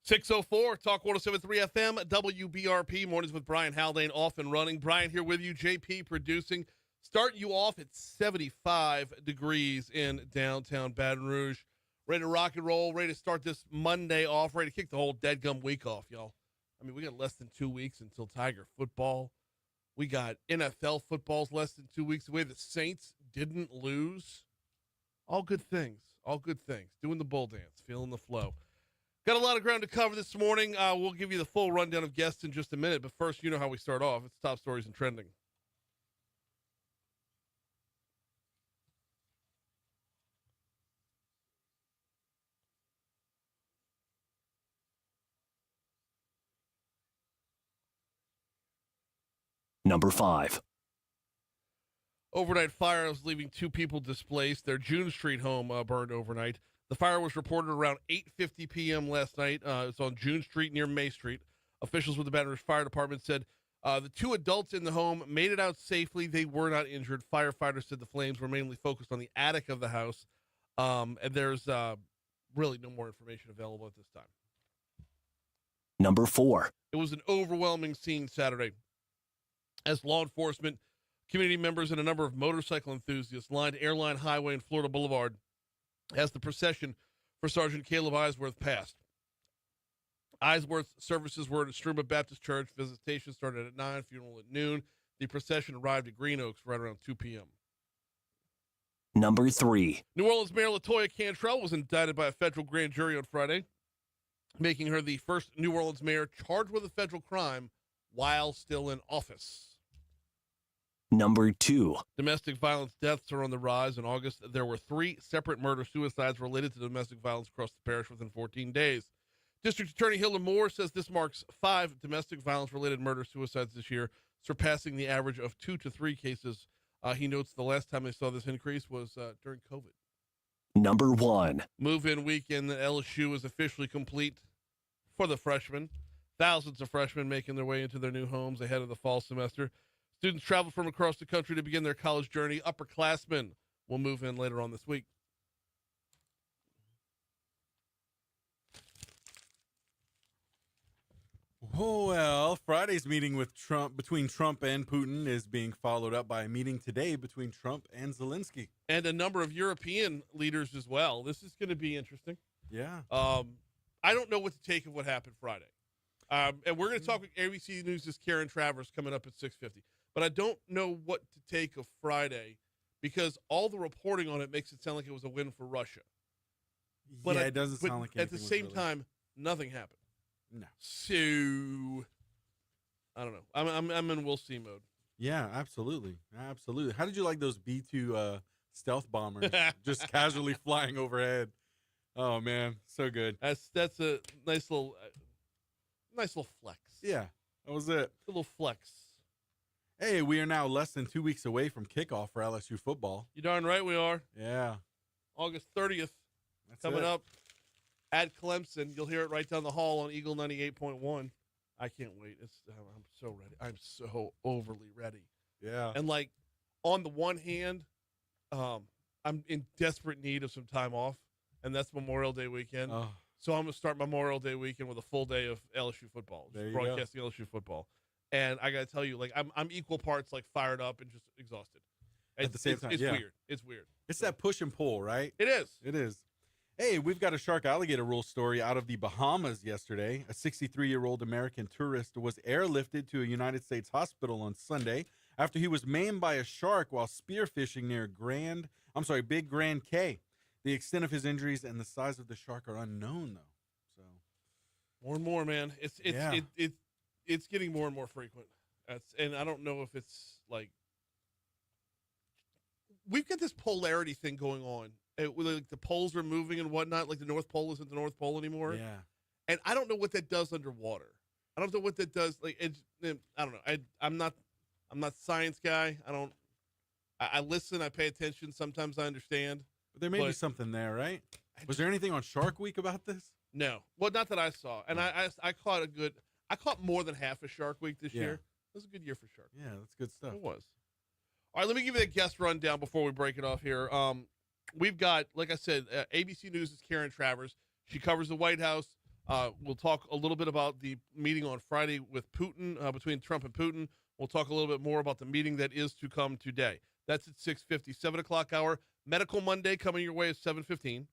604, Talk 107.3 FM, WBRP, mornings with Brian Haldane off and running. Brian here with you, JP producing. Starting you off at 75 degrees in downtown Baton Rouge. Ready to rock and roll, ready to start this Monday off, ready to kick the whole deadgum week off, y'all. I mean, we got less than 2 weeks until Tiger football. We got NFL footballs less than 2 weeks away. The Saints didn't lose. All good things, all good things. Doing the bull dance, feeling the flow. Got a lot of ground to cover this morning. We'll give you the full rundown of guests in just a minute, but first, you know how we start off. It's top stories and trending. Number 5. Overnight fire is leaving 2 people displaced. Their June Street home burned overnight. The fire was reported around 8:50 p.m. last night. It's on June Street near May Street. Officials with the Baton Rouge Fire Department said the 2 adults in the home made it out safely. They were not injured. Firefighters said the flames were mainly focused on the attic of the house. And there's really no more information available at this time. Number 4. It was an overwhelming scene Saturday as law enforcement, community members, and a number of motorcycle enthusiasts lined Airline Highway and Florida Boulevard as the procession for Sergeant Caleb Eisworth passed. Eisworth's services were at Estruma Baptist Church. Visitation started at 9, funeral at noon. The procession arrived at Green Oaks right around 2 p.m. Number 3. New Orleans Mayor LaToya Cantrell was indicted by a federal grand jury on Friday, making her the first New Orleans mayor charged with a federal crime while still in office. Number 2. Domestic violence deaths are on the rise. In August, there were 3 separate murder-suicides related to domestic violence across the parish within 14 days. District Attorney Hilda Moore says this marks 5 domestic violence-related murder-suicides this year, surpassing the average of 2 to 3 cases. He notes the last time they saw this increase was during COVID. Number 1. Move-in weekend at LSU is officially complete for the freshmen. Thousands of freshmen making their way into their new homes ahead of the fall semester. Students travel from across the country to begin their college journey. Upperclassmen will move in later on this week. Oh, well, Friday's meeting between Trump and Putin is being followed up by a meeting today between Trump and Zelensky. And a number of European leaders as well. This is going to be interesting. Yeah. I don't know what to take of what happened Friday. And we're going to talk with ABC News' Karen Travers coming up at 6:50. But I don't know what to take of Friday because all the reporting on it makes it sound like it was a win for Russia. But it doesn't sound like at the same time, nothing happened. No. So I don't know. I'm in we'll see mode. Yeah, absolutely. Absolutely. How did you like those B-2 stealth bombers just casually flying overhead? Oh, man. So good. That's a nice little flex. Yeah, that was it. A little flex. Hey, we are now less than 2 weeks away from kickoff for LSU football. You darn right we are. Yeah. August 30th. That's coming it. up at Clemson. You'll hear it right down the hall on Eagle 98.1. I can't wait. I'm so ready. I'm so overly ready. Yeah. And, like, on the one hand, I'm in desperate need of some time off, and that's Memorial Day weekend. Oh. So I'm going to start Memorial Day weekend with a full day of LSU football, There you broadcasting LSU football. And I got to tell you, like, I'm equal parts, like, fired up and just exhausted. At the same time, it's yeah. weird. It's weird. It's that push and pull, right? It is. It is. Hey, we've got a shark alligator rule story out of the Bahamas yesterday. A 63-year-old American tourist was airlifted to a United States hospital on Sunday after he was maimed by a shark while spearfishing near Big Grand Cay. The extent of his injuries and the size of the shark are unknown, though. So more and more, man. It's getting more and more frequent. And I don't know if it's like we've got this polarity thing going on. Like the poles are moving and whatnot. Like the North Pole isn't the North Pole anymore. yeah, And I don't know what that does underwater. I don't know what that does. Like I don't know. I'm not a science guy. I listen. I pay attention. Sometimes I understand. but there may be something there, right? Was there anything on Shark Week about this? No. Well, not that I saw. And I caught more than half a Shark Week this year. It was a good year for sharks. Yeah, that's good stuff. It was. All right, let me give you the guest rundown before we break it off here. We've got, like I said, ABC News' Karen Travers. She covers the White House, We'll talk a little bit about the meeting on Friday with Putin, between Trump and Putin. We'll talk a little bit more about the meeting that is to come today. That's at 6:50, 7 o'clock hour. Medical Monday coming your way at 7:15.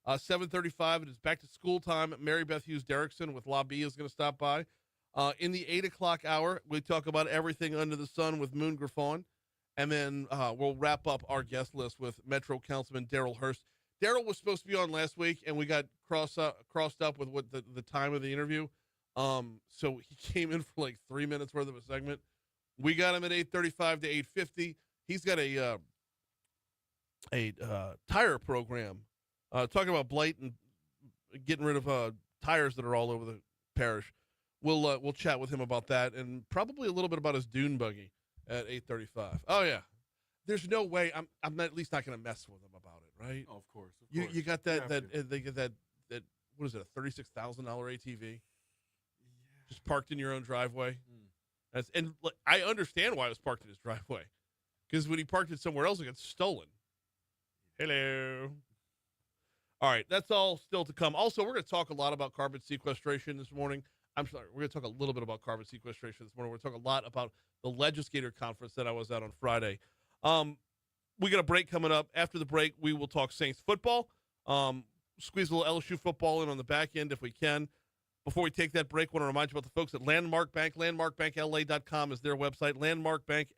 7:35, it is back to school time. Mary Beth Hughes Derrickson with La B is going to stop by. In the 8 o'clock hour, we talk about everything under the sun with Moon Griffon. And then we'll wrap up our guest list with Metro Councilman Darryl Hurst. Darryl was supposed to be on last week, and we got crossed up with what the time of the interview. So he came in for like 3 minutes worth of a segment. We got him at 8:35 to 8:50. He's got a tire program talking about Blight and getting rid of tires that are all over the parish. We'll chat with him about that and probably a little bit about his dune buggy at 8:35. Oh yeah, there's no way I'm at least not going to mess with him about it, right? Oh, of course. You got that have to. they get that what is it, a $36,000 ATV just parked in your own driveway? And I understand why it was parked in his driveway, because when he parked it somewhere else, it got stolen. Hello. All right, that's all still to come. Also, we're going to talk a lot about carbon sequestration this morning. I'm sorry, we're going to talk a little bit about carbon sequestration this morning. We're going to talk a lot about the legislator conference that I was at on Friday. We got a break coming up. After the break, we will talk Saints football. Squeeze a little LSU football in on the back end if we can. Before we take that break, I want to remind you about the folks at Landmark Bank. LandmarkBankLA.com is their website.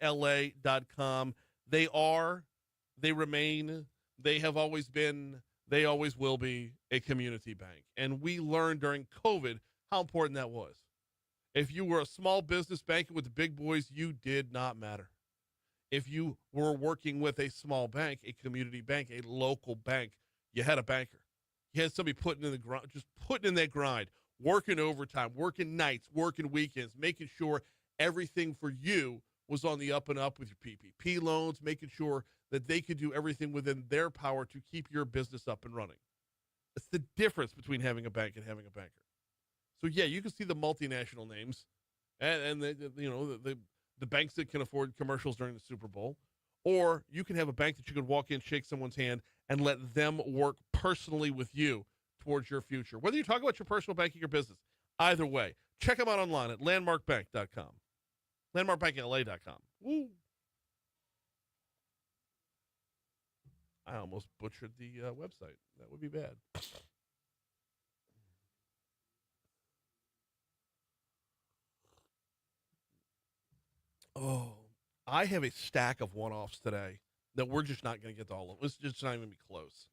LandmarkBankLA.com. They remain, they have always been, they always will be a community bank. And we learned during COVID how important that was. If you were a small business banking with the big boys, you did not matter. If you were working with a small bank, a community bank, a local bank, you had a banker. You had somebody putting in the grind, just putting in that grind, working overtime, working nights, working weekends, making sure everything for you was on the up and up with your PPP loans, making sure that they could do everything within their power to keep your business up and running. It's the difference between having a bank and having a banker. So yeah, you can see the multinational names and the banks that can afford commercials during the Super Bowl, or you can have a bank that you can walk in, shake someone's hand, and let them work personally with you towards your future. Whether you're talking about your personal banking or business, either way, check them out online at landmarkbank.com. Landmarkbankla.com. Woo. I almost butchered the website. That would be bad. Oh, I have a stack of one-offs today that we're just not going to get to all of. It's just not even going to be close.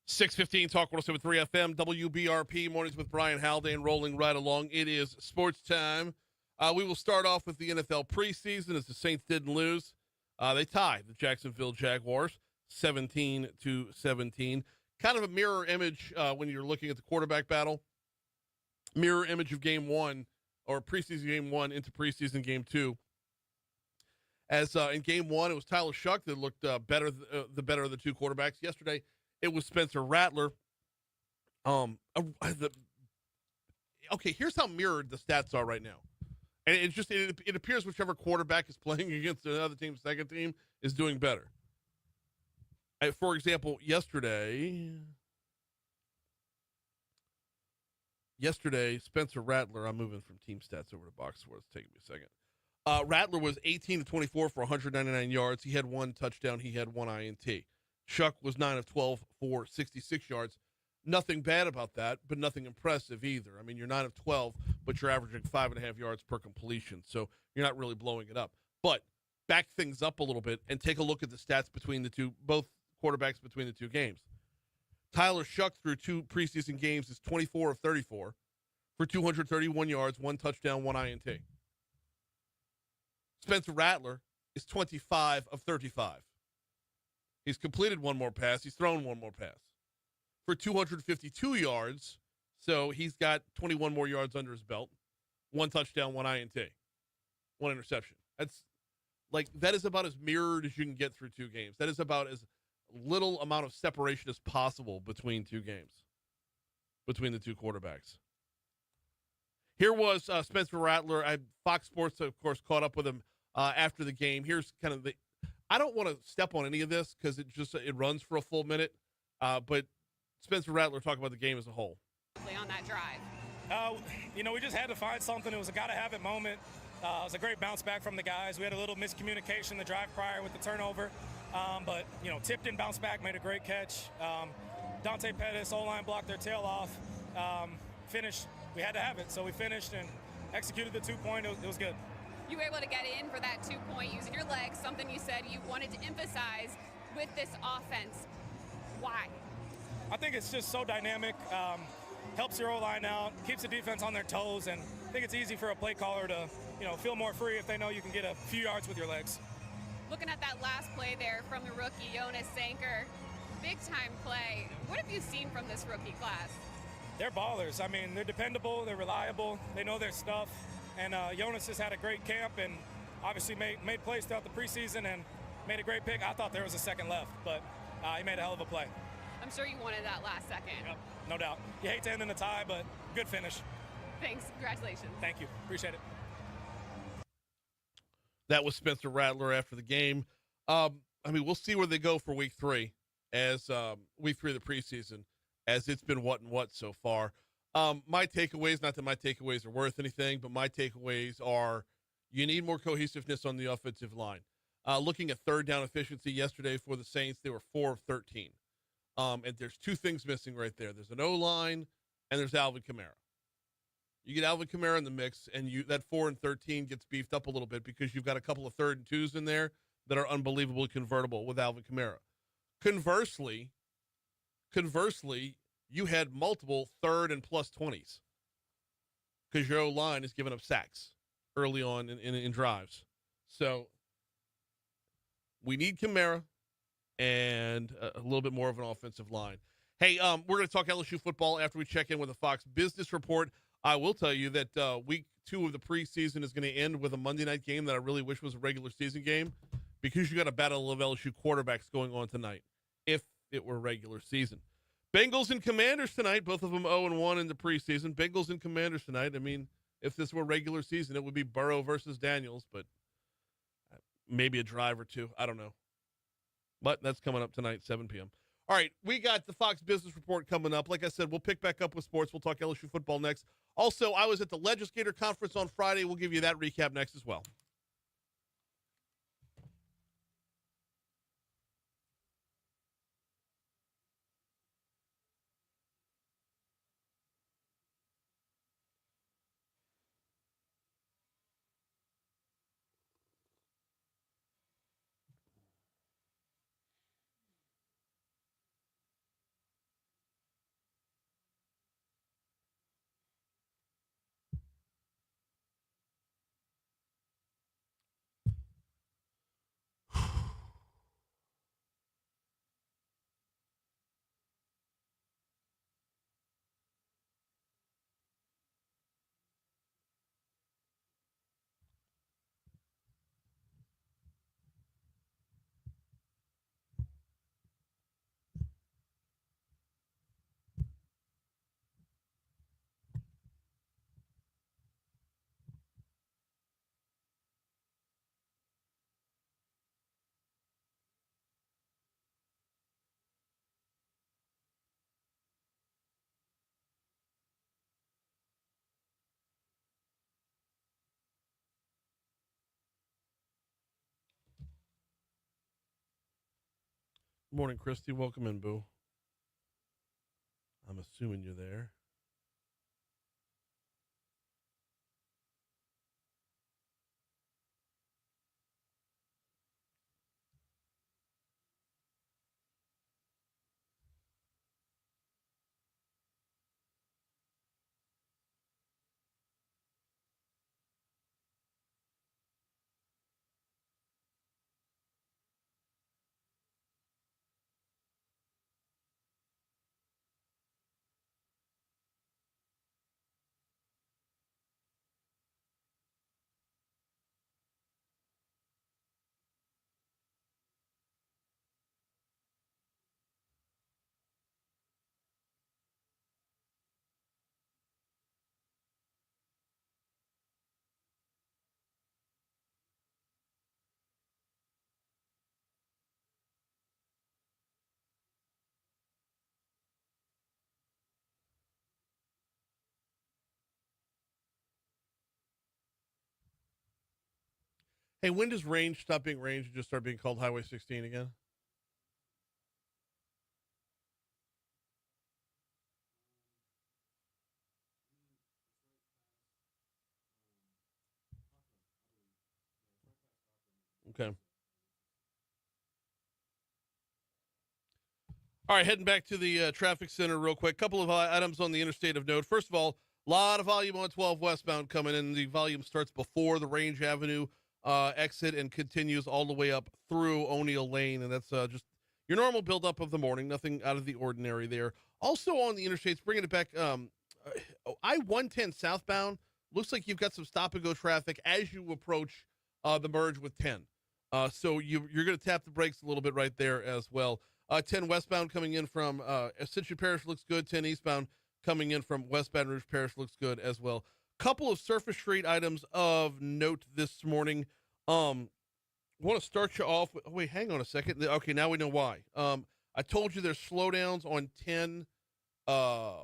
6:15 Talk 107.3 FM, WBRP, mornings with Brian Haldane, rolling right along. It is sports time. We will start off with the NFL preseason as the Saints didn't lose. They tied the Jacksonville Jaguars 17-17. Kind of a mirror image when you're looking at the quarterback battle. Mirror image of game one, or preseason game one into preseason game two. As in game one, it was Tyler Shuck that looked better, the better of the two quarterbacks. Yesterday, it was Spencer Rattler. Here's how mirrored the stats are right now. And it appears whichever quarterback is playing against another team's second team is doing better. For example, yesterday, Spencer Rattler, I'm moving from team stats over to box score. It's taking me a second. Rattler was 18 of 24 for 199 yards. He had one touchdown. He had one INT. Shuck was 9 of 12 for 66 yards. Nothing bad about that, but nothing impressive either. I mean, you're 9 of 12, but you're averaging 5.5 yards per completion, so you're not really blowing it up. But back things up a little bit and take a look at the stats between the two, both quarterbacks between the two games. Tyler Shuck through two preseason games is 24 of 34 for 231 yards, one touchdown, one INT. Spencer Rattler is 25 of 35. He's completed one more pass. He's thrown one more pass for 252 yards. So he's got 21 more yards under his belt. One touchdown, one INT, one interception. That is about as mirrored as you can get through two games. That is about as little amount of separation as possible between two games, between the two quarterbacks. Here was Spencer Rattler. Fox Sports, of course, caught up with him after the game. Here's kind of I don't want to step on any of this because it runs for a full minute. But Spencer Rattler talked about the game as a whole. On that drive, we just had to find something. It was a gotta-have-it moment. It was a great bounce back from the guys. We had a little miscommunication the drive prior with the turnover. But Tipton bounced back, made a great catch. Dante Pettis, O-line blocked their tail off. Finished. We had to have it, so we finished and executed the 2-point. It was good. You were able to get in for that 2-point using your legs, something you said you wanted to emphasize with this offense. Why? I think it's just so dynamic. Helps your O-line out, keeps the defense on their toes, and I think it's easy for a play caller to, feel more free if they know you can get a few yards with your legs. Looking at that last play there from the rookie, Jonas Sanker, big-time play. What have you seen from this rookie class? They're ballers. I mean, they're dependable, they're reliable, they know their stuff. And Jonas has had a great camp and obviously made plays throughout the preseason and made a great pick. I thought there was a second left, but he made a hell of a play. I'm sure you wanted that last second. Yep, no doubt. You hate to end in a tie, but good finish. Thanks. Congratulations. Thank you. Appreciate it. That was Spencer Rattler after the game. We'll see where they go for week three as week three of the preseason, as it's been what and what so far. My takeaways, not that my takeaways are worth anything, but my takeaways are you need more cohesiveness on the offensive line. Looking at third down efficiency yesterday for the Saints, they were 4 of 13. And there's two things missing right there. There's an O-line and there's Alvin Kamara. You get Alvin Kamara in the mix, and that 4 and 13 gets beefed up a little bit because you've got a couple of 3rd and 2s in there that are unbelievably convertible with Alvin Kamara. Conversely, you had multiple 3rd and plus 20s because your O-line is giving up sacks early on in drives. So we need Kamara and a little bit more of an offensive line. Hey, we're going to talk LSU football after we check in with the Fox Business Report. I will tell you that week 2 of the preseason is going to end with a Monday night game that I really wish was a regular season game because you got a battle of LSU quarterbacks going on tonight if it were regular season. Bengals and Commanders tonight, both of them 0-1 in the preseason. Bengals and Commanders tonight. I mean, if this were regular season, it would be Burrow versus Daniels, but maybe a drive or two. I don't know. But that's coming up tonight, 7 p.m. All right, we got the Fox Business Report coming up. Like I said, we'll pick back up with sports. We'll talk LSU football next. Also, I was at the Legislator Conference on Friday. We'll give you that recap next as well. Morning, Christy. Welcome in, Boo. I'm assuming you're there. Hey, when does range stop being range and just start being called Highway 16 again? Okay. All right, heading back to the traffic center real quick. Couple of items on the interstate of note. First of all, a lot of volume on 12 westbound coming in. The volume starts before the Range Avenue exit and continues all the way up through O'Neill Lane, and that's just your normal buildup of the morning. Nothing out of the ordinary there. Also on the interstates, bringing it back, I-110 southbound, looks like you've got some stop-and-go traffic as you approach the merge with 10. So you're going to tap the brakes a little bit right there as well. 10 westbound coming in from Ascension Parish looks good. 10 eastbound coming in from West Baton Rouge Parish looks good as well. Couple of surface street items of note this morning. Want to start you off with, wait, hang on a second. Okay, now we know why. I told you there's slowdowns on 10 at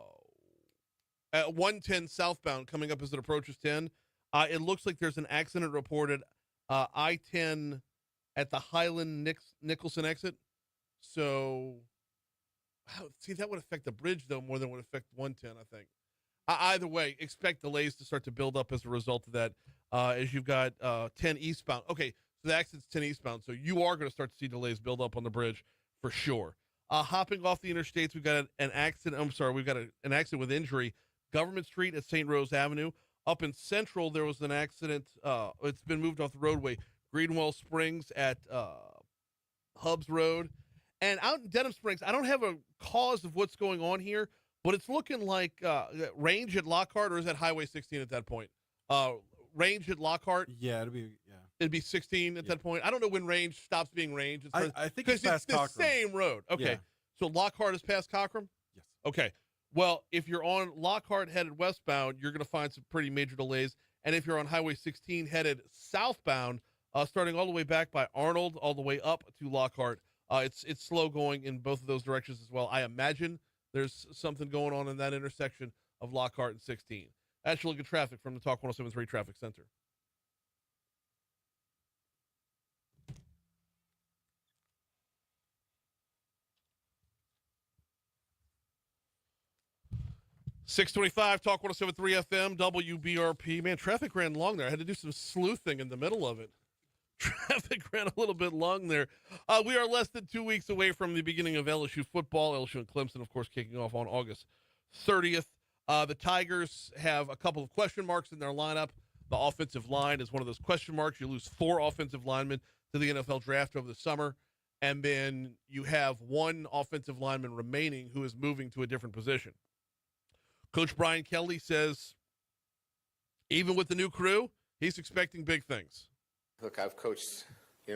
110 southbound coming up as it approaches 10. It looks like there's an accident reported I-10 at the Highland Nicholson exit. So, see, that would affect the bridge, though, more than would affect 110, I think. Either way, expect delays to start to build up as a result of that, as you've got 10 eastbound. Okay, so the accident's 10 eastbound, so you are going to start to see delays build up on the bridge for sure. Hopping off the interstates, we've got an accident. I'm sorry, we've got an accident with injury. Government Street at St. Rose Avenue. Up in Central, there was an accident. It's been moved off the roadway. Greenwell Springs at Hubs Road. And out in Denham Springs, I don't have a cause of what's going on here, but it's looking like Range at Lockhart, or is that Highway 16 at that point? Range at Lockhart? Yeah, It'd be 16 at that point. I don't know when Range stops being Range. I think it's past the Cockrum. Same road. Okay. Yeah. So Lockhart is past Cockrum? Yes. Okay. Well, if you're on Lockhart headed westbound, you're going to find some pretty major delays. And if you're on Highway 16 headed southbound, starting all the way back by Arnold, all the way up to Lockhart, it's slow going in both of those directions as well. I imagine there's something going on in that intersection of Lockhart and 16. That's your look at traffic from the Talk 107.3 Traffic Center. .625 Talk 107.3 FM WBRP. Man, traffic ran long there. I had to do some sleuthing in the middle of it. Traffic ran a little bit long there. We are less than 2 weeks away from the beginning of LSU football. LSU and Clemson, of course, kicking off on August 30th. The Tigers have a couple of question marks in their lineup. The offensive line is one of those question marks. You lose 4 offensive linemen to the NFL draft over the summer, and then you have 1 offensive lineman remaining who is moving to a different position. Coach Brian Kelly says, even with the new crew, he's expecting big things. Look, I've coached,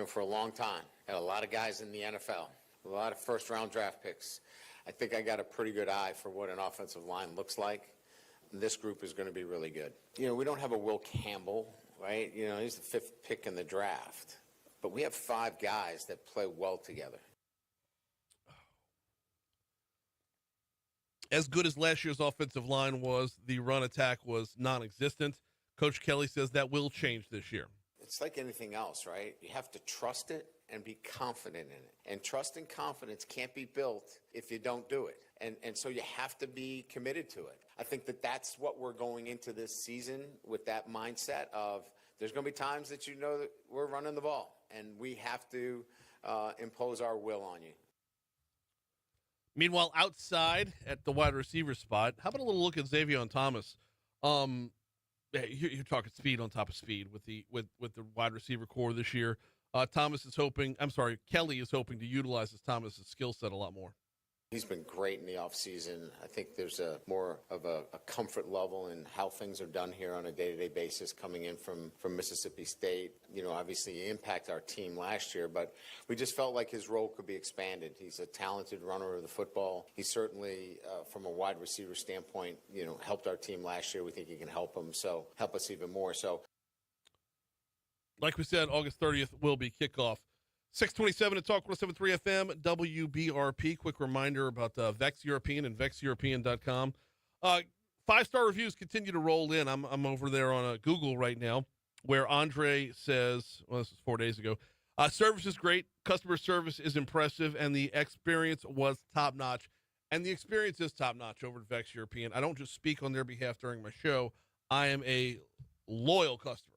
for a long time. Had a lot of guys in the NFL, a lot of first-round draft picks. I think I got a pretty good eye for what an offensive line looks like. This group is going to be really good. We don't have a Will Campbell, right? He's the 5th pick in the draft. But we have 5 guys that play well together. As good as last year's offensive line was, the run attack was non-existent. Coach Kelly says that will change this year. It's like anything else, right? You have to trust it and be confident in it. And trust and confidence can't be built if you don't do it. And so you have to be committed to it. I think that that's what we're going into this season with that mindset of there's going to be times that that we're running the ball and we have to impose our will on you. Meanwhile, outside at the wide receiver spot, how about a little look at Xavier Thomas? You're talking speed on top of speed with the wide receiver core this year. Kelly is hoping to utilize Thomas's skill set a lot more. He's been great in the offseason. I think there's more of a comfort level in how things are done here on a day-to-day basis coming in from Mississippi State. Obviously he impacted our team last year, but we just felt like his role could be expanded. He's a talented runner of the football. He certainly, from a wide receiver standpoint, helped our team last year. We think he can help us even more. So, like we said, August 30th will be kickoff. 627 at Talk 107.3 FM, WBRP. Quick reminder about Vex European and VexEuropean.com. 5-star reviews continue to roll in. I'm over there on Google right now, where Andre says, well, this was 4 days ago, service is great, customer service is impressive, and the experience was top-notch. And the experience is top-notch over at Vex European. I don't just speak on their behalf during my show. I am a loyal customer.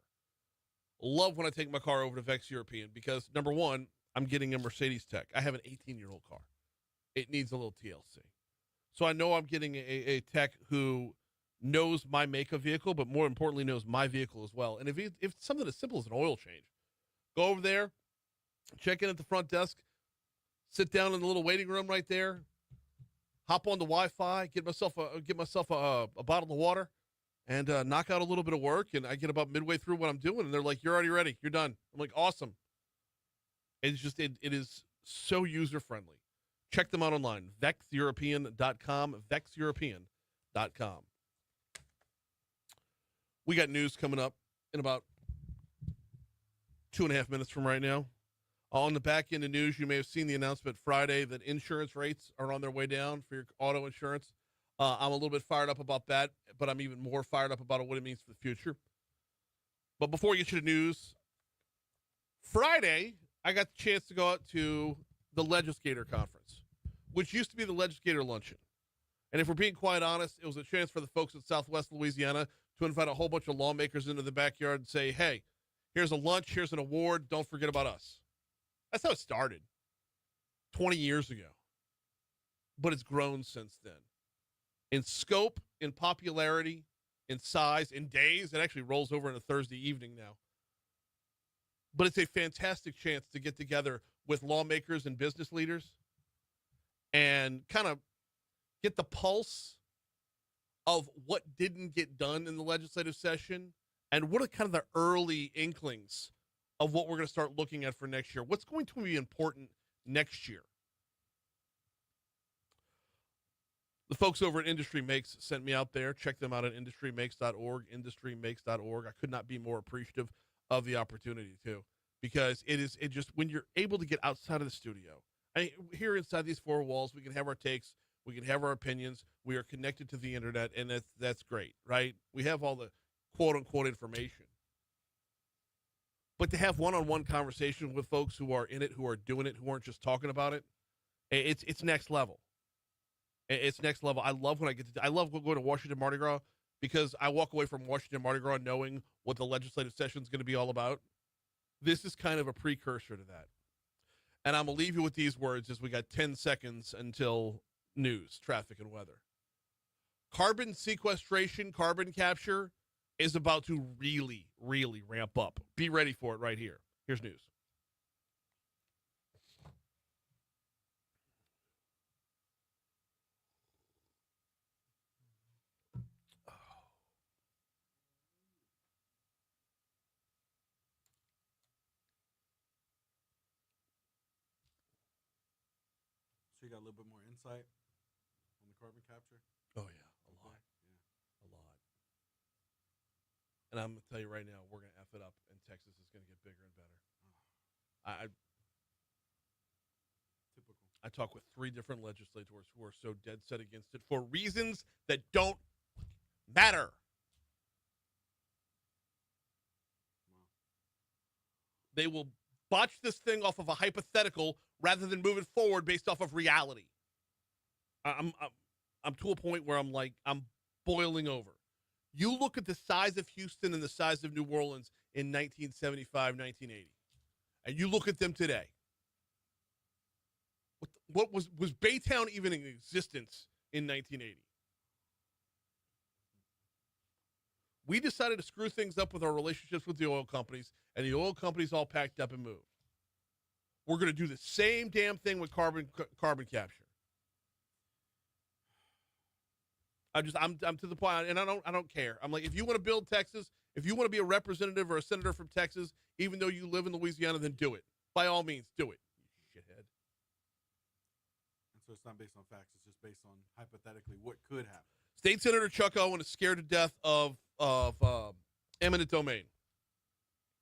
Love when I take my car over to Vex European because, number one, I'm getting a Mercedes tech. I have an 18-year-old car. It needs a little TLC. So I know I'm getting a tech who knows my make of vehicle, but more importantly knows my vehicle as well. And if it's something as simple as an oil change, go over there, check in at the front desk, sit down in the little waiting room right there, hop on the Wi-Fi, get myself a bottle of water, and knock out a little bit of work, and I get about midway through what I'm doing, and they're like, you're already ready. You're done. I'm like, awesome. It's just, it is so user-friendly. Check them out online, VexEuropean.com, VexEuropean.com. We got news coming up in about 2.5 minutes from right now. On the back end of news, you may have seen the announcement Friday that insurance rates are on their way down for your auto insurance. I'm a little bit fired up about that, but I'm even more fired up about what it means for the future. But before we get to the news, Friday, I got the chance to go out to the Legislator Conference, which used to be the Legislator Luncheon. And if we're being quite honest, it was a chance for the folks at Southwest Louisiana to invite a whole bunch of lawmakers into the backyard and say, hey, here's a lunch, here's an award, don't forget about us. That's how it started 20 years ago. But it's grown since then. In scope, in popularity, in size, in days. It actually rolls over into Thursday evening now. But it's a fantastic chance to get together with lawmakers and business leaders and kind of get the pulse of what didn't get done in the legislative session and what are kind of the early inklings of what we're going to start looking at for next year. What's going to be important next year? The folks over at Industry Makes sent me out there. Check them out at industrymakes.org, industrymakes.org. I could not be more appreciative of the opportunity, too, because it just, when you're able to get outside of the studio, here inside these four walls, we can have our takes, we can have our opinions, we are connected to the internet, and that's great, right? We have all the quote-unquote information. But to have one-on-one conversation with folks who are in it, who are doing it, who aren't just talking about it, it's next level. It's next level. I love going to Washington Mardi Gras because I walk away from Washington Mardi Gras knowing what the legislative session is going to be all about. This is kind of a precursor to that. And I'm going to leave you with these words as we got 10 seconds until news, traffic, and weather. Carbon sequestration, carbon capture is about to really, really ramp up. Be ready for it right here. Here's news. So you got a little bit more insight on the carbon capture? Oh, yeah, a lot. A lot. And I'm going to tell you right now, we're going to F it up, and Texas is going to get bigger and better. Typical. I talk with 3 different legislators who are so dead set against it for reasons that don't matter. They will botch this thing off of a hypothetical rather than move it forward based off of reality. I'm to a point where I'm boiling over. You look at the size of Houston and the size of New Orleans in 1975, 1980, and you look at them today. What was Baytown even in existence in 1980? We decided to screw things up with our relationships with the oil companies, and the oil companies all packed up and moved. We're going to do the same damn thing with carbon capture. I'm to the point, and I don't care. I'm like, if you want to build Texas, if you want to be a representative or a senator from Texas, even though you live in Louisiana, then do it. By all means, do it. You shithead. And so it's not based on facts; it's just based on hypothetically what could happen. State Senator Chuck Owen is scared to death of eminent domain.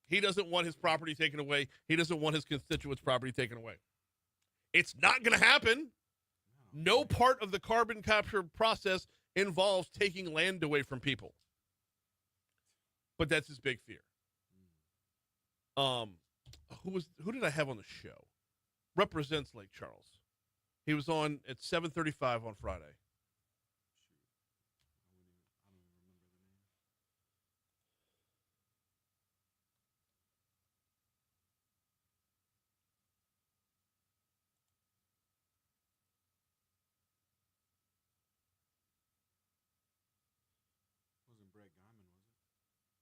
He doesn't want his property taken away. He doesn't want his constituents' property taken away. It's not going to happen. No part of the carbon capture process involves taking land away from people. But that's his big fear. Who did I have on the show? Represents Lake Charles. He was on at 7:35 on Friday.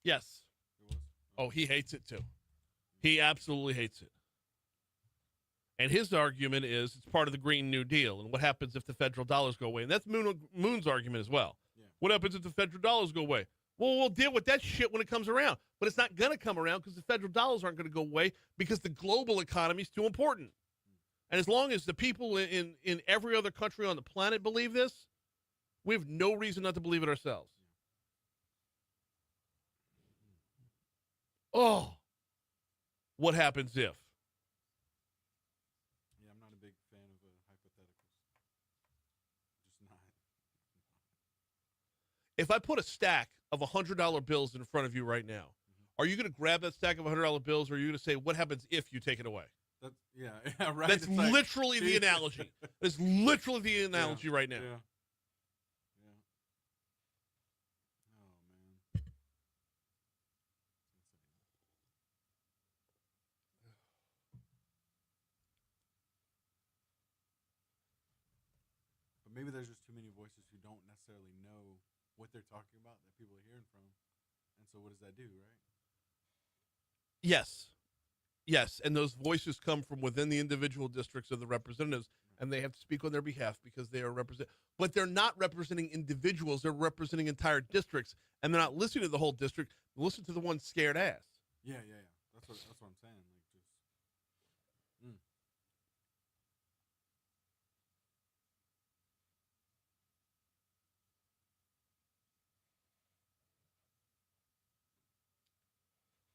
Yes. It was? Oh, he hates it too. He absolutely hates it. And his argument is it's part of the Green New Deal. And what happens if the federal dollars go away? And that's Moon's argument as well. Yeah. What happens if the federal dollars go away? Well, we'll deal with that shit when it comes around. But it's not going to come around because the federal dollars aren't going to go away because the global economy is too important. And as long as the people in every other country on the planet believe this, we have no reason not to believe it ourselves. Oh, what happens if? Yeah, I'm not a big fan of hypotheticals. Just not. If I put a stack of $100 bills in front of you right now, are you going to grab that stack of $100 bills, or are you going to say, what happens if you take it away? That's, yeah, right. That's It's like, literally the analogy. That's literally the analogy right now. Yeah. Maybe there's just too many voices who don't necessarily know what they're talking about that people are hearing from. And so what does that do, right? Yes. Yes, and those voices come from within the individual districts of the representatives, and they have to speak on their behalf because they are but they're not representing individuals, they're representing entire districts, and they're not listening to the whole district, they listen to the one scared ass. Yeah. That's what I'm saying. Like just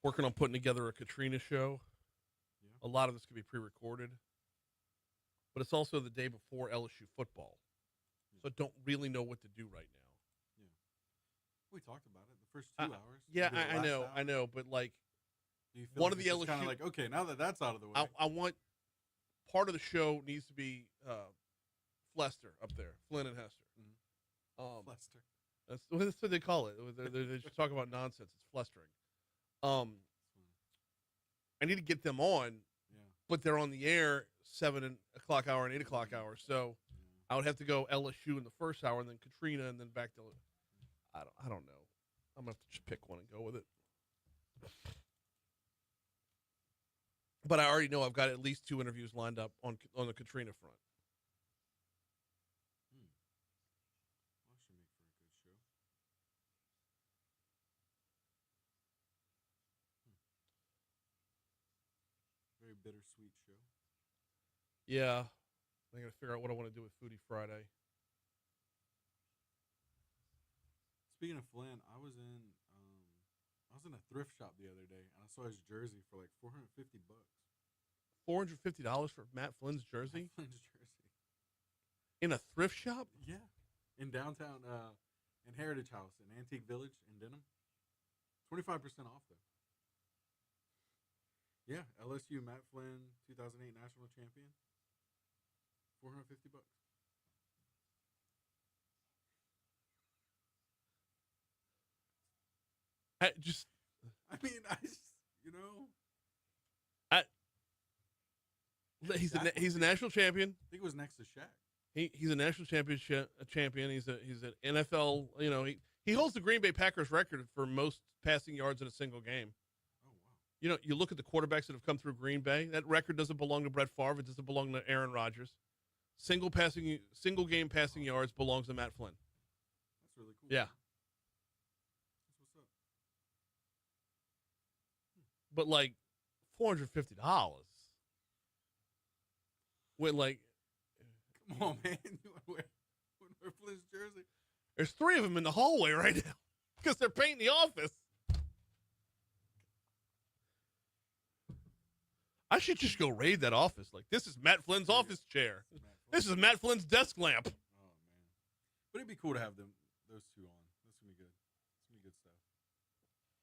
Working on putting together a Katrina show. Yeah. A lot of this could be pre-recorded. But it's also the day before LSU football. So I don't really know what to do right now. Yeah. We talked about it the first 2 hours. Yeah, maybe the I last know, hour. I know. But like Do you feel one like of the it's just LSU kind of like, okay, now that that's out of the way. I want part of the show needs to be Flester up there, Flynn and Hester. Lester. That's what they call it. They just talk about nonsense. It's flustering. I need to get them on, but they're on the air 7 o'clock hour and 8 o'clock hour. So I would have to go LSU in the first hour, and then Katrina, and then back to. I don't know. I'm gonna have to just pick one and go with it. But I already know I've got at least 2 interviews lined up on the Katrina front. Well, that should make for a good show. Very bittersweet show. Yeah, I gotta figure out what I want to do with Foodie Friday. Speaking of Flynn, I was in a thrift shop the other day and I saw his jersey for like $450. $450 for Matt Flynn's jersey Flynn's jersey. in a thrift shop? Yeah. In downtown in Heritage House in Antique Village in Denham. 25% off though. Yeah, LSU, Matt Flynn, 2008 national champion. $450. I mean, you know, he's a national champion. I think it was next to Shaq. He's a national champion. He's an NFL. You know, he holds the Green Bay Packers record for most passing yards in a single game. Oh wow! You know, you look at the quarterbacks that have come through Green Bay. That record doesn't belong to Brett Favre. It doesn't belong to Aaron Rodgers. Single game passing yards belongs to Matt Flynn. That's really cool. Yeah. That's what's up. But like $450. When like, come on, man, you want to wear Flynn's jersey? There's 3 of them in the hallway right now because they're painting the office. I should just go raid that office. Like, this is Matt Flynn's office chair. This is Matt Flynn's desk lamp. Oh man, but it'd be cool to have those two on. That's gonna be good. It's gonna be good stuff.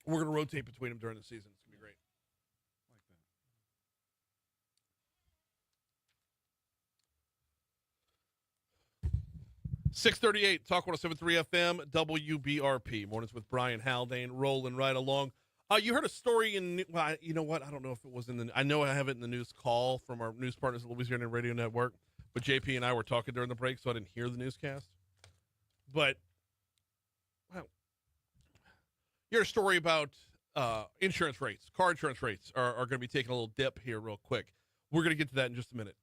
We're gonna rotate between them during the season. It's gonna be great. Like that. 638, Talk 107.3 FM, WBRP. Mornings with Brian Haldane, rolling right along. You heard a story you know what? I don't know if it was I know I have it in the news call from our news partners at Louisiana Radio Network, but JP and I were talking during the break, so I didn't hear the newscast. But, well, you heard a story about insurance rates. Car insurance rates are going to be taking a little dip here real quick. We're going to get to that in just a minute.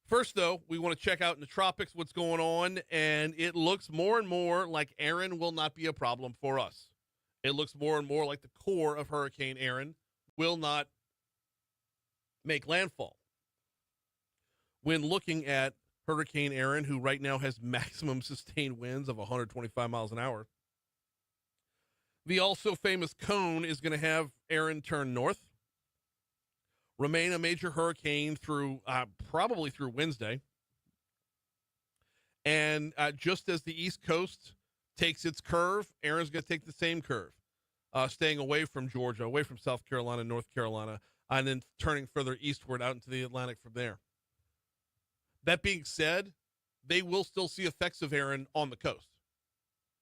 First, though, we want to check out in the tropics what's going on, and it looks more and more like Aaron will not be a problem for us. It looks more and more like the core of Hurricane Aaron will not make landfall. When looking at Hurricane Aaron, who right now has maximum sustained winds of 125 miles an hour, the also famous cone is going to have Aaron turn north, remain a major hurricane through probably through Wednesday. And just as the East Coast takes its curve, Aaron's going to take the same curve, staying away from Georgia, away from South Carolina, North Carolina, and then turning further eastward out into the Atlantic from there. That being said, they will still see effects of Aaron on the coast.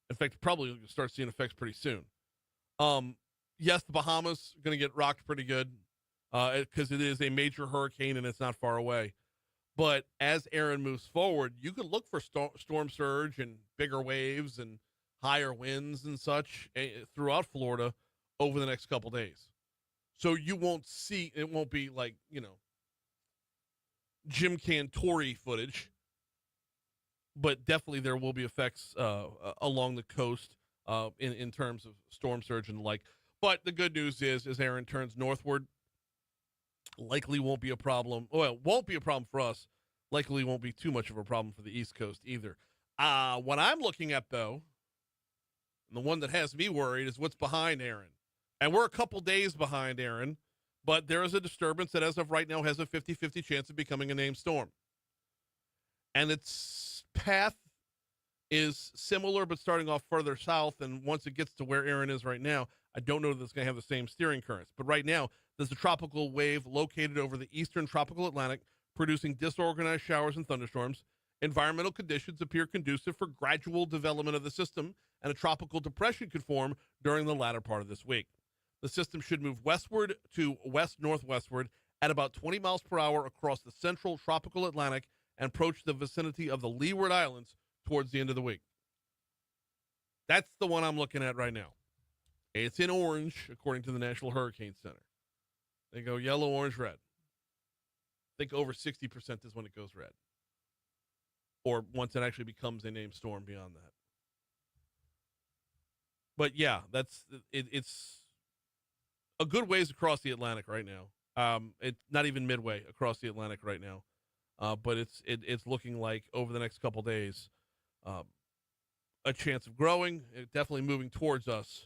In fact, probably start seeing effects pretty soon. Yes, the Bahamas are going to get rocked pretty good because it is a major hurricane and it's not far away. But as Aaron moves forward, you can look for storm surge and bigger waves and higher winds and such throughout Florida over the next couple days. So you won't see, it won't be like, Jim Cantori footage, but definitely there will be effects along the coast in terms of storm surge and the like. But the good news is, as Aaron turns northward, likely won't be a problem. Well, won't be a problem for us. Likely won't be too much of a problem for the East Coast either. What I'm looking at, though, and the one that has me worried, is what's behind Aaron. And we're a couple days behind Aaron, but there is a disturbance that as of right now has a 50-50 chance of becoming a named storm. And its path is similar, but starting off further south. And once it gets to where Aaron is right now, I don't know that it's going to have the same steering currents. But right now, there's a tropical wave located over the eastern tropical Atlantic, producing disorganized showers and thunderstorms. Environmental conditions appear conducive for gradual development of the system, and a tropical depression could form during the latter part of this week. The system should move westward to west-northwestward at about 20 miles per hour across the central tropical Atlantic and approach the vicinity of the Leeward Islands towards the end of the week. That's the one I'm looking at right now. It's in orange, according to the National Hurricane Center. They go yellow, orange, red. I think over 60% is when it goes red. Or once it actually becomes a named storm beyond that. But yeah, it's a good ways across the Atlantic right now. It's not even midway across the Atlantic right now. But it's looking like over the next couple days, a chance of growing, definitely moving towards us.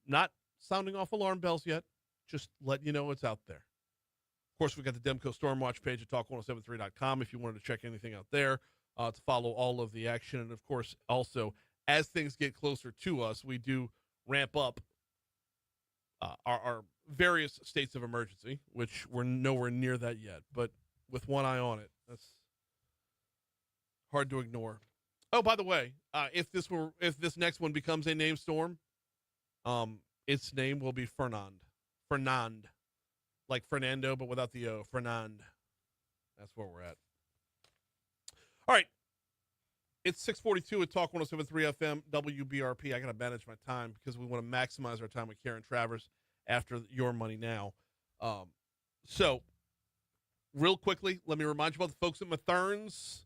Not sounding off alarm bells yet, just letting you know it's out there. Of course, we got the Demco Storm Watch page at talk1073.com if you wanted to check anything out there, to follow all of the action. And of course, also, as things get closer to us, we do ramp up our various states of emergency, which we're nowhere near that yet, but with one eye on it. That's hard to ignore. Oh, by the way, if this next one becomes a name storm, its name will be Fernand. Fernand. Like Fernando, but without the O. Fernand. That's where we're at. All right. It's 6:42 at Talk 107.3 FM, WBRP. I got to manage my time because we want to maximize our time with Karen Travers after Your Money Now. So, real quickly, let me remind you about the folks at Mathern's.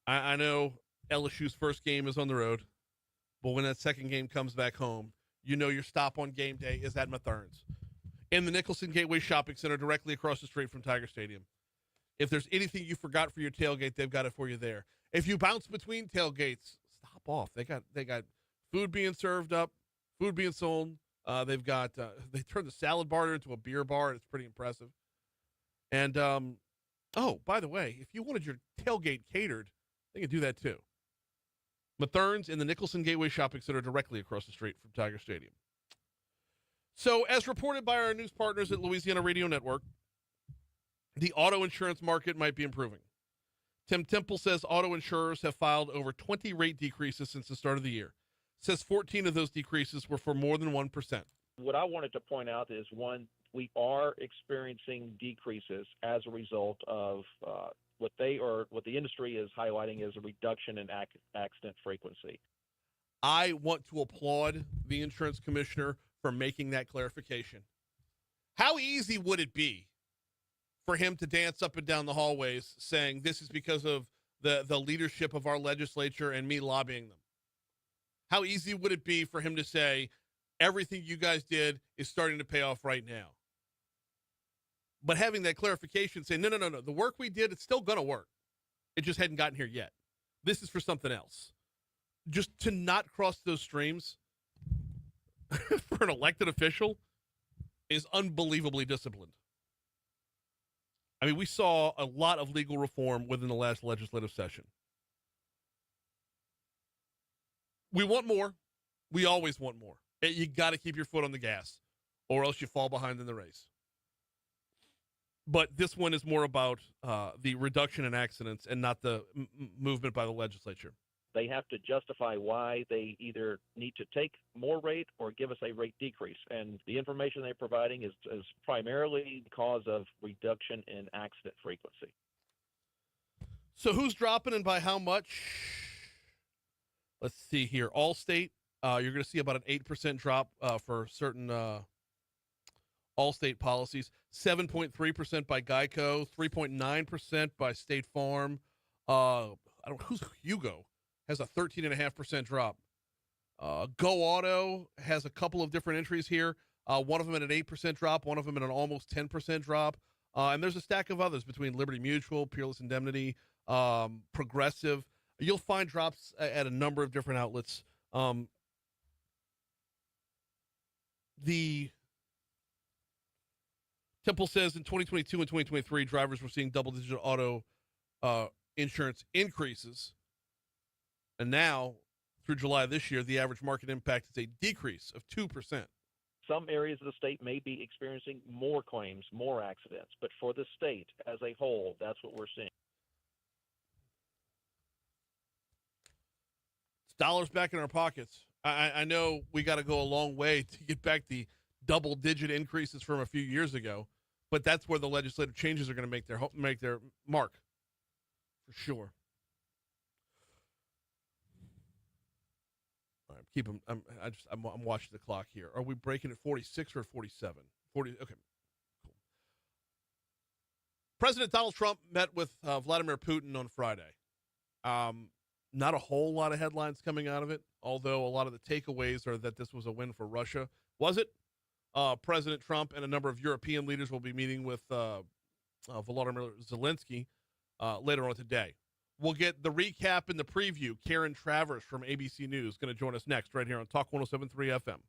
I know LSU's first game is on the road, but when that second game comes back home, you know your stop on game day is at Mathern's in the Nicholson Gateway Shopping Center directly across the street from Tiger Stadium. If there's anything you forgot for your tailgate, they've got it for you there. If you bounce between tailgates, stop off. They got food being served up, food being sold. They've got they turned the salad bar into a beer bar. It's pretty impressive. And oh, by the way, if you wanted your tailgate catered, they can do that too. Mathern's in the Nicholson Gateway Shopping Center directly across the street from Tiger Stadium. So, as reported by our news partners at Louisiana Radio Network, the auto insurance market might be improving. Tim Temple says auto insurers have filed over 20 rate decreases since the start of the year. Says 14 of those decreases were for more than 1%. What I wanted to point out is, one, we are experiencing decreases as a result of what the industry is highlighting as a reduction in accident frequency. I want to applaud the insurance commissioner for making that clarification. How easy would it be for him to dance up and down the hallways saying this is because of the leadership of our legislature and me lobbying them? How easy would it be for him to say everything you guys did is starting to pay off right now? But having that clarification saying, no, the work we did, it's still going to work. It just hadn't gotten here yet. This is for something else. Just to not cross those streams for an elected official is unbelievably disciplined. I mean, we saw a lot of legal reform within the last legislative session. We want more. We always want more. You got to keep your foot on the gas, or else you fall behind in the race. But this one is more about the reduction in accidents and not the movement by the legislature. They have to justify why they either need to take more rate or give us a rate decrease. And the information they're providing is primarily because of reduction in accident frequency. So who's dropping and by how much? Let's see here. Allstate, you're going to see about an 8% drop for certain Allstate policies. 7.3% by Geico, 3.9% by State Farm. Who's Hugo? Has a 13.5% drop. Go Auto has a couple of different entries here. One of them at an 8% drop, one of them at an almost 10% drop. And there's a stack of others between Liberty Mutual, Peerless Indemnity, Progressive. You'll find drops at a number of different outlets. The Temple says in 2022 and 2023, drivers were seeing double-digit auto insurance increases. And now, through July this year, the average market impact is a decrease of 2%. Some areas of the state may be experiencing more claims, more accidents. But for the state as a whole, that's what we're seeing. It's dollars back in our pockets. I know we got to go a long way to get back the double-digit increases from a few years ago, but that's where the legislative changes are going to make their mark, for sure. All right, keep them. I'm watching the clock here. Are we breaking at 46 or 47? 40. Okay, cool. President Donald Trump met with Vladimir Putin on Friday. Not a whole lot of headlines coming out of it, although a lot of the takeaways are that this was a win for Russia. Was it? President Trump and a number of European leaders will be meeting with Volodymyr Zelensky later on today. We'll get the recap and the preview. Karen Travers from ABC News going to join us next right here on Talk 107.3 FM.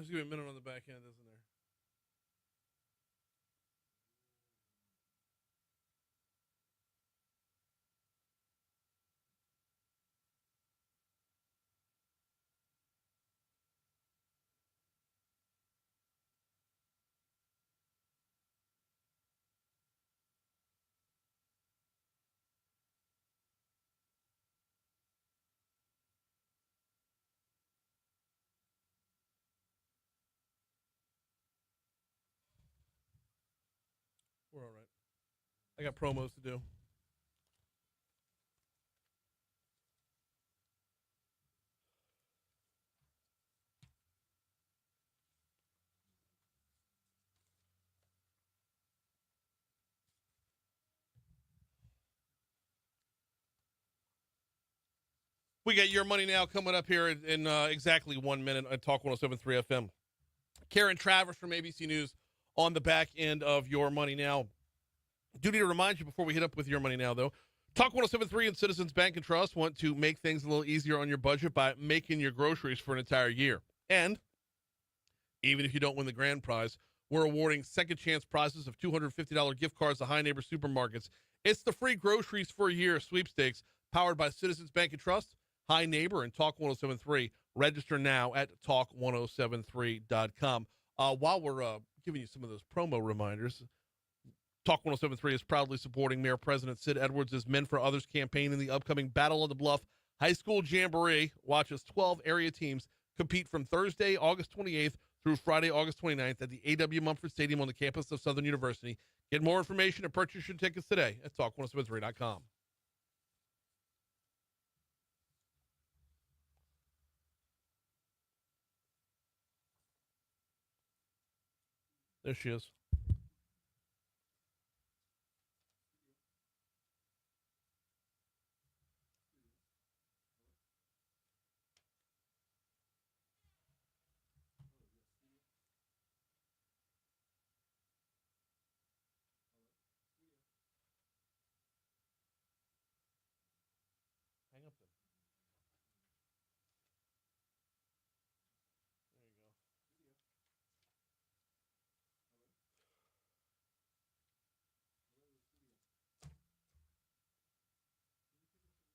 There's going to be a minute on the back end, isn't there? We're all right. I got promos to do. We got Your Money Now coming up here in exactly 1 minute on Talk 107.3 FM. Karen Travers from ABC News on the back end of Your Money Now. Do need to remind you before we hit up with Your Money Now, though, Talk 107.3 and Citizens Bank and Trust want to make things a little easier on your budget by making your groceries for an entire year. And even if you don't win the grand prize, we're awarding second chance prizes of $250 gift cards to High Neighbor Supermarkets. It's the free groceries for a year sweepstakes powered by Citizens Bank and Trust, High Neighbor, and Talk 107.3. Register now at talk1073.com. While we're giving you some of those promo reminders, Talk 107.3 is proudly supporting Mayor President Sid Edwards' Men for Others campaign in the upcoming Battle of the Bluff High School Jamboree. Watch as 12 area teams compete from Thursday, August 28th through Friday, August 29th at the A.W. Mumford Stadium on the campus of Southern University. Get more information and purchase your tickets today at talk1073.com. There she is. Hang up then.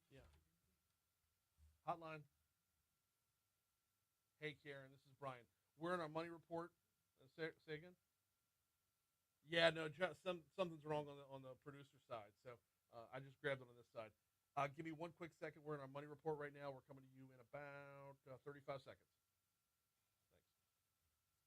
There you go. Yeah. Hotline. Hey, Karen, this is Brian. We're in our money report. Say again? Yeah, no, something's wrong on the producer side. So I just grabbed it on this side. Give me one quick second. We're in our money report right now. We're coming to you in about 35 seconds. Thanks.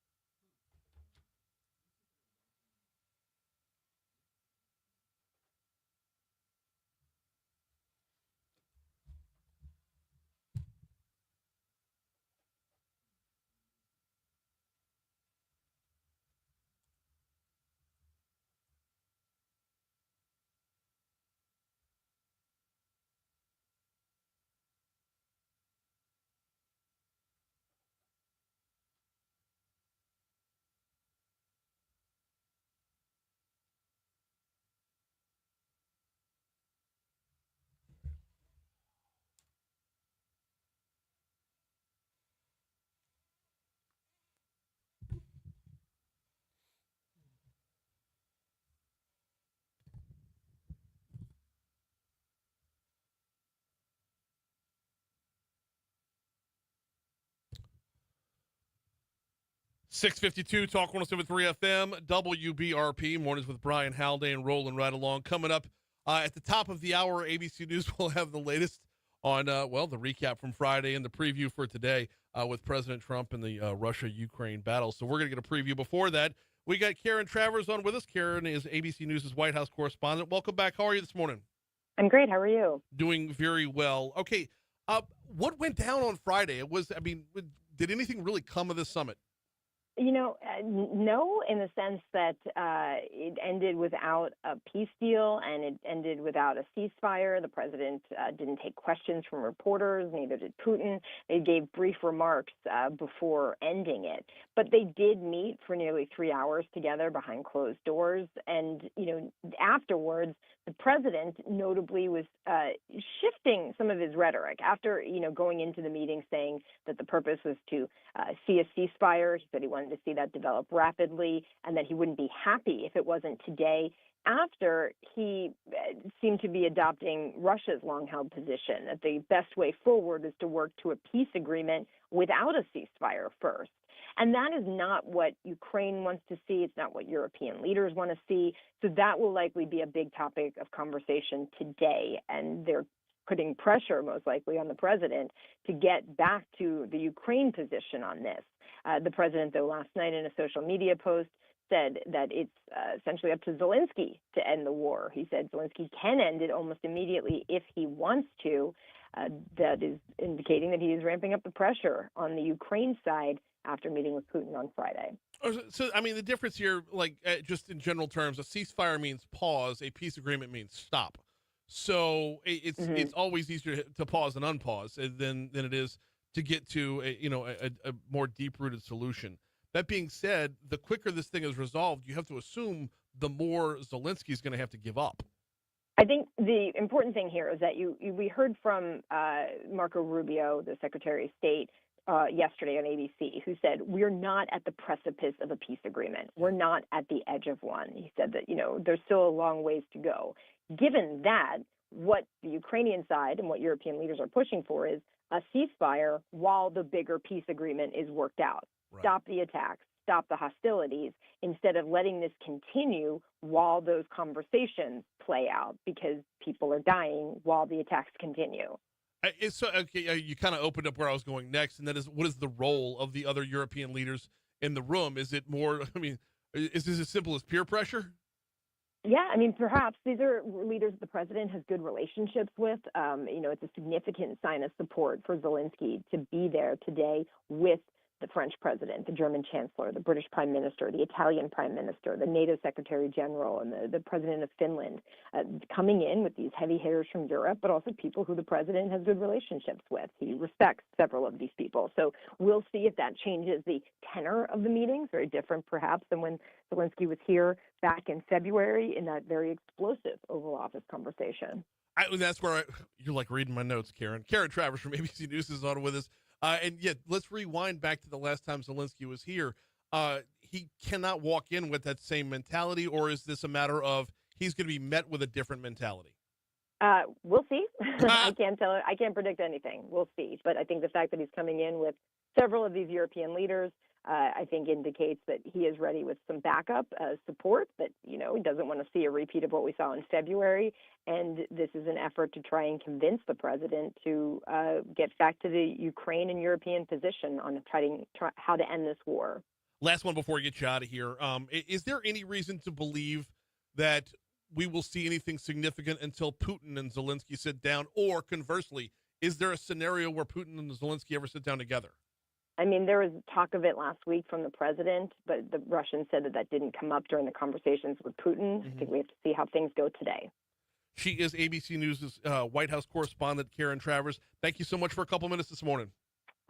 652 Talk 107.3 FM, WBRP, mornings with Brian Haldane, rolling right along. Coming up at the top of the hour, ABC News will have the latest on, the recap from Friday and the preview for today with President Trump and the Russia-Ukraine battle. So we're going to get a preview. Before that, we got Karen Travers on with us. Karen is ABC News' White House correspondent. Welcome back. How are you this morning? I'm great. How are you? Doing very well. Okay, what went down on Friday? Did anything really come of this summit? No, in the sense that it ended without a peace deal and it ended without a ceasefire. The president didn't take questions from reporters, neither did Putin. They gave brief remarks before ending it. But they did meet for nearly 3 hours together behind closed doors. And, afterwards, the The president notably was shifting some of his rhetoric after, going into the meeting saying that the purpose was to see a ceasefire. He said he wanted to see that develop rapidly and that he wouldn't be happy if it wasn't today. After he seemed to be adopting Russia's long-held position that the best way forward is to work to a peace agreement without a ceasefire first. And that is not what Ukraine wants to see. It's not what European leaders want to see. So that will likely be a big topic of conversation today. And they're putting pressure, most likely, on the president to get back to the Ukraine position on this. The president, though, last night in a social media post said that it's essentially up to Zelensky to end the war. He said Zelensky can end it almost immediately if he wants to. That is indicating that he is ramping up the pressure on the Ukraine side after meeting with Putin on Friday. So, I mean, the difference here, like just in general terms, a ceasefire means pause, a peace agreement means stop. So it's always easier to pause and unpause than it is to get to a more deep-rooted solution. That being said, the quicker this thing is resolved, you have to assume the more Zelensky is going to have to give up. I think the important thing here is that we heard from Marco Rubio, the Secretary of State, yesterday on ABC, who said, we're not at the precipice of a peace agreement. We're not at the edge of one. He said that, there's still a long ways to go. Given that, what the Ukrainian side and what European leaders are pushing for is a ceasefire while the bigger peace agreement is worked out. Right. Stop the attacks, stop the hostilities, instead of letting this continue while those conversations play out, because people are dying while the attacks continue. You kind of opened up where I was going next, and that is, what is the role of the other European leaders in the room? Is it more, is this as simple as peer pressure? Yeah, perhaps these are leaders the president has good relationships with. It's a significant sign of support for Zelensky to be there today with the French president, the German chancellor, the British prime minister, the Italian prime minister, the NATO secretary general, and the president of Finland, coming in with these heavy hitters from Europe, but also people who the president has good relationships with. He respects several of these people. So we'll see if that changes the tenor of the meetings, very different perhaps than when Zelensky was here back in February in that very explosive Oval Office conversation. That's where you're like reading my notes, Karen. Karen Travers from ABC News is on with us. And yet, let's rewind back to the last time Zelensky was here. He cannot walk in with that same mentality, or is this a matter of he's going to be met with a different mentality? We'll see. I can't predict anything. We'll see. But I think the fact that he's coming in with several of these European leaders, I think indicates that he is ready with some backup support, that, he doesn't want to see a repeat of what we saw in February. And this is an effort to try and convince the president to get back to the Ukraine and European position on how to end this war. Last one before we get you out of here. Is there any reason to believe that we will see anything significant until Putin and Zelensky sit down? Or conversely, is there a scenario where Putin and Zelensky ever sit down together? There was talk of it last week from the president, but the Russians said that didn't come up during the conversations with Putin. I think we have to see how things go today. She is ABC News' White House correspondent, Karen Travers. Thank you so much for a couple minutes this morning.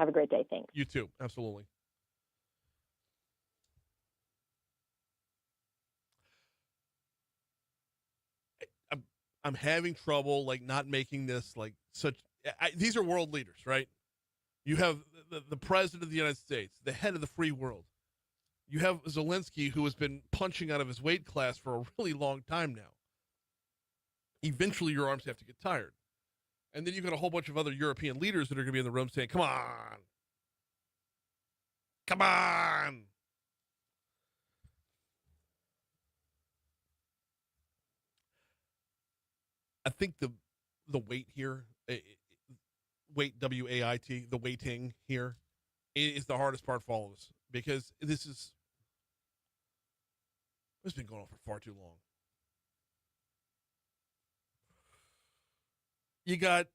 Have a great day. Thanks. You too. Absolutely. I'm having trouble, not making this, these are world leaders, right? You have the president of the United States, the head of the free world. You have Zelensky, who has been punching out of his weight class for a really long time now. Eventually, your arms have to get tired. And then you've got a whole bunch of other European leaders that are going to be in the room saying, come on. Come on. I think the weight here, weight, W-A-I-T, the weighting here is the hardest part for all of us, because this has been going on for far too long. You got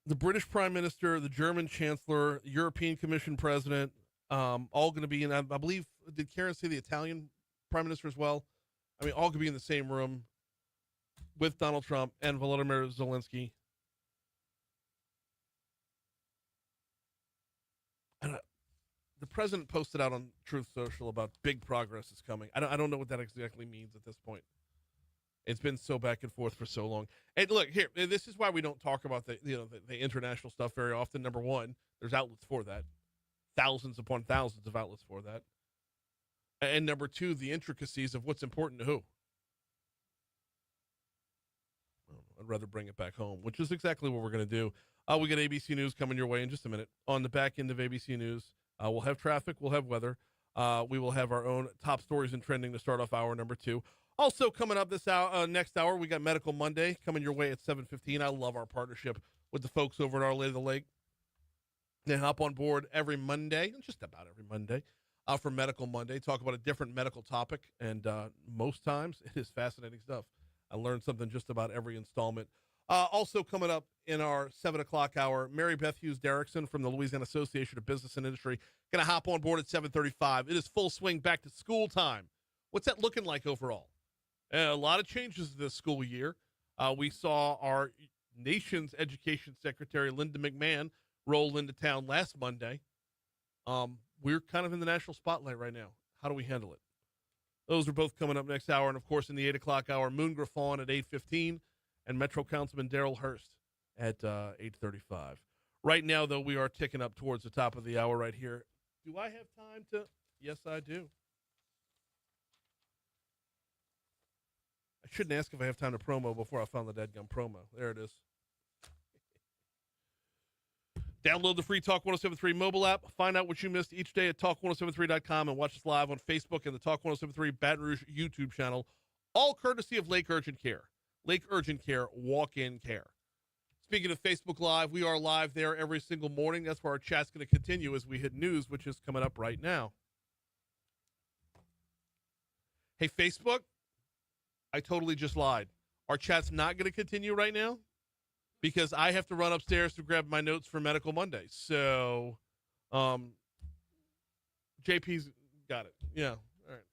the British Prime Minister, the German Chancellor, European Commission President, all going to be in, I believe, did Karen say the Italian Prime Minister as well? All could be in the same room with Donald Trump and Volodymyr Zelensky. And the president posted out on Truth Social about big progress is coming. I don't know what that exactly means at this point. It's been so back and forth for so long. And look here, this is why we don't talk about the international stuff very often. Number one, there's outlets for that, thousands upon thousands of outlets for that. And number two, the intricacies of what's important to who. I'd rather bring it back home, which is exactly what we're going to do. We got ABC News coming your way in just a minute. On the back end of ABC News, we'll have traffic, we'll have weather. We will have our own top stories and trending to start off hour number 2. Also coming up this hour, next hour, we got Medical Monday coming your way at 7:15. I love our partnership with the folks over at Our Lady of the Lake. They hop on board every Monday, just about every Monday, for Medical Monday. Talk about a different medical topic, and most times it is fascinating stuff. I learned something just about every installment. Also coming up in our 7 o'clock hour, Mary Beth Hughes Derrickson from the Louisiana Association of Business and Industry going to hop on board at 7:35. It is full swing back to school time. What's that looking like overall? A lot of changes this school year. We saw our nation's education secretary, Linda McMahon, roll into town last Monday. We're kind of in the national spotlight right now. How do we handle it? Those are both coming up next hour. And, of course, in the 8 o'clock hour, Moon Griffon at 8:15 and Metro Councilman Darryl Hurst at 8:35. Right now, though, we are ticking up towards the top of the hour right here. Do I have time to? Yes, I do. I shouldn't ask if I have time to promo before I found the dadgum promo. There it is. Download the free Talk 1073 mobile app. Find out what you missed each day at talk1073.com and watch us live on Facebook and the Talk 1073 Baton Rouge YouTube channel, all courtesy of Lake Urgent Care. Lake Urgent Care, walk-in care. Speaking of Facebook Live, we are live there every single morning. That's where our chat's going to continue as we hit news, which is coming up right now. Hey, Facebook, I totally just lied. Our chat's not going to continue right now because I have to run upstairs to grab my notes for Medical Monday. So, JP's got it. Yeah. All right.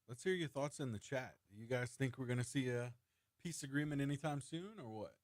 Let's hear your thoughts in the chat. Do you guys think we're going to see a peace agreement anytime soon or what?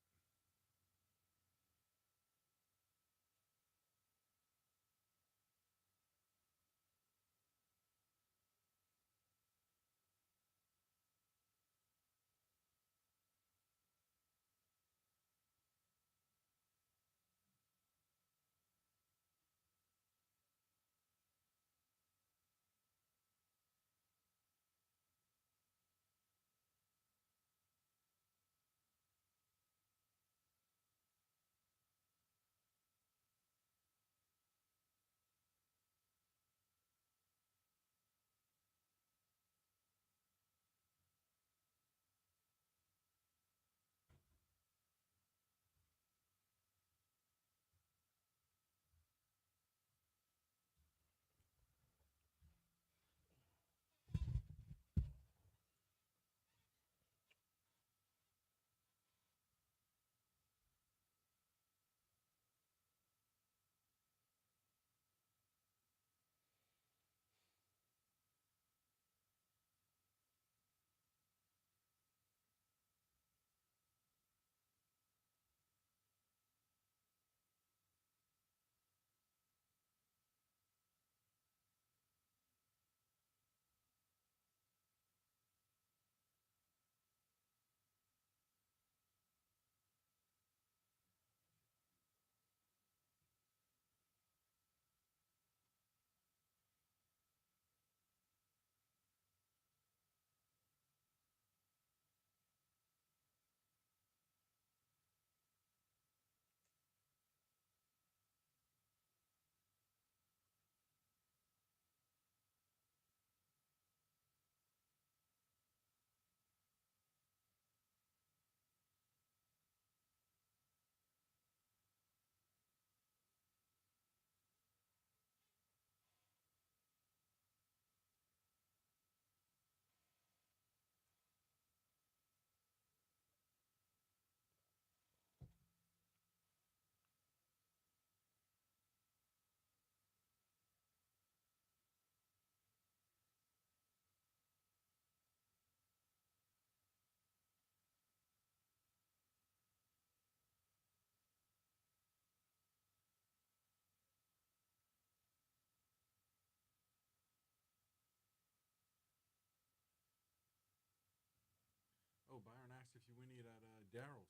Darryl's.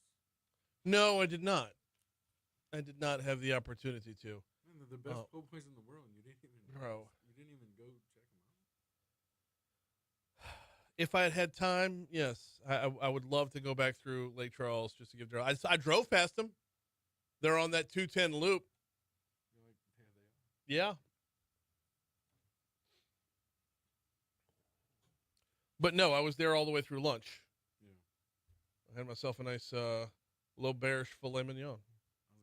No, I did not. I did not have the opportunity to. Man, they're the best po' boys in the world. You didn't even Bro. You didn't even go check them out. If I had had time, yes, I would love to go back through Lake Charles just to give Darryl. I drove past them. They're on that 210 loop. You're like, yeah, they are. Yeah. But no, I was there all the way through lunch. Yeah. I had myself a nice low bearish filet mignon. I was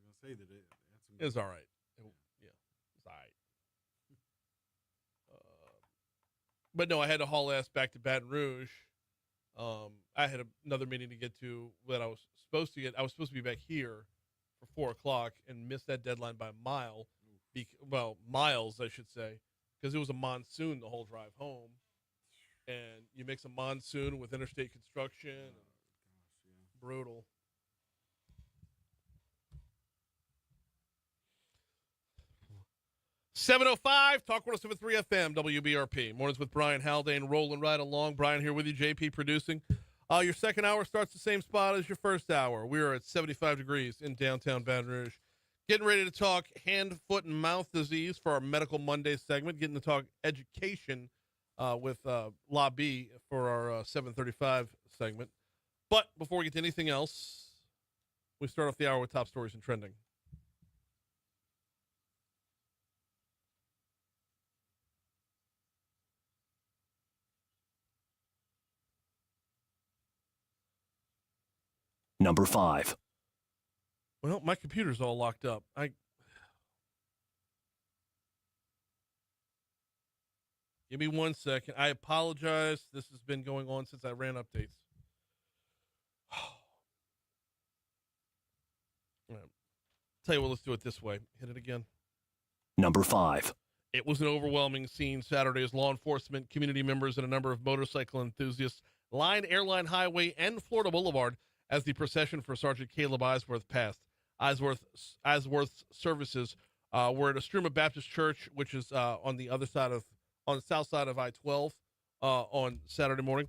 gonna say that it had some. It was all right. Yeah, it was all right. But no, I had to haul ass back to Baton Rouge. I had another meeting to get to that I was supposed to get. I was supposed to be back here for 4:00 and missed that deadline by a mile. Miles, I should say, because it was a monsoon the whole drive home. And you mix a monsoon with interstate construction. Brutal. .705 Talk 107.3 FM WBRP. Mornings with Brian Haldane rolling right along. Brian here with you, JP producing. Your second hour starts the same spot as your first hour. We are at 75 degrees in downtown Baton Rouge. Getting ready to talk hand, foot, and mouth disease for our Medical Monday segment. Getting to talk education with La B for our 7:35 segment. But before we get to anything else, we start off the hour with top stories and trending. Number 5. Well, my computer's all locked up. Give me 1 second. I apologize. This has been going on since I ran updates. Tell you what, let's do it this way. Hit it again. Number 5. It was an overwhelming scene Saturday as law enforcement, community members, and a number of motorcycle enthusiasts lined Airline Highway and Florida Boulevard as the procession for Sergeant Caleb Eisworth passed. Eisworth's services were at Estruma Baptist Church, which is on the south side of I-12 on Saturday morning.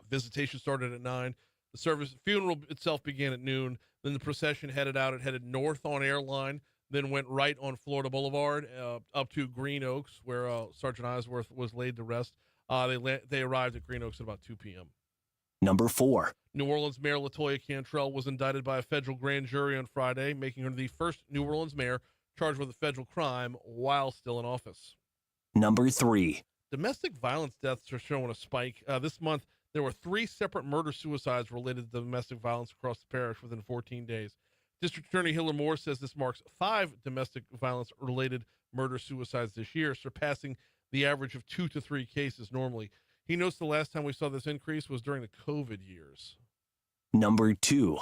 Visitation started at 9. The funeral itself began at noon. Then the procession headed out. It headed north on Airline, then went right on Florida Boulevard up to Green Oaks, where Sergeant Eisworth was laid to rest. They arrived at Green Oaks at about 2 p.m. Number 4. New Orleans Mayor LaToya Cantrell was indicted by a federal grand jury on Friday, making her the first New Orleans mayor charged with a federal crime while still in office. Number 3. Domestic violence deaths are showing a spike. This month, there were 3 separate murder-suicides related to domestic violence across the parish within 14 days. District Attorney Hiller Moore says this marks 5 domestic violence-related murder-suicides this year, surpassing the average of 2 to 3 cases normally. He notes the last time we saw this increase was during the COVID years. Number 2.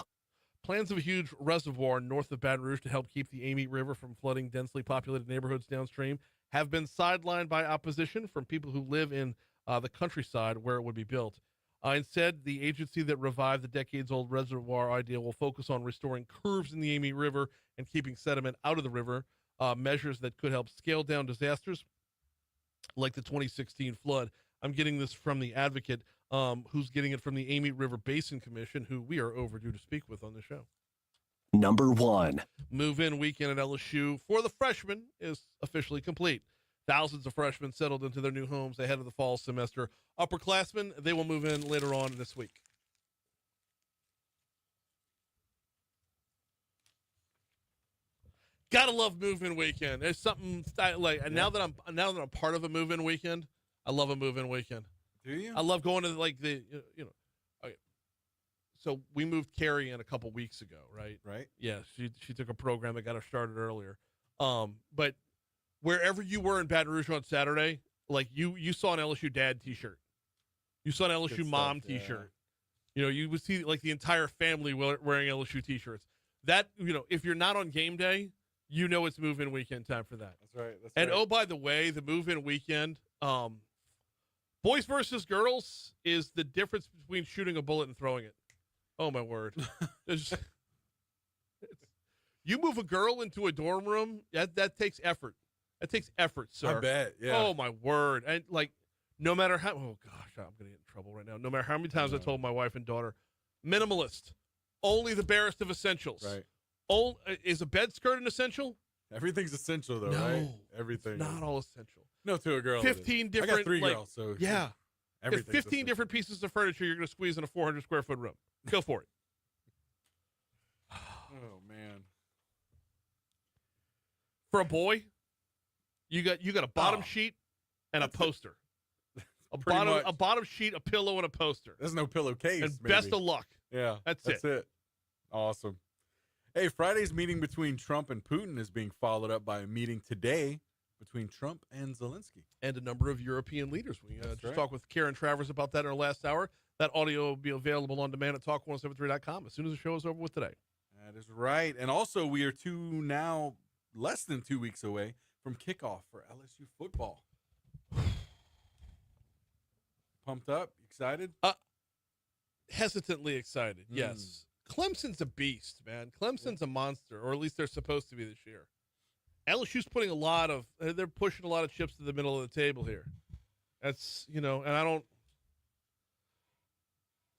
Plans of a huge reservoir north of Baton Rouge to help keep the Amite River from flooding densely populated neighborhoods downstream have been sidelined by opposition from people who live in the countryside where it would be built. Instead, the agency that revived the decades-old reservoir idea will focus on restoring curves in the Amite River and keeping sediment out of the river, measures that could help scale down disasters like the 2016 flood. I'm getting this from the Advocate, who's getting it from the Amite River Basin Commission, who we are overdue to speak with on the show. Number 1. Move-in weekend at LSU for the freshmen is officially complete. Thousands of freshmen settled into their new homes ahead of the fall semester. Upperclassmen, they will move in later on this week. Gotta love move-in weekend. There's something now that I'm part of a move-in weekend. I love a move-in weekend. Do you? I love going to Okay. So we moved Carrie in a couple weeks ago, right? Right. Yeah, she took a program that got her started earlier. But wherever you were in Baton Rouge on Saturday, like you saw an LSU dad T-shirt, you saw an LSU Good mom stuff, yeah. T-shirt. You would see like the entire family wearing LSU T-shirts. That if you're not on game day, it's move-in weekend time for that. That's right. And oh, by the way, the move-in weekend, boys versus girls is the difference between shooting a bullet and throwing it. Oh my word! You move a girl into a dorm room, that takes effort. That takes effort, sir. I bet. Yeah. Oh my word! And no matter how, oh gosh, I'm gonna get in trouble right now. No matter how many times I told my wife and daughter, minimalist. Only the barest of essentials. Right. Is a bed skirt an essential? Everything's essential, though, No, right? Everything. Not all essential. No, to a girl. 15 different. I got 3 like, girls, so yeah. everything's 15 essential. different pieces of furniture you're going to squeeze in a 400 square foot room. Go for it. Oh man. For a boy, you got a bottom sheet and a poster. A bottom sheet, a pillow, and a poster. There's no pillowcase. And maybe. best of luck. Yeah, That's it. Awesome. Hey, Friday's meeting between Trump and Putin is being followed up by a meeting today between Trump and Zelensky. And a number of European leaders. We just right. talked with Karen Travers about that in our last hour. That audio will be available on demand at talk1073.com as soon as the show is over with today. That is right. And also, we are less than 2 weeks away from kickoff for LSU football. Pumped up? Excited? Hesitantly excited, yes. Clemson's a beast, man. Clemson's a monster, or at least they're supposed to be this year. LSU's putting they're pushing a lot of chips to the middle of the table here. That's, and I don't,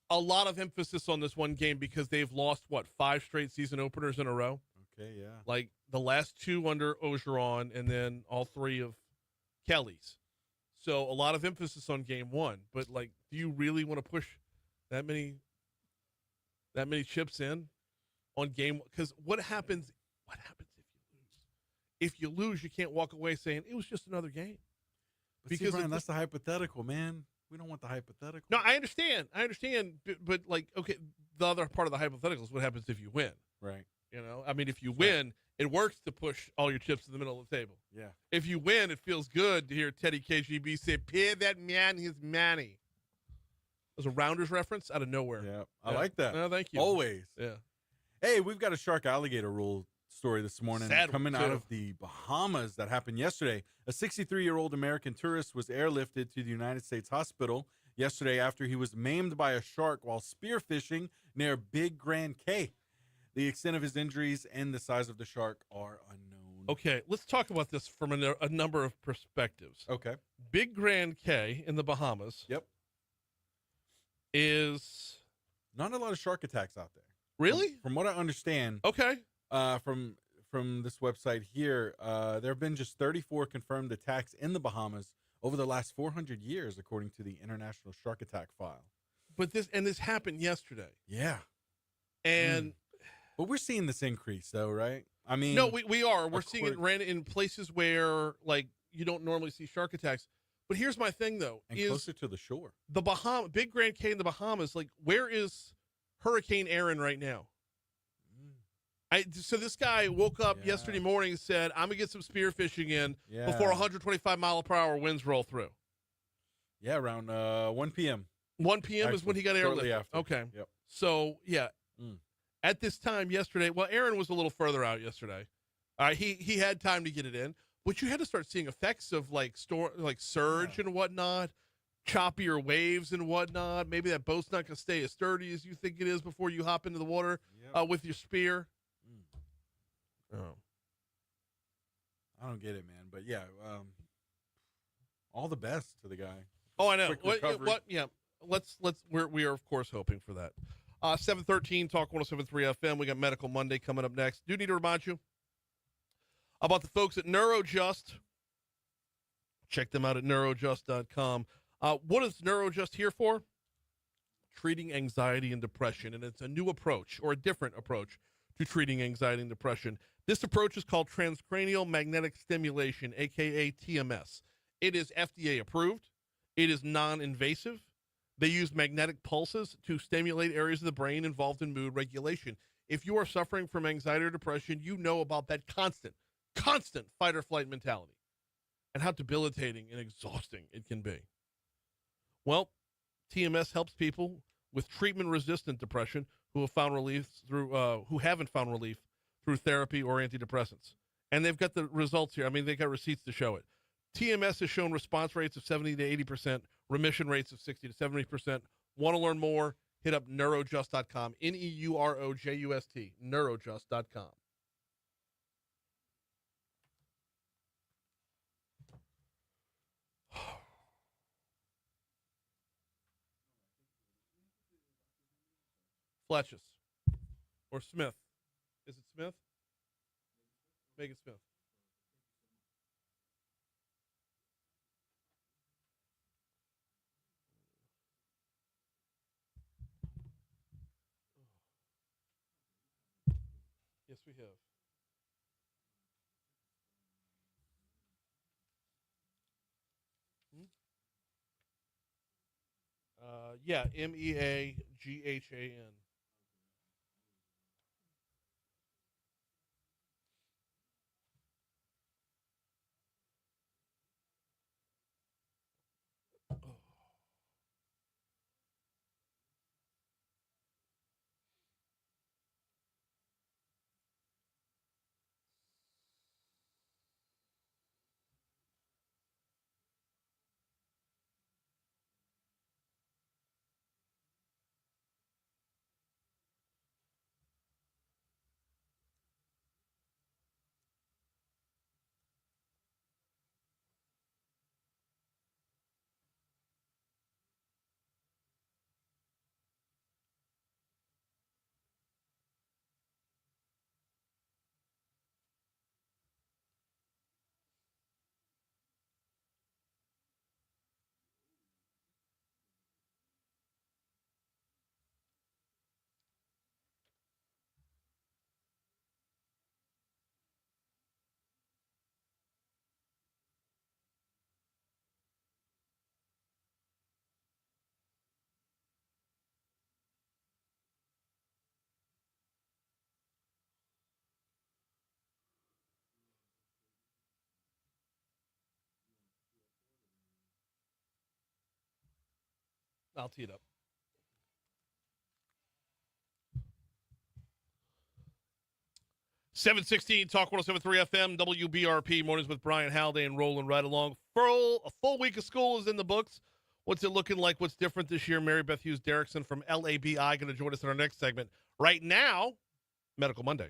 a lot of emphasis on this one game because they've lost, 5 straight season openers in a row? Okay, yeah. Like the last 2 under Ogeron and then all 3 of Kelly's. So a lot of emphasis on game 1. But, do you really want to push that many chips in on game? Because what happens if you lose? You can't walk away saying it was just another game. But because Brian, that's the hypothetical, man. We don't want the hypothetical. No, I understand, but okay, the other part of the hypothetical is what happens if you win. Right. If you win, it works to push all your chips to the middle of the table. Yeah. If you win, it feels good to hear Teddy KGB say, "Pay that man his money." It was a Rounders reference out of nowhere. Yeah, I like that. No, thank you. Always. Yeah. Hey, we've got a shark alligator rule story this morning coming out of the Bahamas that happened yesterday. A 63-year-old American tourist was airlifted to the United States hospital yesterday after he was maimed by a shark while spearfishing near Big Grand Cay. The extent of his injuries and the size of the shark are unknown. Okay, let's talk about this from a number of perspectives. Okay. Big Grand Cay in the Bahamas. Yep. Is not a lot of shark attacks out there. Really? From what I understand. Okay. From this website here, there have been just 34 confirmed attacks in the Bahamas over the last 400 years, according to the International Shark Attack File. But this happened yesterday. Yeah. And but we're seeing this increase, though, right? I mean, no, we are. We're seeing it ran in places where you don't normally see shark attacks. But here's my thing, though, and is closer to the shore. The Big Grand Cay in the Bahamas. Where is Hurricane Aaron right now? So this guy woke up yesterday morning and said, "I'm gonna get some spearfishing in before 125 mile per hour winds roll through." Yeah, around 1 p.m. 1 p.m. is when he got airlifted. Okay. Yep. So at this time yesterday, Aaron was a little further out yesterday. He had time to get it in, but you had to start seeing effects of surge and whatnot, choppier waves and whatnot. Maybe that boat's not gonna stay as sturdy as you think it is before you hop into the water with your spear. Oh, I don't get it, man. But all the best to the guy. Oh, I know. What? Yeah. We are of course hoping for that. 713 Talk 107.3 FM. We got Medical Monday coming up next. Do need to remind you about the folks at NeuroJust. Check them out at neurojust.com. What is NeuroJust here for? Treating anxiety and depression, and it's a new approach or a different approach to treating anxiety and depression. This approach is called transcranial magnetic stimulation, aka TMS. It is FDA approved. It is non-invasive. They use magnetic pulses to stimulate areas of the brain involved in mood regulation. If you are suffering from anxiety or depression, you know about that constant fight or flight mentality and how debilitating and exhausting it can be. Well, TMS helps people with treatment-resistant depression who haven't found relief through therapy or antidepressants. And they've got the results here. I mean, they've got receipts to show it. TMS has shown response rates of 70 to 80%, remission rates of 60 to 70%. Want to learn more? Hit up neurojust.com, NEUROJUST, neurojust.com. Fletches. or Smith? Is it Smith? Megan Smith. Yes, we have. Yeah, Meaghan. I'll tee it up. 716 Talk 1073 FM, WBRP, mornings with Brian Haldane rolling right along. A full week of school is in the books. What's it looking like? What's different this year? Mary Beth Hughes Derrickson from LABI going to join us in our next segment. Right now, Medical Monday.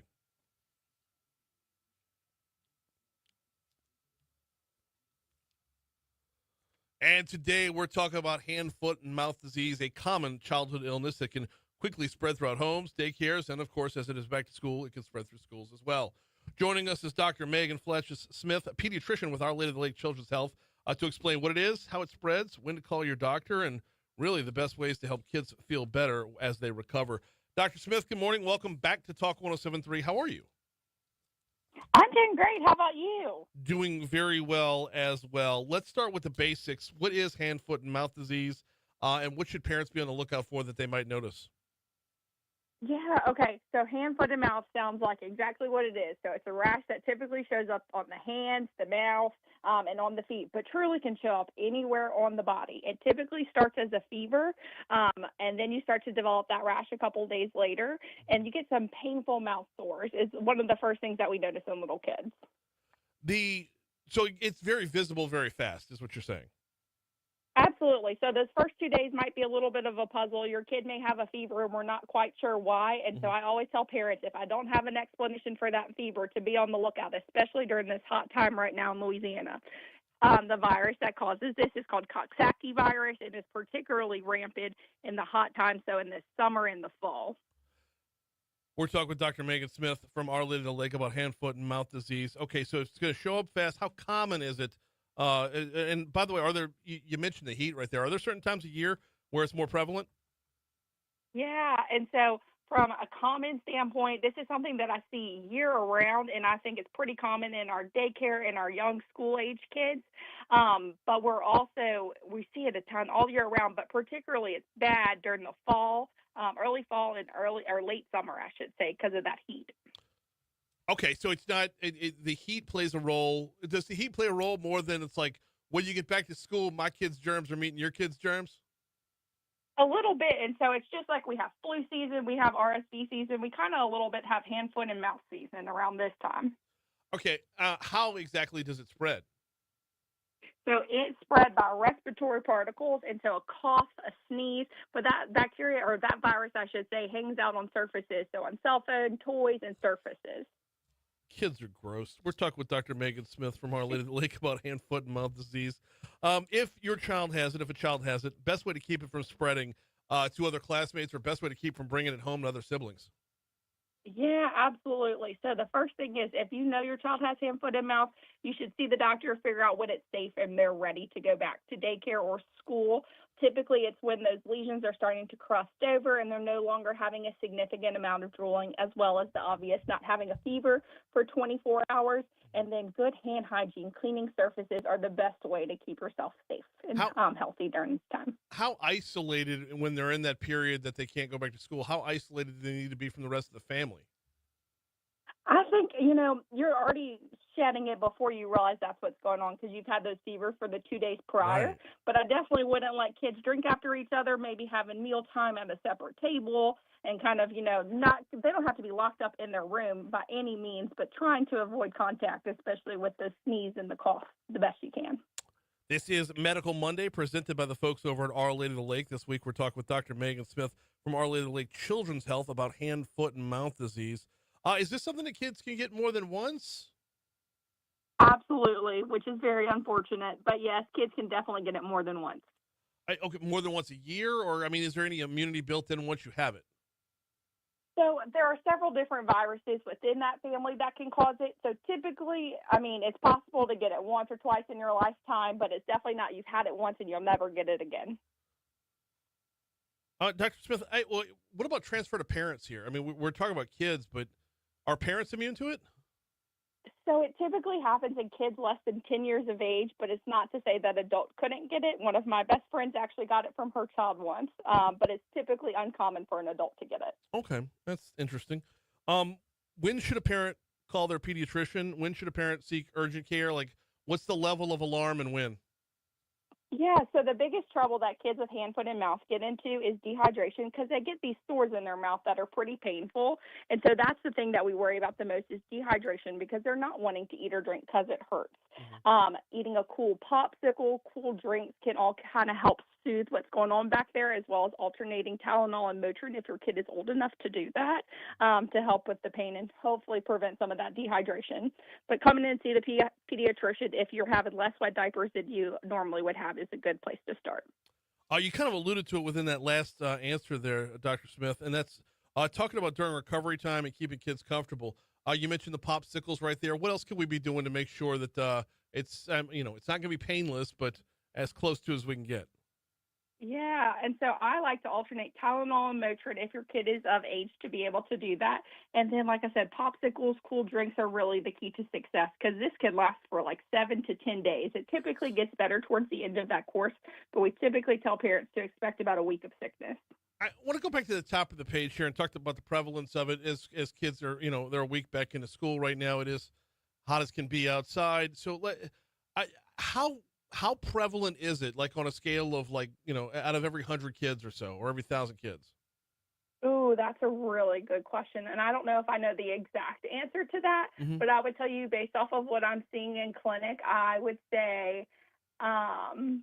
And today we're talking about hand, foot, and mouth disease, a common childhood illness that can quickly spread throughout homes, daycares, and of course, as it is back to school, it can spread through schools as well. Joining us is Dr. Megan Smith, a pediatrician with Our Lady of the Lake Children's Health, to explain what it is, how it spreads, when to call your doctor, and really the best ways to help kids feel better as they recover. Dr. Smith, good morning. Welcome back to Talk 1073. How are you? I'm doing great. How about you? Doing very well as well. Let's start with the basics. What is hand, foot, and mouth disease, and what should parents be on the lookout for that they might notice? Yeah, okay. So hand, foot, and mouth sounds like exactly what it is. So it's a rash that typically shows up on the hands, the mouth, and on the feet, but truly can show up anywhere on the body. It typically starts as a fever, and then you start to develop that rash a couple of days later, and you get some painful mouth sores. It's one of the first things that we notice in little kids. So it's very visible very fast, is what you're saying. Absolutely. So those first 2 days might be a little bit of a puzzle. Your kid may have a fever and we're not quite sure why. And so I always tell parents, if I don't have an explanation for that fever, to be on the lookout, especially during this hot time right now in Louisiana. The virus that causes this is called Coxsackie virus, and is particularly rampant in the hot time, so in the summer and the fall. We're talking with Dr. Megan Smith from Our Lady of the Lake about hand, foot, and mouth disease. Okay, so it's going to show up fast. How common is it? And by the way, you mentioned the heat right there. Are there certain times of year where it's more prevalent? Yeah, and so from a common standpoint, this is something that I see year round, and I think it's pretty common in our daycare and our young school-age kids. But we see it a ton all year round, but particularly it's bad during the fall, early fall and late summer, I should say, because of that heat. Okay, so it's not the heat plays a role. Does the heat play a role more than it's like when you get back to school, my kids' germs are meeting your kids' germs? A little bit, and so it's just like we have flu season, we have RSV season, we kind of a little bit have hand, foot, and mouth season around this time. Okay, how exactly does it spread? So it's spread by respiratory particles, and so a cough, a sneeze, but that bacteria, or that virus, I should say, hangs out on surfaces, so on cell phone, toys, and surfaces. Kids are gross. We're talking with Dr. Megan Smith from Our Lady of the Lake about hand, foot, and mouth disease. If your child has it, if a child has it, best way to keep it from spreading to other classmates, or best way to keep from bringing it home to other siblings? Yeah, absolutely. So the first thing is if you know your child has hand, foot, and mouth, you should see the doctor, figure out when it's safe and they're ready to go back to daycare or school. Typically, it's when those lesions are starting to crust over and they're no longer having a significant amount of drooling, as well as the obvious not having a fever for 24 hours. And then good hand hygiene, cleaning surfaces are the best way to keep yourself safe and healthy during this time. How isolated, when they're in that period that they can't go back to school, how isolated do they need to be from the rest of the family? I think, you're already shedding it before you realize that's what's going on because you've had those fevers for the 2 days prior. Right. But I definitely wouldn't let kids drink after each other, maybe having mealtime at a separate table and kind of, they don't have to be locked up in their room by any means, but trying to avoid contact, especially with the sneeze and the cough, the best you can. This is Medical Monday, presented by the folks over at Our Lady of the Lake. This week, we're talking with Dr. Megan Smith from Our Lady of the Lake Children's Health about hand, foot, and mouth disease. Is this something that kids can get more than once? Absolutely, which is very unfortunate. But yes, kids can definitely get it more than once. Okay, more than once a year? Or, is there any immunity built in once you have it? So there are several different viruses within that family that can cause it. So typically, it's possible to get it once or twice in your lifetime, but it's definitely not you've had it once and you'll never get it again. Dr. Smith, what about transfer to parents here? We're talking about kids, but are parents immune to it? So it typically happens in kids less than 10 years of age, but it's not to say that adults couldn't get it. One of my best friends actually got it from her child once, but it's typically uncommon for an adult to get it. Okay, that's interesting. When should a parent call their pediatrician? When should a parent seek urgent care? What's the level of alarm and when? Yeah, so the biggest trouble that kids with hand, foot, and mouth get into is dehydration because they get these sores in their mouth that are pretty painful. And so that's the thing that we worry about the most is dehydration because they're not wanting to eat or drink because it hurts. Eating a cool popsicle, cool drinks can all kind of help soothe what's going on back there, as well as alternating Tylenol and Motrin if your kid is old enough to do that, to help with the pain and hopefully prevent some of that dehydration. But coming in and see the pediatrician if you're having less wet diapers than you normally would have is a good place to start. You kind of alluded to it within that last answer there, Dr. Smith, and that's talking about during recovery time and keeping kids comfortable. You mentioned the popsicles right there. What else can we be doing to make sure that it's not going to be painless, but as close to as we can get? Yeah, and so I like to alternate Tylenol and Motrin if your kid is of age to be able to do that. And then, like I said, popsicles, cool drinks are really the key to success because this can last for like 7 to 10 days. It typically gets better towards the end of that course, but we typically tell parents to expect about a week of sickness. I want to go back to the top of the page here and talk about the prevalence of it as kids are, they're a week back into school right now. It is hot as can be outside. So how prevalent is it, like on a scale of out of every 100 kids or so, or every 1,000 kids? Ooh, that's a really good question. And I don't know if I know the exact answer to that, but I would tell you based off of what I'm seeing in clinic, I would say 10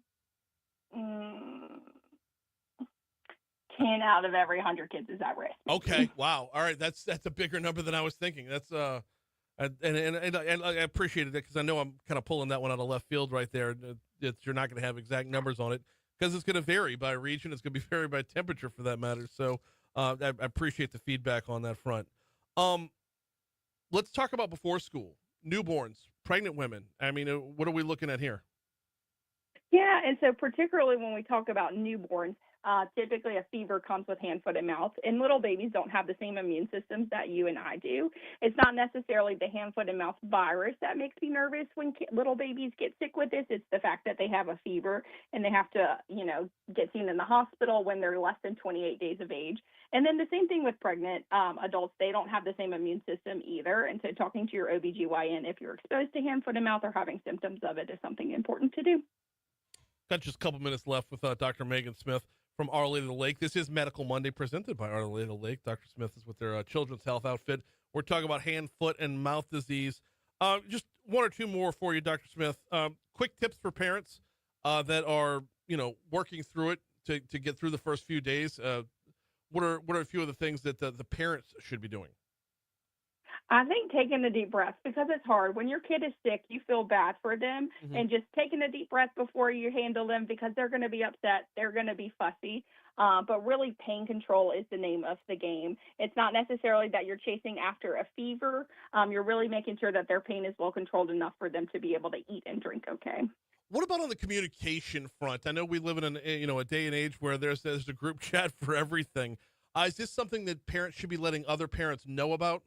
out of every 100 kids is at risk. Okay. Wow. All right. That's a bigger number than I was thinking. That's and I appreciated it because I know I'm kind of pulling that one out of left field right there. You're not going to have exact numbers on it because it's going to vary by region. It's going to be vary by temperature for that matter. So I appreciate the feedback on that front. Let's talk about before school, newborns, pregnant women. What are we looking at here? Yeah, and so particularly when we talk about newborns, typically a fever comes with hand, foot, and mouth, and little babies don't have the same immune systems that you and I do. It's not necessarily the hand, foot, and mouth virus that makes me nervous when little babies get sick with this. It's the fact that they have a fever and they have to, get seen in the hospital when they're less than 28 days of age. And then the same thing with pregnant adults. They don't have the same immune system either. And so talking to your OBGYN if you're exposed to hand, foot, and mouth or having symptoms of it is something important to do. Got just a couple minutes left with Dr. Megan Smith from Our Lady of the Lake. This is Medical Monday presented by Our Lady of the Lake. Dr. Smith is with their children's health outfit. We're talking about hand, foot, and mouth disease. Just one or two more for you, Dr. Smith. Quick tips for parents that are, working through it to get through the first few days. What are a few of the things that the parents should be doing? I think taking a deep breath, because it's hard. When your kid is sick, you feel bad for them, and just taking a deep breath before you handle them, because they're going to be upset, they're going to be fussy. But really, pain control is the name of the game. It's not necessarily that you're chasing after a fever. You're really making sure that their pain is well controlled enough for them to be able to eat and drink okay. What about on the communication front? I know we live in a day and age where there's a group chat for everything. Is this something that parents should be letting other parents know about?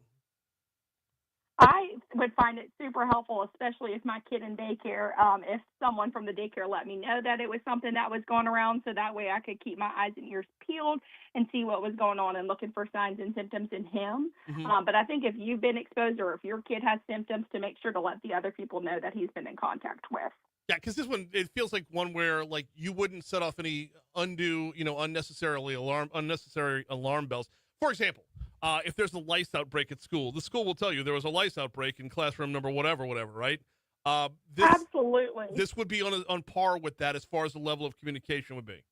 I would find it super helpful, especially if my kid in daycare, if someone from the daycare let me know that it was something that was going around, so that way I could keep my eyes and ears peeled and see what was going on and looking for signs and symptoms in him. But I think if you've been exposed or if your kid has symptoms, to make sure to let the other people know that he's been in contact with. Yeah, because this one, it feels like one where like you wouldn't set off any unnecessary alarm bells. For example, if there's a lice outbreak at school, the school will tell you there was a lice outbreak in classroom number whatever, right? Absolutely. This would be on par with that as far as the level of communication would be.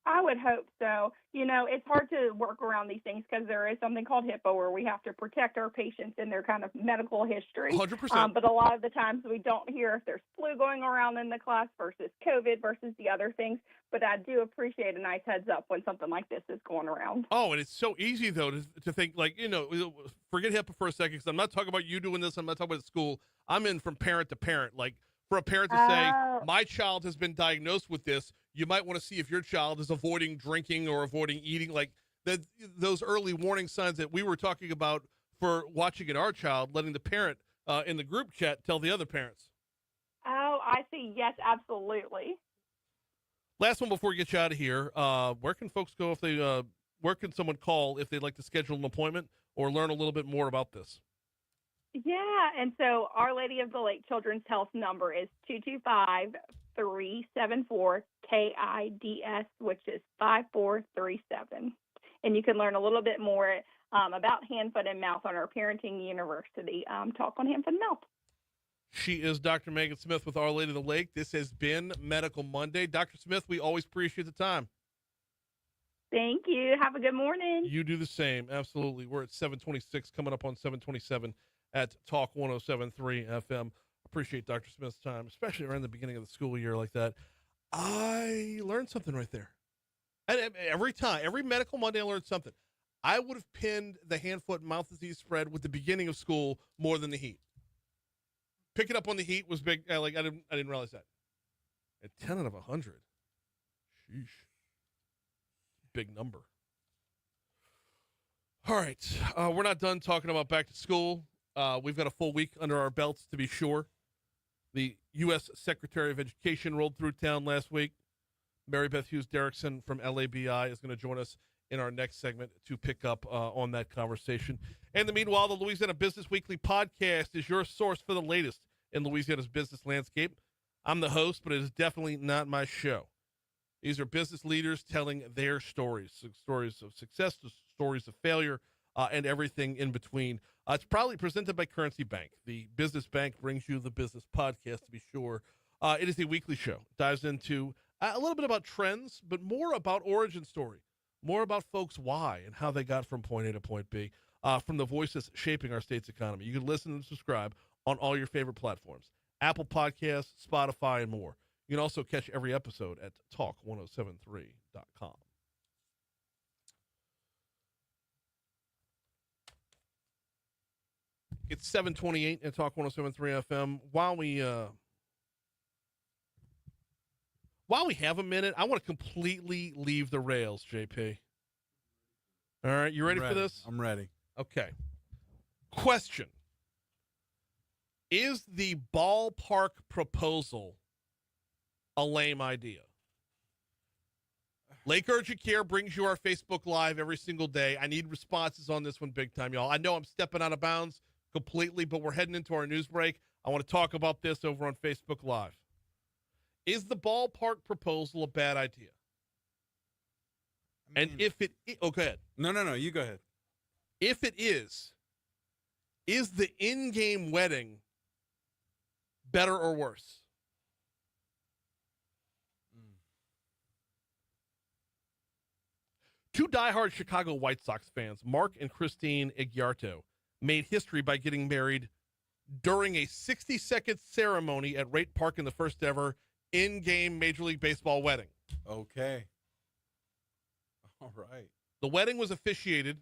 I would hope so. It's hard to work around these things because there is something called HIPAA where we have to protect our patients and their kind of medical history. 100%. But a lot of the times we don't hear if there's flu going around in the class versus COVID versus the other things. But I do appreciate a nice heads up when something like this is going around. Oh, and it's so easy, though, to think, like, forget HIPAA for a second, because I'm not talking about you doing this. I'm not talking about school. I'm in from parent to parent. Like, for a parent to say, my child has been diagnosed with this, you might want to see if your child is avoiding drinking or avoiding eating, like those early warning signs that we were talking about for watching it our child, letting the parent in the group chat tell the other parents. Oh, I see. Yes, absolutely. Last one before we get you out of here. Where can folks go if they, where can someone call if they'd like to schedule an appointment or learn a little bit more about this? Yeah, and so Our Lady of the Lake Children's Health number is 225-374-KIDS, which is 5437. And you can learn a little bit more about hand, foot, and mouth on our Parenting University talk on hand, foot, and mouth. She is Dr. Megan Smith with Our Lady of the Lake. This has been Medical Monday. Dr. Smith, we always appreciate the time. Thank you. Have a good morning. You do the same. Absolutely. We're at 726, coming up on 727 at Talk 107.3 FM. Appreciate Dr. Smith's time, especially around the beginning of the school year like that. I learned something right there. And every Medical Monday I learned something. I would have pinned the hand, foot, and mouth disease spread with the beginning of school more than the heat. Picking up on the heat was big. I didn't realize that. At 10 out of 100. Sheesh. Big number. All right. We're not done talking about back to school. We've got a full week under our belts, to be sure. The U.S. Secretary of Education rolled through town last week. Mary Beth Hughes Derrickson from LABI is going to join us in our next segment to pick up on that conversation. In the meanwhile, the Louisiana Business Weekly podcast is your source for the latest in Louisiana's business landscape. I'm the host, but it is definitely not my show. These are business leaders telling their stories of success, stories of failure, and everything in between. It's proudly presented by Currency Bank. The business bank brings you the business podcast, to be sure. It is a weekly show. Dives into a little bit about trends, but more about origin story, more about folks' why and how they got from point A to point B, from the voices shaping our state's economy. You can listen and subscribe on all your favorite platforms, Apple Podcasts, Spotify, and more. You can also catch every episode at talk1073.com. It's 7:28 at Talk 107.3 FM. While we have a minute, I want to completely leave the rails, JP. All right, you ready for this? I'm ready. Okay. Question. Is the ballpark proposal a lame idea? Lake Urgent Care brings you our Facebook Live every single day. I need responses on this one big time, y'all. I know I'm stepping out of bounds completely, but we're heading into our news break. I want to talk about this over on Facebook Live. Is the ballpark proposal a bad idea? And if it go ahead. No, you go ahead. If it is the in-game wedding better or worse? Two diehard Chicago White Sox fans, Mark and Christine Igiarto, made history by getting married during a 60-second ceremony at Rate Park in the first ever in-game Major League Baseball wedding. Okay. All right. The wedding was officiated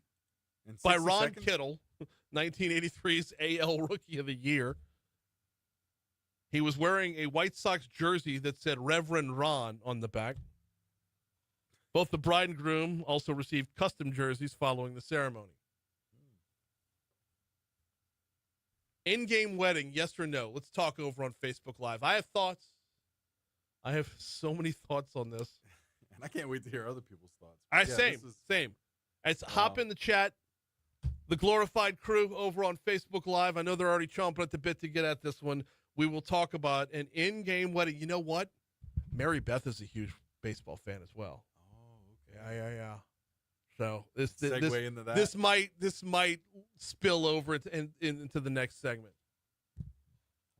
In by 60 Ron seconds? Kittle, 1983's AL Rookie of the Year. He was wearing a White Sox jersey that said Reverend Ron on the back. Both the bride and groom also received custom jerseys following the ceremony. In-game wedding, yes or no? Let's talk over on Facebook Live. I have thoughts. I have so many thoughts on this. And I can't wait to hear other people's thoughts. Same. It's hop in the chat. The glorified crew over on Facebook Live. I know they're already chomping at the bit to get at this one. We will talk about an in-game wedding. You know what? Mary Beth is a huge baseball fan as well. Oh, okay. Yeah. So Segue into that. This might spill over into the next segment.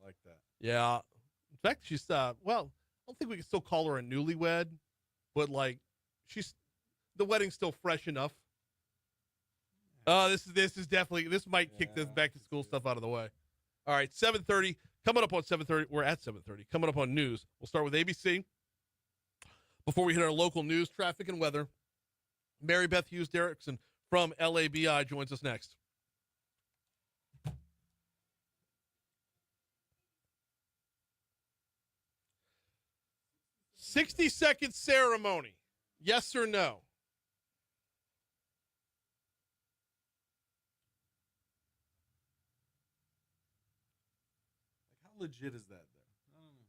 Like that. Yeah. In fact, she's I don't think we can still call her a newlywed, but like the wedding's still fresh enough. This might kick this back to school stuff out of the way. All right, 7:30 coming up on 7:30. We're at 7:30 coming up on news. We'll start with ABC. Before we hit our local news, traffic and weather, Mary Beth Hughes Derrickson from LABI joins us next. "60-second ceremony, yes or no?" Like, how legit is that there? I don't know.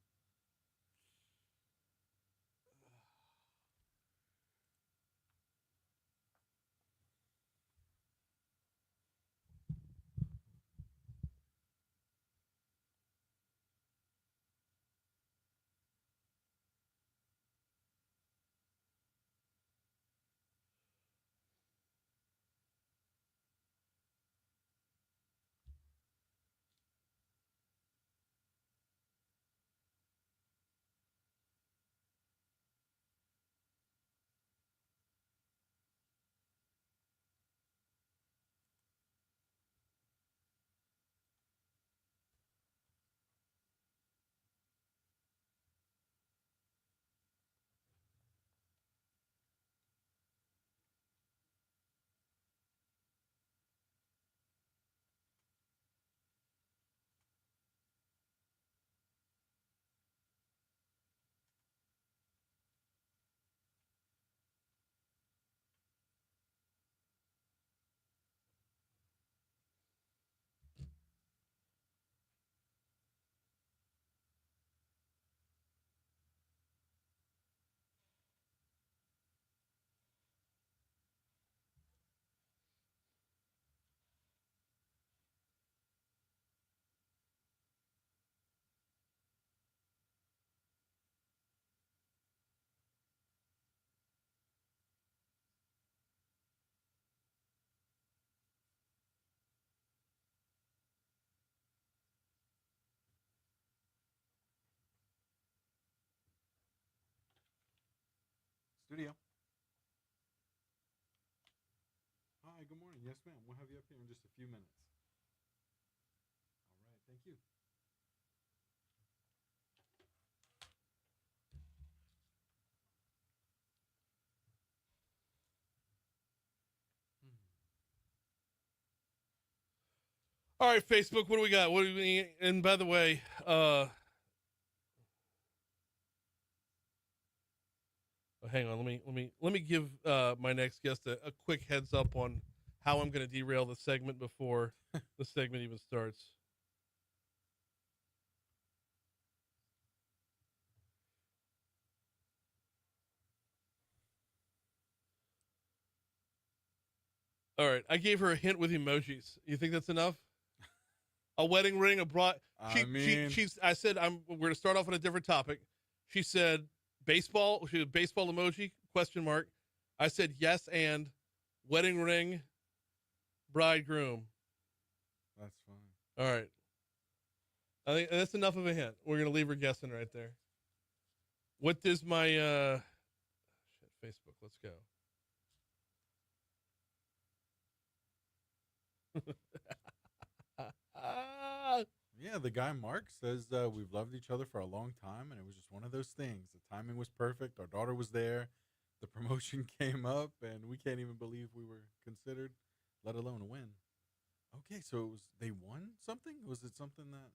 Studio. Hi, good morning. Yes, ma'am. We'll have you up here in just a few minutes. All right, thank you. All right, Facebook, what do we got? And by the way, hang on, let me give my next guest a quick heads up on how I'm going to derail the segment before the segment even starts. All right, I gave her a hint with emojis. You think that's enough? A wedding ring, a bride. I said we're going to start off on a different topic. She said baseball. She had baseball emoji question mark. I said yes and wedding ring, bridegroom. That's fine. All right. I think that's enough of a hint. We're going to leave her guessing right there. What does my Facebook? Let's go. Yeah, the guy Mark says we've loved each other for a long time, and it was just one of those things. The timing was perfect. Our daughter was there. The promotion came up, and we can't even believe we were considered, let alone win. Okay, so it was they won something? Was it something that?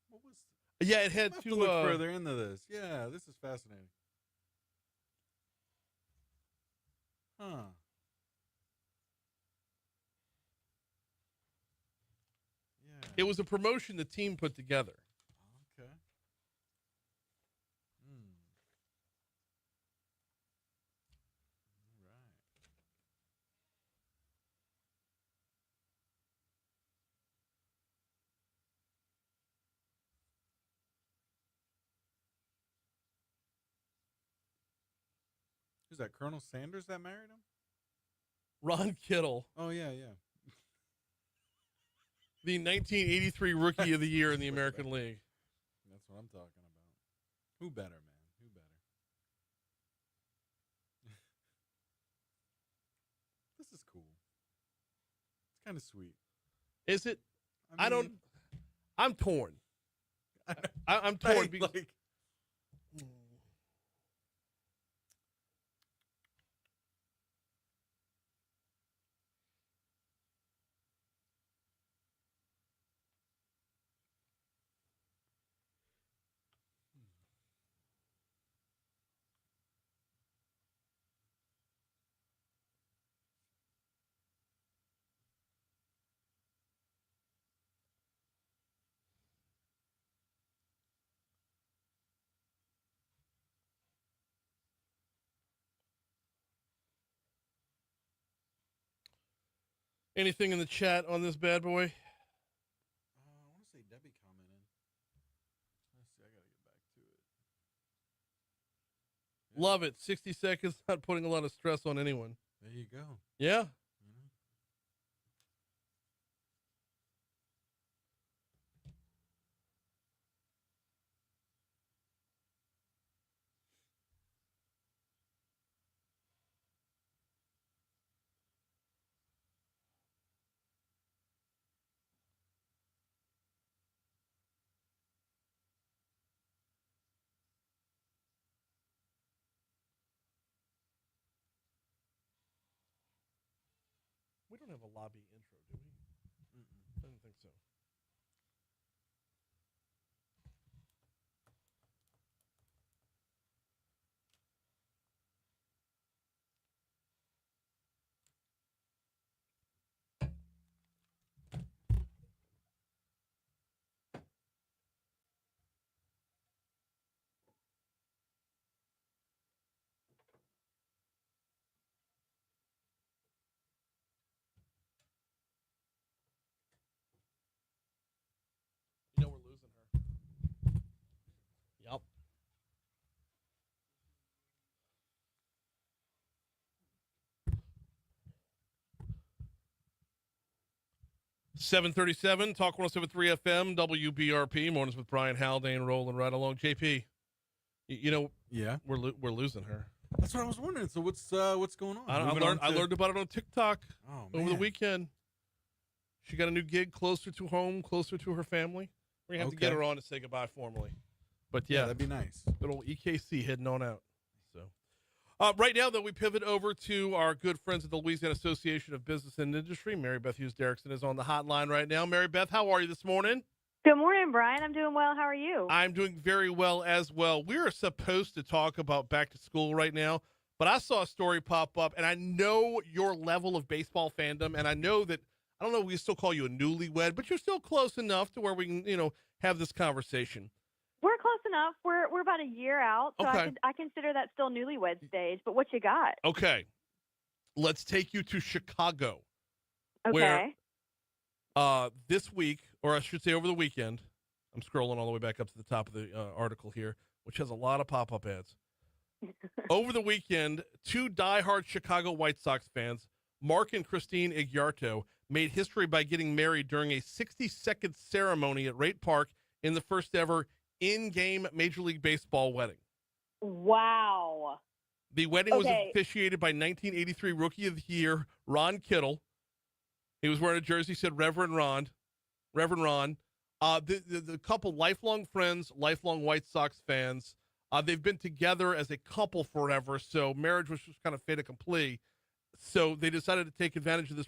What was? Yeah, it had I have to to look further into this. Yeah, this is fascinating. Huh. Yeah. It was a promotion the team put together. Okay. Hmm. All right. Who's that? Colonel Sanders that married him? Ron Kittle, Oh yeah. the 1983 Rookie of the Year in the American League. That's what I'm talking about. Who better, man? Who better? This is cool. It's kind of sweet. Is it? I mean, I'm torn. I'm torn like, because anything in the chat on this bad boy? I want to say Debbie commented. Let's see. I got to get back to it. Yeah, Love it. 60 seconds, not putting a lot of stress on anyone. there you go. Yeah. You know? We don't have a lobby intro, do we? Mm-mm. I don't think so. You know we're losing her. Yep. .737, Talk 107.3 FM, WBRP, Mornings with Brian Haldane, rolling right along. JP, you know, Yeah, we're losing her. that's what I was wondering. So what's going on? I Moving on learned to- about it on TikTok Oh, over the man. weekend. She got a new gig closer to home, closer to her family. We're gonna have to get Okay. her on to say goodbye formally. But Yeah, yeah, that'd be nice. good old EKC heading on out. So, right now, though, we pivot over to our good friends at the Louisiana Association of Business and Industry. Mary Beth Hughes Derrickson is on the hotline right now. Mary Beth, how are you this morning? Good morning, Brian. I'm doing well. How are you? I'm doing very well as well. We are supposed to talk about back to school right now, but I saw a story pop up, and I know your level of baseball fandom, and I know that, I don't know if we still call you a newlywed, but you're still close enough to where we can, have this conversation. We're close enough. We're about a year out, so Okay. I consider that still newlywed stage. But what you got? Okay. Let's take you to Chicago. Okay. Where this week, or I should say over the weekend, I'm scrolling all the way back up to the top of the article here, which has a lot of pop-up ads. Over the weekend, two diehard Chicago White Sox fans, Mark and Christine Igiarto, made history by getting married during a 60-second ceremony at Rate Park in the first ever in-game Major League Baseball wedding. Wow. The wedding was Okay. officiated by 1983 Rookie of the Year, Ron Kittle. He was wearing a jersey that said Reverend Ron. Reverend Ron. The couple, lifelong friends, lifelong White Sox fans. They've been together as a couple forever, so marriage was just kind of fait accompli. So they decided to take advantage of this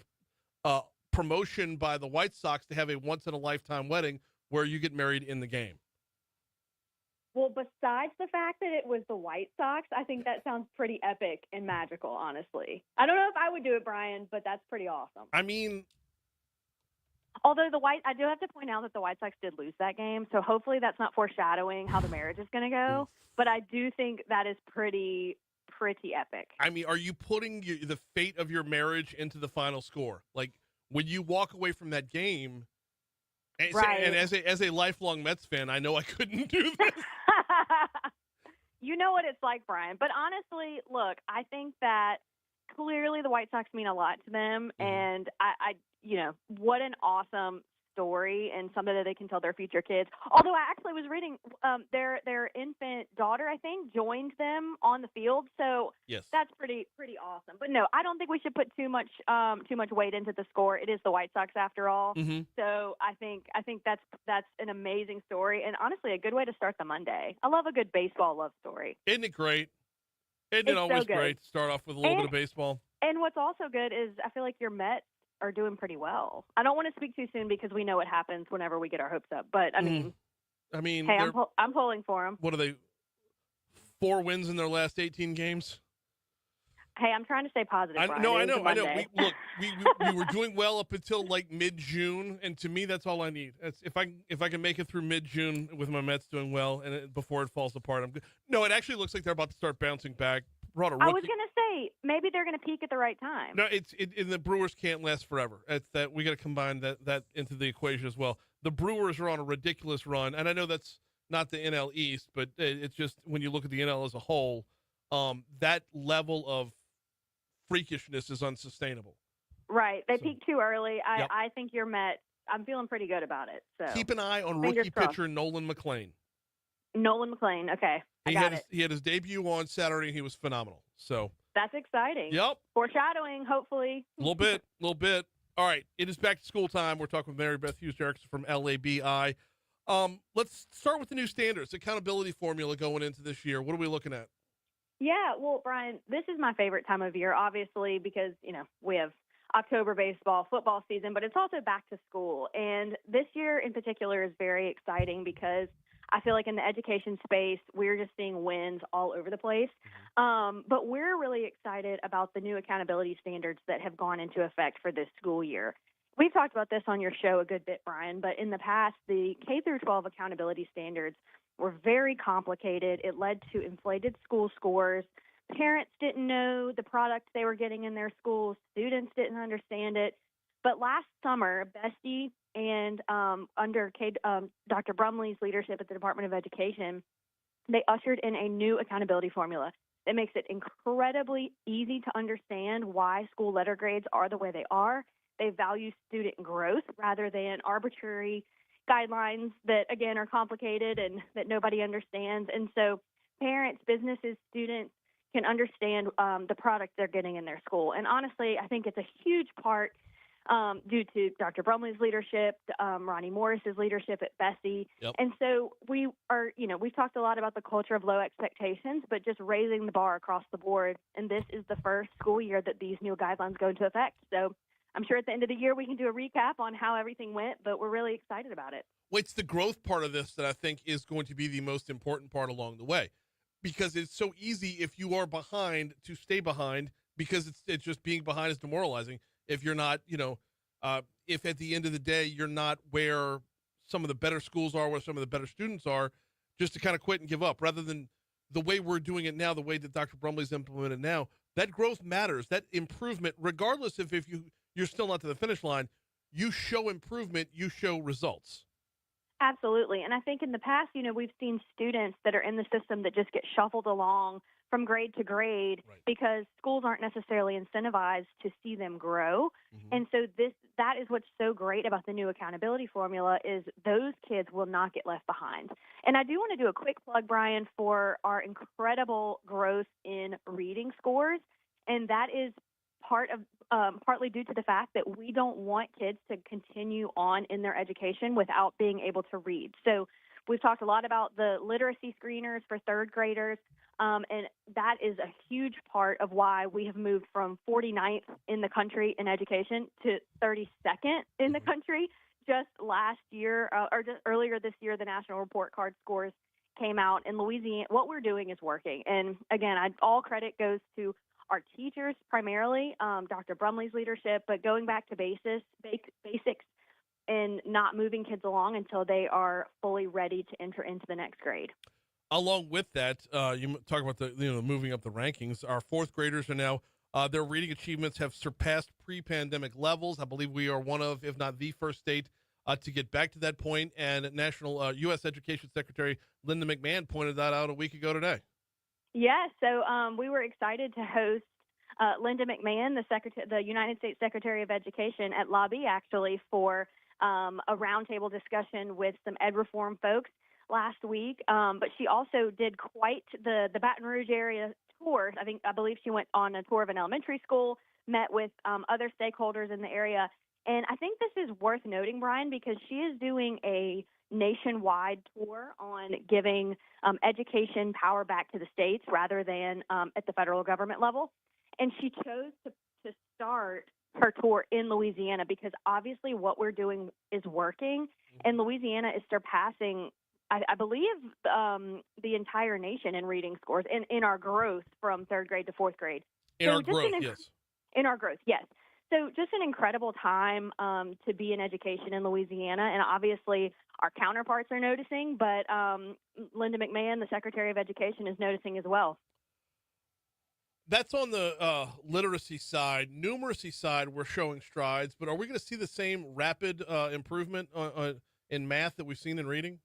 promotion by the White Sox to have a once-in-a-lifetime wedding where you get married in the game. Well, besides the fact that it was the White Sox, I think that sounds pretty epic and magical, honestly. I don't know if I would do it, Brian, but that's pretty awesome. I mean, although I do have to point out that the White Sox did lose that game, so hopefully that's not foreshadowing how the marriage is going to go. But I do think that is pretty epic. I mean, are you putting the fate of your marriage into the final score? Like, when you walk away from that game, right. And as a lifelong Mets fan, I know I couldn't do this. You know what it's like, Brian. But honestly, look, I think that clearly the White Sox mean a lot to them, and I what an awesome story and something that they can tell their future kids. Although I actually was reading their infant daughter, I think, joined them on the field, so yes, that's pretty awesome. But no, I don't think we should put too much weight into the score. It is the White Sox after all. Mm-hmm. So I think that's an amazing story, and honestly a good way to start the Monday. I love a good baseball love story. Isn't it great? Isn't it always great to start off with a little bit of baseball? And what's also good is I feel like your Mets are doing pretty well. I don't want to speak too soon because we know what happens whenever we get our hopes up. But I mean, hey, I'm pulling for them. What are they? 4 wins in their last 18 games. Hey, I'm trying to stay positive. Brian. I know. We were doing well up until like mid-June, and to me, that's all I need. If I can make it through mid-June with my Mets doing well, and before it falls apart, I'm good. No, it actually looks like they're about to start bouncing back. I was going to say maybe they're going to peak at the right time. No, and the Brewers can't last forever. It's that we got to combine that into the equation as well. The Brewers are on a ridiculous run, and I know that's not the NL East, but it's just when you look at the NL as a whole, that level of freakishness is unsustainable. Right, they peaked too early. I think your Mets. I'm feeling pretty good about it. So keep an eye on rookie pitcher Nolan McLean. Nolan McLean. Okay. He had his debut on Saturday, and he was phenomenal. So that's exciting. Yep. Foreshadowing, hopefully. A little bit. All right. It is back to school time. We're talking with Mary Beth Hughes Derrickson from LABI. Let's start with the new standards, accountability formula going into this year. What are we looking at? Yeah, well, Brian, this is my favorite time of year, obviously, because, we have October baseball, football season, but it's also back to school. And this year in particular is very exciting because I feel like in the education space, we're just seeing wins all over the place. But we're really excited about the new accountability standards that have gone into effect for this school year. We've talked about this on your show a good bit, Brian, but in the past, the K through 12 accountability standards were very complicated. It led to inflated school scores. Parents didn't know the product they were getting in their schools. Students didn't understand it. But last summer, Bessie and under Dr. Brumley's leadership at the Department of Education, they ushered in a new accountability formula that makes it incredibly easy to understand why school letter grades are the way they are. They value student growth rather than arbitrary guidelines that, again, are complicated and that nobody understands. And so parents, businesses, students can understand the product they're getting in their school. And honestly, I think it's a huge part due to Dr. Brumley's leadership, Ronnie Morris's leadership at Bessie. Yep. And so we are, we've talked a lot about the culture of low expectations, but just raising the bar across the board. And this is the first school year that these new guidelines go into effect. So I'm sure at the end of the year we can do a recap on how everything went, but we're really excited about it. Well, it's the growth part of this that I think is going to be the most important part along the way, because it's so easy if you are behind to stay behind, because it's just being behind is demoralizing. If you're not, if at the end of the day you're not where some of the better schools are, where some of the better students are, just to kind of quit and give up, rather than the way we're doing it now, the way that Dr. Brumley's implemented now. That growth matters, that improvement, regardless of if you're still not to the finish line, you show improvement, you show results. Absolutely. And I think in the past, we've seen students that are in the system that just get shuffled along from grade to grade because schools aren't necessarily incentivized to see them grow. Mm-hmm. And so that is what's so great about the new accountability formula is those kids will not get left behind. And I do want to do a quick plug, Brian, for our incredible growth in reading scores. And that is partly due to the fact that we don't want kids to continue on in their education without being able to read. So we've talked a lot about the literacy screeners for third graders, and that is a huge part of why we have moved from 49th in the country in education to 32nd in the country. Just last year, or just earlier this year, the National Report Card scores came out in Louisiana. What we're doing is working. And again, all credit goes to our teachers primarily, Dr. Brumley's leadership, but going back to basics and not moving kids along until they are fully ready to enter into the next grade. Along with that, you talk about the moving up the rankings. Our fourth graders are now their reading achievements have surpassed pre-pandemic levels. I believe we are one of, if not the first state to get back to that point. And National U.S. Education Secretary Linda McMahon pointed that out a week ago today. Yeah, so we were excited to host Linda McMahon, the United States Secretary of Education, at Lobby, actually, for a roundtable discussion with some ed reform folks last week. But she also did quite the Baton Rouge area tour. I believe she went on a tour of an elementary school, met with other stakeholders in the area. And I think this is worth noting, Brian, because she is doing a nationwide tour on giving education power back to the states rather than at the federal government level. And she chose to start her tour in Louisiana because obviously what we're doing is working, and Louisiana is surpassing, I believe, the entire nation in reading scores in our growth from third grade to fourth grade. In our growth, yes. In our growth, yes. So just an incredible time to be in education in Louisiana, and obviously our counterparts are noticing, but Linda McMahon, the Secretary of Education, is noticing as well. That's on the literacy side. Numeracy side, we're showing strides, but are we going to see the same rapid improvement in math that we've seen in reading?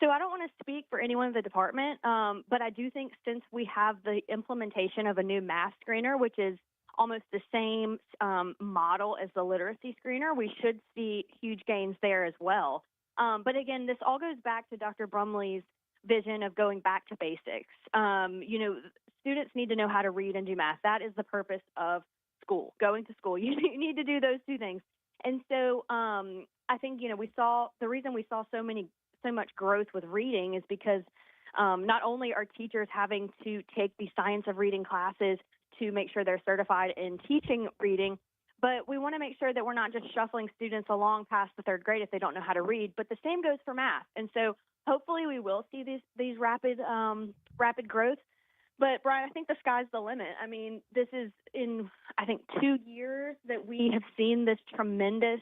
So I don't want to speak for anyone in the department, but I do think since we have the implementation of a new math screener, which is almost the same model as the literacy screener, we should see huge gains there as well. But again, this all goes back to Dr. Brumley's vision of going back to basics. Students need to know how to read and do math. That is the purpose of school, going to school. You need to do those two things. And so I think, the reason we saw so much growth with reading is because not only are teachers having to take the science of reading classes to make sure they're certified in teaching reading, but we want to make sure that we're not just shuffling students along past the third grade if they don't know how to read, but the same goes for math. And so hopefully we will see these rapid growth. But Brian, I think the sky's the limit. I mean, this is in, 2 years that we have seen this tremendous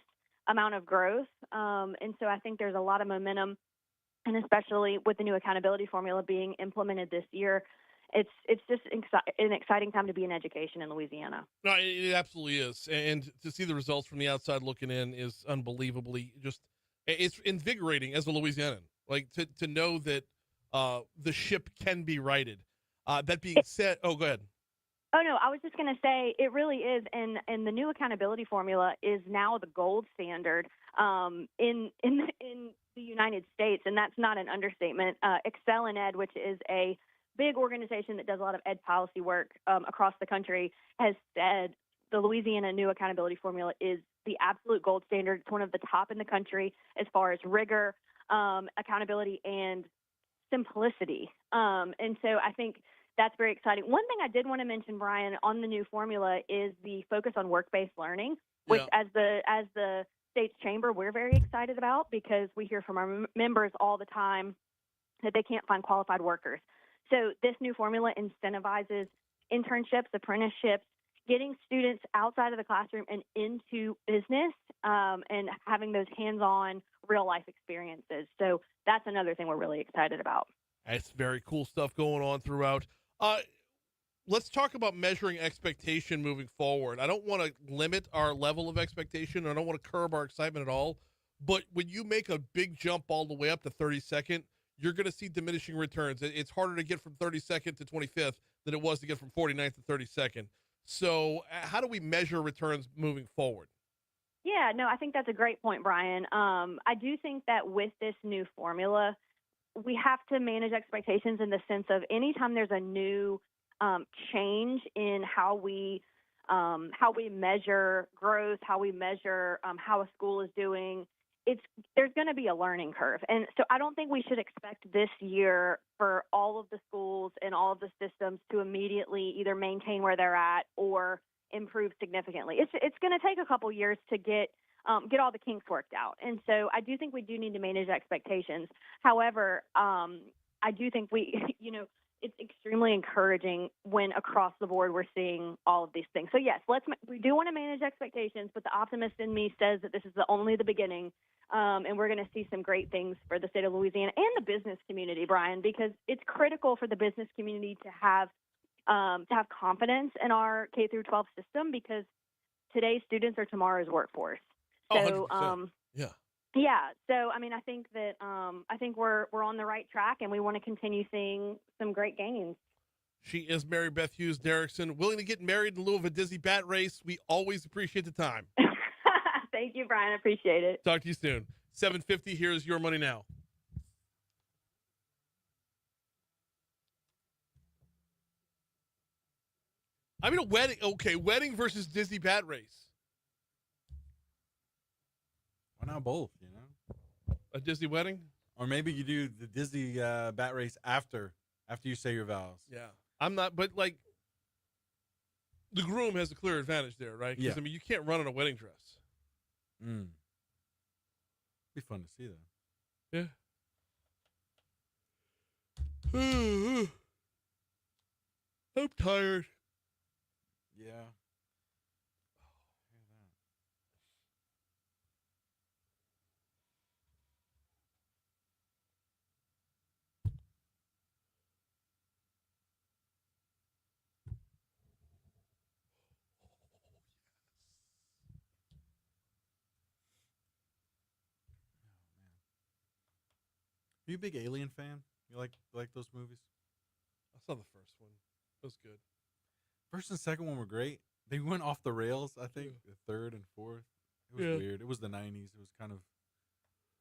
amount of growth. And so I think there's a lot of momentum, and especially with the new accountability formula being implemented this year, it's just an exciting time to be in education in Louisiana. No, it absolutely is. And to see the results from the outside looking in is unbelievably it's invigorating as a Louisianan, like to know that the ship can be righted. That being said, go ahead. Oh, no, I was just going to say it really is. And the new accountability formula is now the gold standard in the United States. And that's not an understatement. Excel in Ed, which is a big organization that does a lot of ed policy work across the country, has said the Louisiana new accountability formula is the absolute gold standard. It's one of the top in the country as far as rigor, accountability, and simplicity. And so I think that's very exciting. One thing I did want to mention, Brian, on the new formula is the focus on work-based learning, which as the state's chamber, we're very excited about because we hear from our members all the time that they can't find qualified workers. So this new formula incentivizes internships, apprenticeships, getting students outside of the classroom and into business and having those hands-on real-life experiences. So that's another thing we're really excited about. That's very cool stuff going on throughout. Let's talk about measuring expectation moving forward. I don't want to limit our level of expectation. I don't want to curb our excitement at all. But when you make a big jump all the way up to 32nd, you're going to see diminishing returns. It's harder to get from 32nd to 25th than it was to get from 49th to 32nd. So how do we measure returns moving forward? Yeah, no, I think that's a great point, Brian. I do think that with this new formula, we have to manage expectations in the sense of anytime there's a new change in how we how we measure growth, how we measure how a school is doing. There's going to be a learning curve. And so I don't think we should expect this year for all of the schools and all of the systems to immediately either maintain where they're at or improve significantly. It's going to take a couple years to get all the kinks worked out. And so I do think we do need to manage expectations. However, I do think it's extremely encouraging when across the board we're seeing all of these things. So yes, we do want to manage expectations, but the optimist in me says that this is only the beginning, and we're going to see some great things for the state of Louisiana and the business community, Brian, because it's critical for the business community to have confidence in our K through 12 system, because today's students are tomorrow's workforce. So, 100%. Yeah. Yeah. So, I mean, I think that I think we're on the right track, and we want to continue seeing some great gains. She is Mary Beth Hughes Derrickson, willing to get married in lieu of a dizzy bat race. We always appreciate the time. Thank you, Brian. I appreciate it. Talk to you soon. 7:50. Here's your money now. I mean, a wedding. Okay, wedding versus dizzy bat race. Why not both? You know, A Disney wedding. or maybe you do the Disney bat race after you say your vows. Yeah, I'm not. But like, the groom has a clear advantage there, right? Because Yeah. I mean, you can't run in a wedding dress. Be fun to see that. Yeah. I'm tired. Yeah. Are you a big Alien fan? You like those movies? I saw the first one. It was good. First and second one were great. They went off the rails, I think. The third and fourth. It was weird. It was the 90s. It was kind of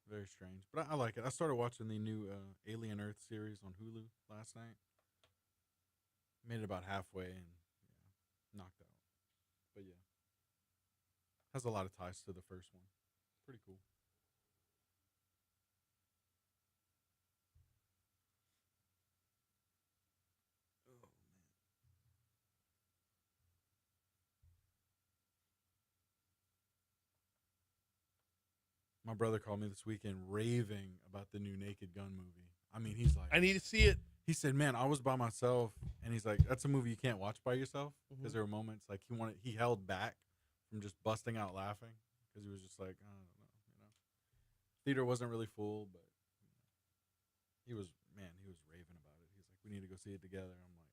very strange. But I like it. I started watching the new Alien Earth series on Hulu last night. Made it about halfway and knocked out. But yeah. Has a lot of ties to the first one. Pretty cool. My brother called me this weekend raving about the new Naked Gun movie. I mean, he's like, I need to see it. He said, "Man, I was by myself," and he's like, "That's a movie you can't watch by yourself because there were moments like he held back from just busting out laughing because he was just like, I don't know, Theater wasn't really full, but he was raving about it. He's like, "We need to go see it together." I'm like,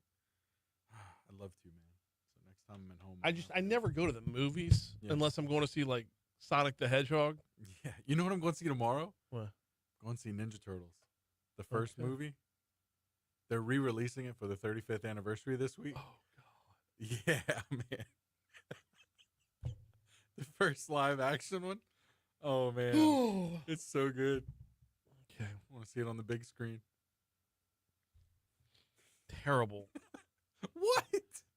"I'd love to, man." So next time I'm at home, I never go to the movies unless I'm going to see like Sonic the Hedgehog. Yeah, you know what I'm going to see tomorrow? What? I'm going to see Ninja Turtles, the first movie. They're re-releasing it for the 35th anniversary this week. Oh God! Yeah, man. The first live action one. Oh man, it's so good. Okay, I want to see it on the big screen. Terrible. What?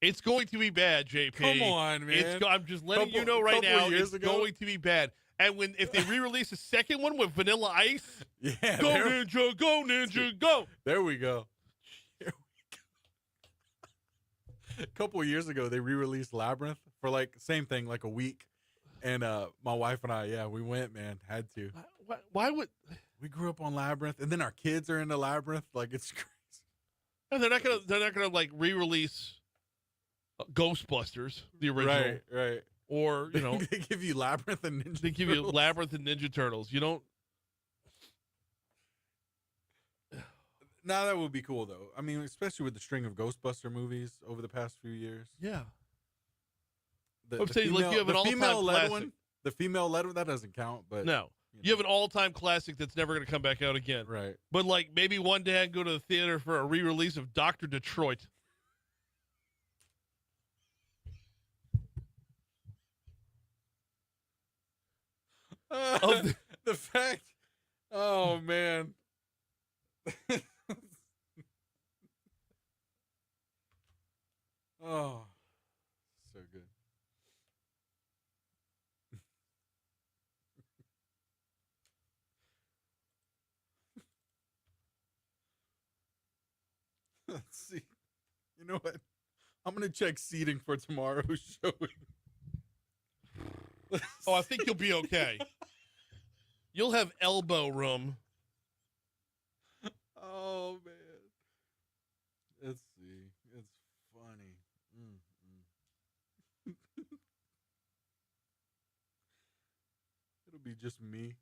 It's going to be bad, JP. Come on, man. I'm just letting you know right now. Years It's ago? going to be bad. And if they re-release a second one with Vanilla Ice, Yeah, go Ninja, go Ninja, go. There we go. A couple of years ago, they re-released Labyrinth for like same thing, like a week. And my wife and I, we went, man, had to. Why would we grew up on Labyrinth, and then our kids are into Labyrinth? Like it's crazy. And they're not gonna like re-release Ghostbusters, the original, right? Or they give you Labyrinth and Ninja. They give you Labyrinth and Ninja Turtles. You don't. Now that would be cool, though. I mean, especially with the string of Ghostbuster movies over the past few years. Yeah. I'm saying, like, you have an all-time classic. One, the female-led one, that doesn't count. But no, you have an all-time classic that's never going to come back out again. Right. But like maybe one day I go to the theater for a re-release of Dr. Detroit. The fact. Oh man. Oh, so good. Let's see. You know what? I'm going to check seating for tomorrow's showing. Oh, I think you'll be okay. You'll have elbow room. Oh, man. Let's see. It's funny. It'll be just me.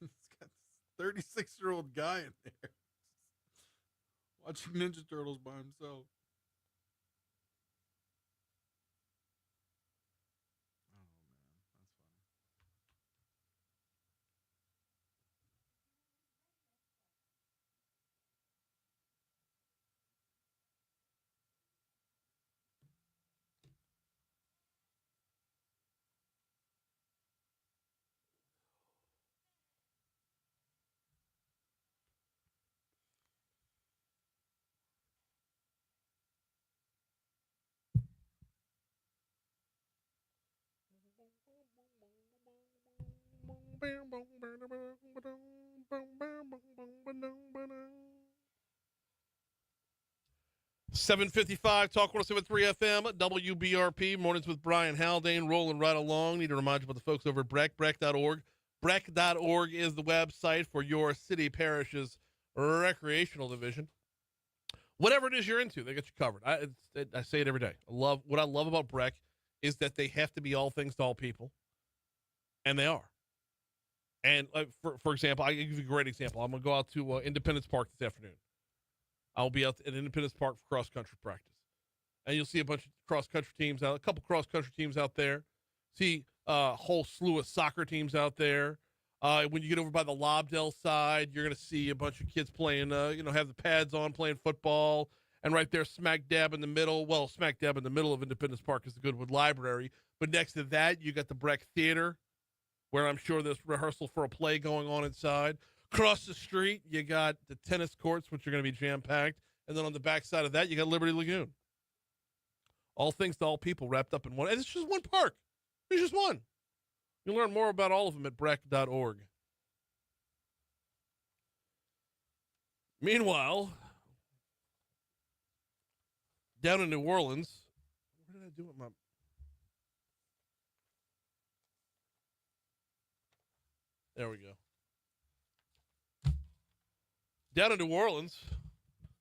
It's got this 36-year-old guy in there watching Ninja Turtles by himself. Oh, man. That's funny. 7:55 Talk 107.3 FM, WBRP, mornings with Brian Haldane, rolling right along. Need to remind you about the folks over at Breck, Breck.org. Breck.org is the website for your city parish's recreational division. Whatever it is you're into, they got you covered. I say it every day. What I love about Breck is that they have to be all things to all people, and they are. And for example, I give you a great example. I'm going to go out to Independence Park this afternoon. I'll be out at Independence Park for cross-country practice. And you'll see a bunch of cross-country teams out, a couple cross-country teams out there. See a whole slew of soccer teams out there. When you get over by the Lobdell side, you're going to see a bunch of kids playing, have the pads on, playing football. And right there, smack dab in the middle of Independence Park is the Goodwood Library. But next to that, you got the Breck Theater, where I'm sure there's rehearsal for a play going on inside. Across the street, you got the tennis courts, which are going to be jam-packed. And then on the backside of that, you got Liberty Lagoon. All things to all people wrapped up in one. And it's just one park. It's just one. You'll learn more about all of them at breck.org. Meanwhile, down in New Orleans, what did I do with my... There we go. Down in New Orleans,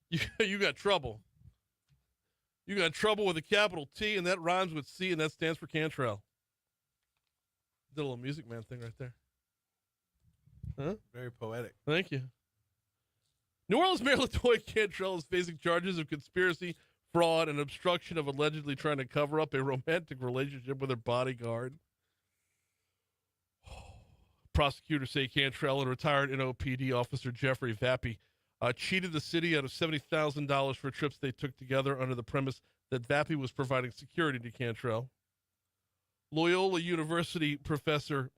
you got trouble. You got trouble with a capital T, and that rhymes with C, and that stands for Cantrell. Did a little Music Man thing right there. Huh? Very poetic. Thank you. New Orleans Mayor LaToya Cantrell is facing charges of conspiracy, fraud, and obstruction of allegedly trying to cover up a romantic relationship with her bodyguard. Prosecutors say Cantrell and retired NOPD officer Jeffrey Vappy cheated the city out of $70,000 for trips they took together under the premise that Vappy was providing security to Cantrell. Loyola University professor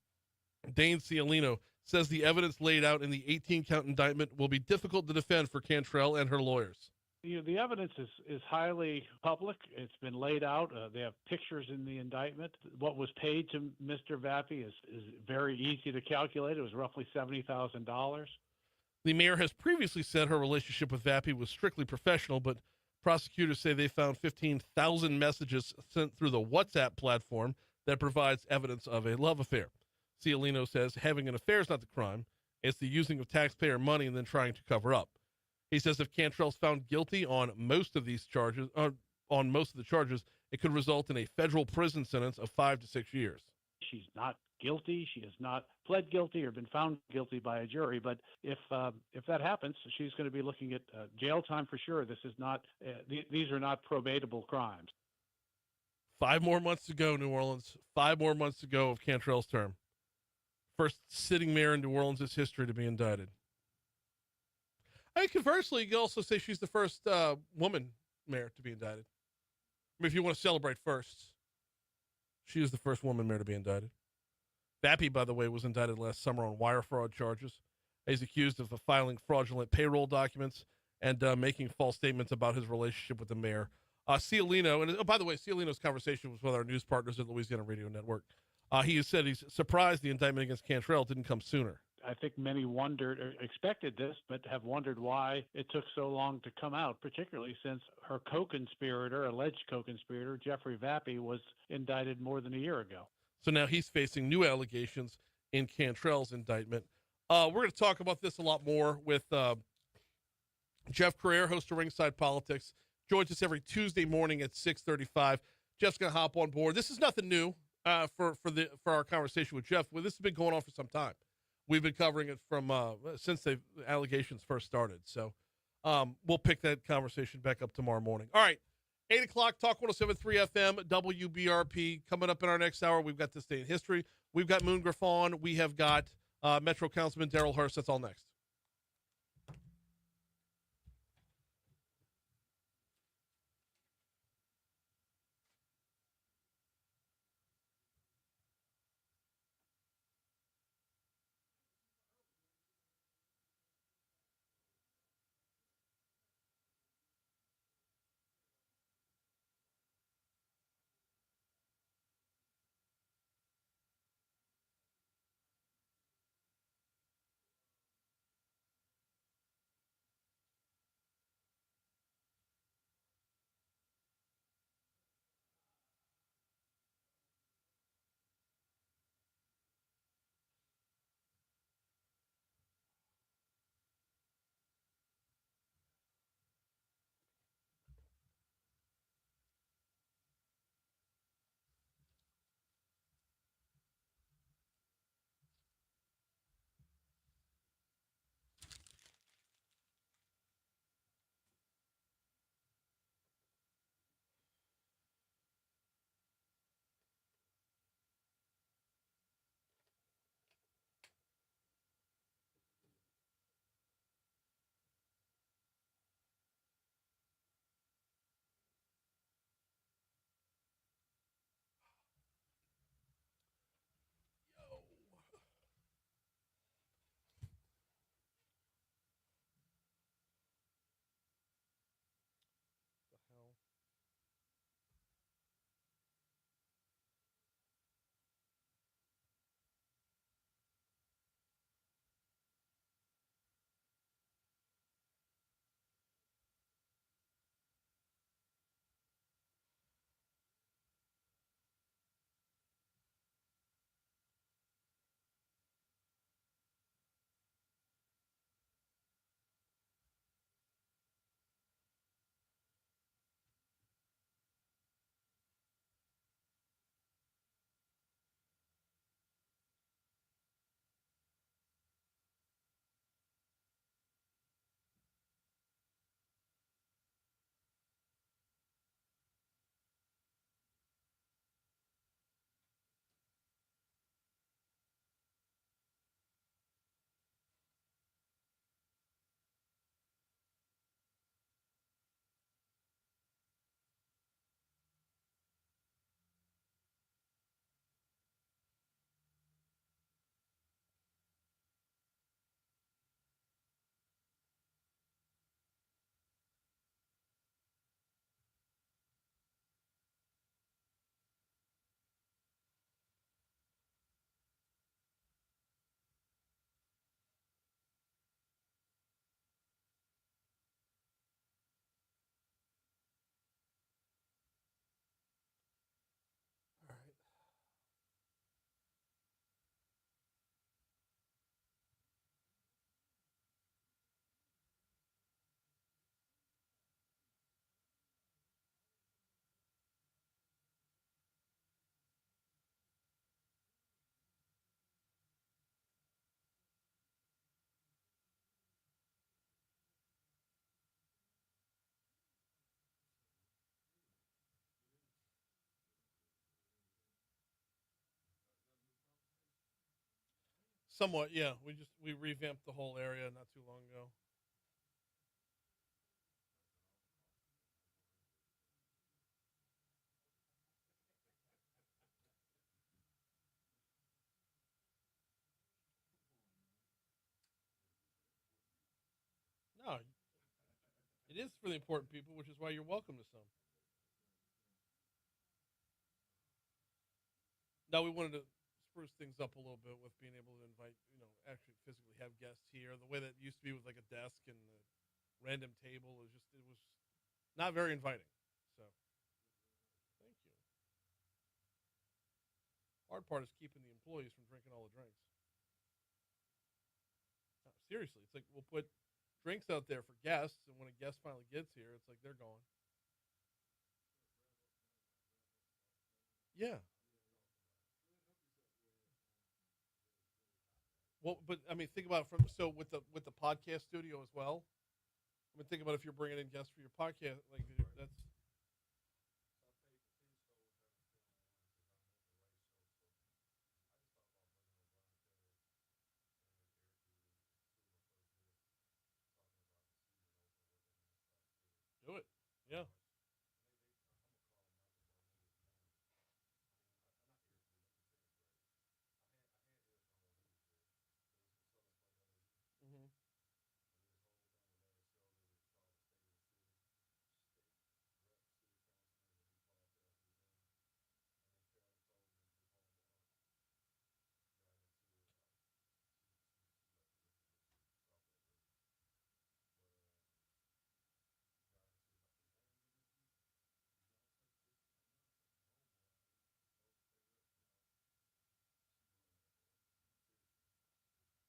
Dane Cialino says the evidence laid out in the 18-count indictment will be difficult to defend for Cantrell and her lawyers. The evidence is highly public. It's been laid out. They have pictures in the indictment. What was paid to Mr. Vappy is very easy to calculate. It was roughly $70,000. The mayor has previously said her relationship with Vappy was strictly professional, but prosecutors say they found 15,000 messages sent through the WhatsApp platform that provides evidence of a love affair. Cialino says having an affair is not the crime. It's the using of taxpayer money and then trying to cover up. He says if Cantrell's found guilty on most of the charges, it could result in a federal prison sentence of 5 to 6 years. She's not guilty. She has not pled guilty or been found guilty by a jury. But if that happens, she's going to be looking at jail time for sure. This is not; these are not probatable crimes. 5 more months to go, New Orleans. 5 more months to go of Cantrell's term. First sitting mayor in New Orleans' history to be indicted. I mean, conversely, you can also say she's the first woman mayor to be indicted. I mean, if you want to celebrate firsts, she is the first woman mayor to be indicted. Vappy, by the way, was indicted last summer on wire fraud charges. He's accused of filing fraudulent payroll documents and making false statements about his relationship with the mayor. Cialino, and by the way, Cialino's conversation was with our news partners at Louisiana Radio Network. He said he's surprised the indictment against Cantrell didn't come sooner. I think many wondered or expected this, but have wondered why it took so long to come out, particularly since her co-conspirator, alleged co-conspirator, Jeffrey Vappy, was indicted more than a year ago. So now he's facing new allegations in Cantrell's indictment. We're going to talk about this a lot more with Jeff Carrere, host of Ringside Politics. Joins us every Tuesday morning at 6:35. Jeff's going to hop on board. This is nothing new for our conversation with Jeff. Well, this has been going on for some time. We've been covering it from since the allegations first started. So we'll pick that conversation back up tomorrow morning. All right, 8 o'clock, Talk 107.3 FM, WBRP. Coming up in our next hour, we've got This Day in History. We've got Moon Griffon. We have got Metro Councilman Darryl Hurst. That's all next. Somewhat, yeah. We revamped the whole area not too long ago. No, it is for the important people, which is why you're welcome to some. No, we wanted to spruce things up a little bit with being able to invite, actually physically have guests here. The way that it used to be with like a desk and a random table it was not very inviting. So, thank you. Hard part is keeping the employees from drinking all the drinks. No, seriously, it's like we'll put drinks out there for guests, and when a guest finally gets here, it's like they're gone. Yeah. Well, but I mean, think about it with the podcast studio as well. I mean, think about if you're bringing in guests for your podcast, like that's. Do it. Yeah. Mm-hmm.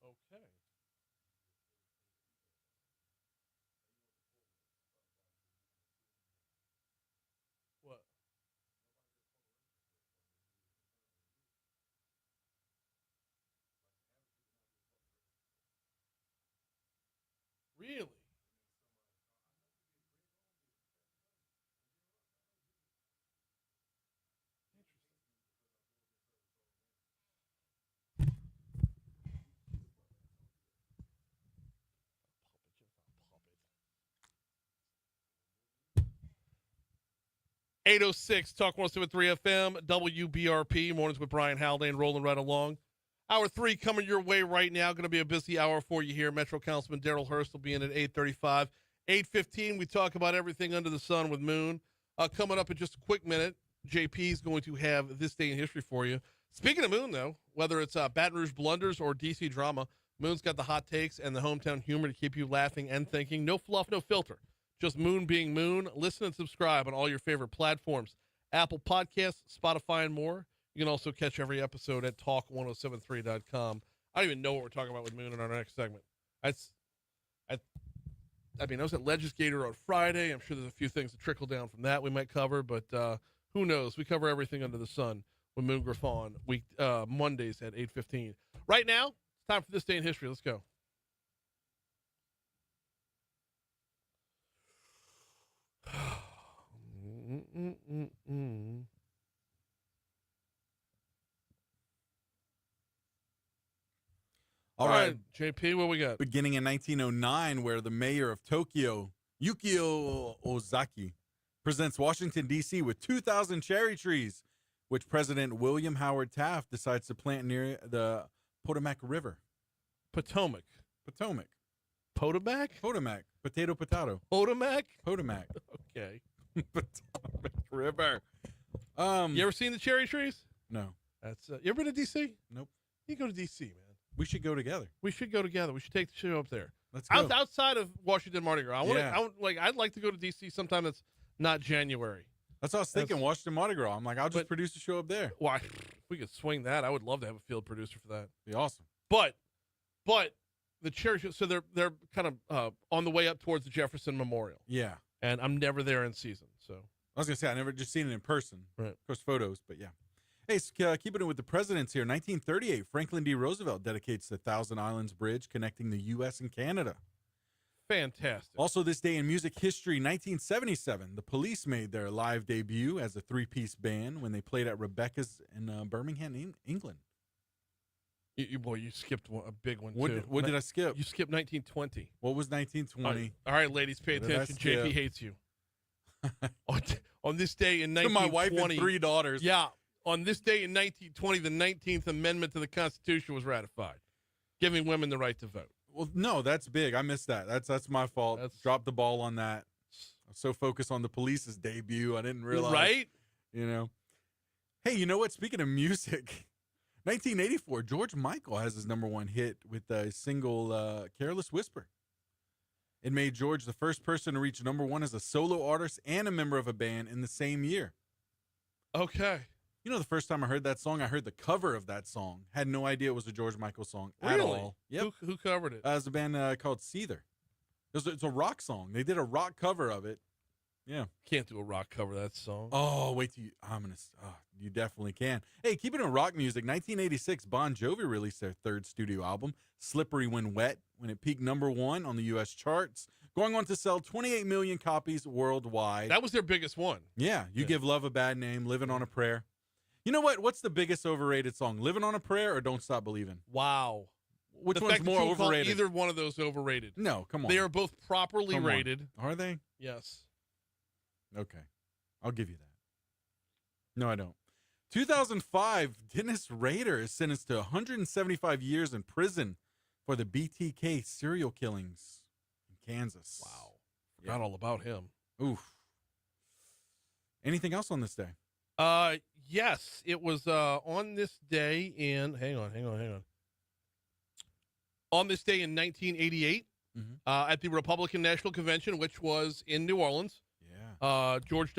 Okay. What? Really? Puppet. 806 Talk 1073 FM, WBRP, mornings with Brian Haldane, rolling right along. Hour 3 coming your way right now. Going to be a busy hour for you here. Metro Councilman Darryl Hurst will be in at 8:35. 8:15, we talk about everything under the sun with Moon. Coming up in just a quick minute, JP is going to have this day in history for you. Speaking of Moon, though, whether it's Baton Rouge blunders or DC drama, Moon's got the hot takes and the hometown humor to keep you laughing and thinking. No fluff, no filter. Just Moon being Moon. Listen and subscribe on all your favorite platforms. Apple Podcasts, Spotify, and more. You can also catch every episode at talk1073.com. I don't even know what we're talking about with Moon in our next segment. I was at Legislator on Friday. I'm sure there's a few things that trickle down from that we might cover, but who knows? We cover everything under the sun with Moon Griffon Mondays at 8:15. Right now, it's time for this day in history. Let's go. All right, JP, what we got? Beginning in 1909, where the mayor of Tokyo, Yukio Ozaki, presents Washington, D.C. with 2,000 cherry trees, which President William Howard Taft decides to plant near the Potomac River. Potomac. Potomac. Potomac? Potomac. Potato, potato. Potomac? Potomac. Okay. Potomac River. You ever seen the cherry trees? No. That's you ever been to D.C.? Nope. You go to D.C., man. We should go together. We should go together. We should take the show up there. Let's go. Outside of Washington Mardi Gras. I'd like to go to D.C. sometime that's not January. That's what I was thinking, Washington Mardi Gras. I'm like, I'll just produce a show up there. Why? If we could swing that, I would love to have a field producer for that. Be awesome. But the cherry, so they're kind of on the way up towards the Jefferson Memorial. Yeah. And I'm never there in season, so. I was going to say, I never just seen it in person. Right. Of course, photos, but yeah. Hey, keeping it with the presidents here. 1938, Franklin D. Roosevelt dedicates the Thousand Islands Bridge connecting the U.S. and Canada. Fantastic. Also, this day in music history, 1977, the Police made their live debut as a three-piece band when they played at Rebecca's in Birmingham, England. You skipped a big one, too. What did I skip? You skipped 1920. What was 1920? All right, ladies, pay attention. JP hates you. on this day in 1920. To my wife and 3 daughters. Yeah. On this day in 1920, the 19th Amendment to the Constitution was ratified, giving women the right to vote. Well, no, that's big. I missed that. That's my fault. Dropped the ball on that. I was so focused on the Police's debut, I didn't realize. Right? You know. Hey, you know what? Speaking of music, 1984, George Michael has his number one hit with the single Careless Whisper. It made George the first person to reach number one as a solo artist and a member of a band in the same year. Okay. You know, the first time I heard that song, I heard the cover of that song. Had no idea it was a George Michael song at Really? all. Yep. Who covered it? It was a band called Seether. It's a rock song. They did a rock cover of it. Yeah. Can't do a rock cover of that song. Oh, wait till you definitely can. Hey, keeping it in rock music, 1986, Bon Jovi released their third studio album, Slippery When Wet, when it peaked number one on the U.S. charts, going on to sell 28 million copies worldwide. That was their biggest one. Yeah. You Give Love a Bad Name, Living on a Prayer. You know what? What's the biggest overrated song? Living on a Prayer or Don't Stop Believing? Wow. Which the one's fact that more you would call overrated? either one of those overrated. No, come on. They are both properly Come on. rated. Are they? Yes. Okay. I'll give you that. No, I don't. 2005, Dennis Rader is sentenced to 175 years in prison for the BTK serial killings in Kansas. Wow. Forgot all about him. Oof. Anything else on this day? Yes, it was on this day in hang on. On this day in 1988, at the Republican National Convention, which was in New Orleans. Yeah. George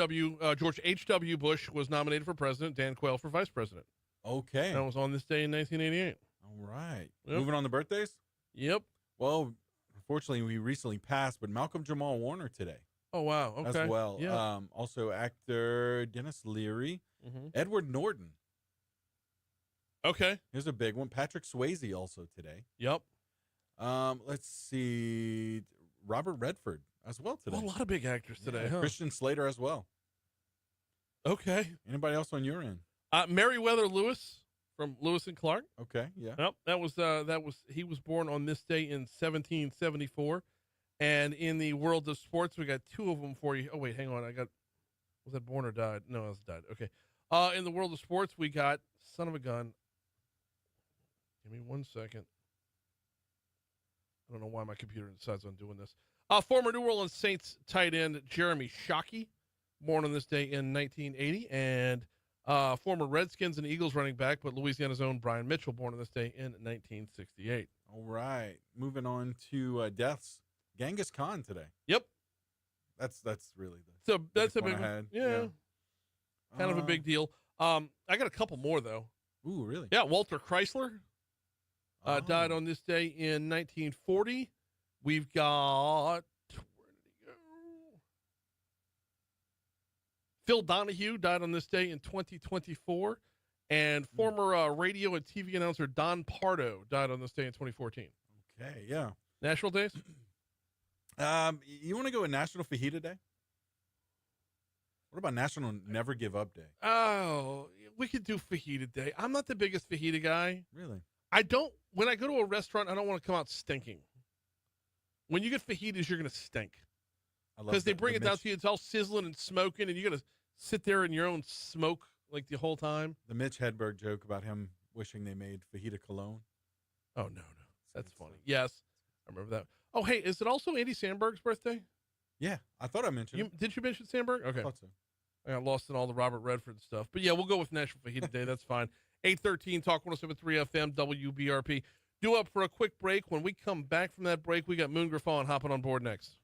H.W. Bush was nominated for president, Dan Quayle for vice president. Okay. That was on this day in 1988. All right. Yep. Moving on to birthdays? Yep. Well, unfortunately, we recently passed, but Malcolm Jamal Warner today. Oh, wow. Okay. As well. Yeah. Also, actor Dennis Leary, Edward Norton. Okay. Here's a big one. Patrick Swayze also today. Yep. Let's see. Robert Redford as well today. Well, a lot of big actors today, huh? Christian Slater as well. Okay. Anybody else on your end? Meriwether Lewis from Lewis and Clark. Okay, yeah. Yep, he was born on this day in 1774. And in the world of sports, we got two of them for you. Oh, wait, hang on. Was that born or died? No, it was died. Okay. In the world of sports, we got, son of a gun. Give me 1 second. I don't know why my computer decides on doing this. Former New Orleans Saints tight end Jeremy Shockey, born on this day in 1980. And former Redskins and Eagles running back, but Louisiana's own Brian Mitchell, born on this day in 1968. All right. Moving on to deaths. Genghis Khan today. Yep. That's really that's a big one I had. Yeah. Kind of a big deal. I got a couple more though. Ooh, really? Yeah, Walter Chrysler died on this day in 1940. We've got, where did he go? Phil Donahue died on this day in 2024. And former radio and TV announcer Don Pardo died on this day in 2014. Okay, yeah. National days? You want to go with National Fajita Day? What about National Never Give Up Day? Oh, we could do fajita day. I'm not the biggest fajita guy. Really? When I go to a restaurant, I don't want to come out stinking. When you get fajitas, you're going to stink. Because they bring it down to you, it's all sizzling and smoking, and you got to sit there in your own smoke like the whole time. The Mitch Hedberg joke about him wishing they made fajita cologne. Oh, no. That's funny. Yes, I remember that. Oh, hey, is it also Andy Sandberg's birthday? Yeah, I thought I mentioned it. Did you mention Sandberg? Okay. I thought so. I got lost in all the Robert Redford stuff. But yeah, we'll go with National Fajita Day. That's fine. 813 Talk 107.3 FM WBRP. Due up for a quick break. When we come back from that break, we got Moon Griffon hopping on board next.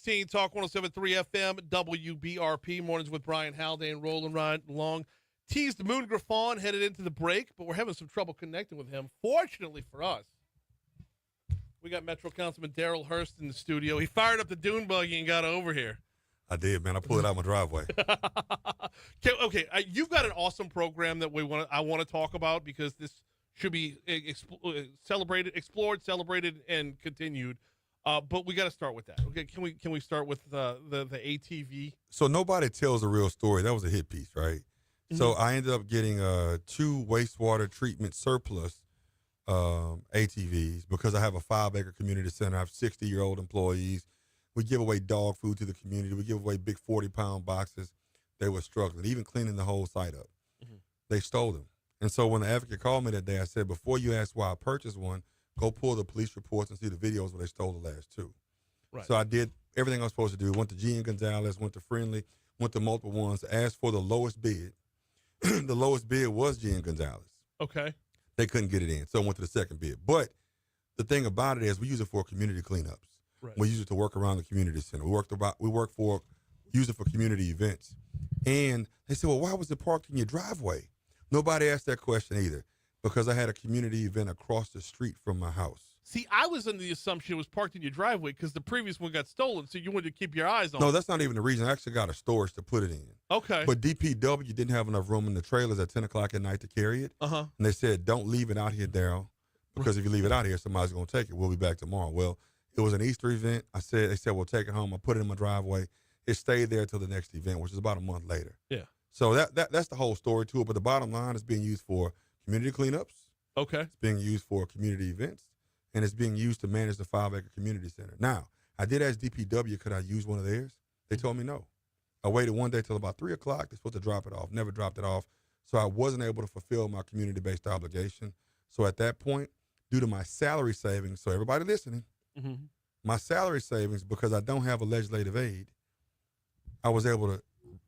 616 Talk 107.3 FM, WBRP. Mornings with Brian Haldane rolling right along. Teased Moon Griffon headed into the break, but we're having some trouble connecting with him. Fortunately for us, we got Metro Councilman Darryl Hurst in the studio. He fired up the dune buggy and got over here. I did, man. I pulled it out my driveway. Okay, you've got an awesome program that I want to talk about because this should be celebrated, explored, celebrated, and continued. But we got to start with that. Okay, can we start with the ATV? So nobody tells the real story. That was a hit piece, right? Mm-hmm. So I ended up getting 2 wastewater treatment surplus ATVs because I have a 5-acre community center. I have 60-year-old employees. We give away dog food to the community. We give away big 40-pound boxes. They were struggling, even cleaning the whole site up. Mm-hmm. They stole them. And so when the advocate called me that day, I said, before you ask why I purchased one, go pull the police reports and see the videos where they stole the last 2. Right. So I did everything I was supposed to do. Went to G and Gonzalez, went to Friendly, went to multiple ones, asked for the lowest bid. The lowest bid was G and Gonzalez. Okay. They couldn't get it in, so I went to the second bid. But the thing about it is we use it for community cleanups. Right. We use it to work around the community center. Use it for community events. And they said, well, why was it parked in your driveway? Nobody asked that question either because I had a community event across the street from my house. See, I was under the assumption it was parked in your driveway because the previous one got stolen, so you wanted to keep your eyes on it. No, that's not even the reason. I actually got a storage to put it in. Okay. But DPW didn't have enough room in the trailers at 10 o'clock at night to carry it. Uh-huh. And they said, don't leave it out here, Darryl, because if you leave it out here, somebody's going to take it. We'll be back tomorrow. Well, it was an Easter event. They said, well, take it home. I put it in my driveway. It stayed there until the next event, which is about a month later. Yeah. So that's the whole story to it. But the bottom line is being used for community cleanups. Okay. It's being used for community events. And it's being used to manage the 5-acre community center. Now, I did ask DPW, could I use one of theirs? They told me no. I waited one day till about 3 o'clock. They're supposed to drop it off. Never dropped it off. So I wasn't able to fulfill my community-based obligation. So at that point, due to my salary savings, so everybody listening, my salary savings, because I don't have a legislative aid, I was able to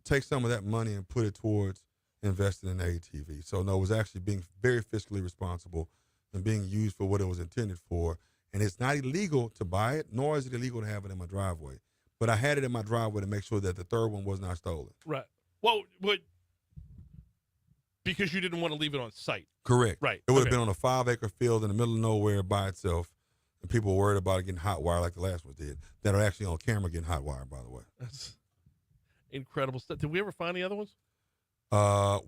take some of that money and put it towards investing in ATV. So no, it was actually being very fiscally responsible and being used for what it was intended for. And it's not illegal to buy it, nor is it illegal to have it in my driveway. But I had it in my driveway to make sure that the third one was not stolen. Right. Well, but because you didn't want to leave it on site. Correct. Right. It would have been on a 5-acre field in the middle of nowhere by itself, and people were worried about it getting hot wire like the last one did. That are actually on camera getting hot wire, by the way. That's incredible stuff. Did we ever find the other ones?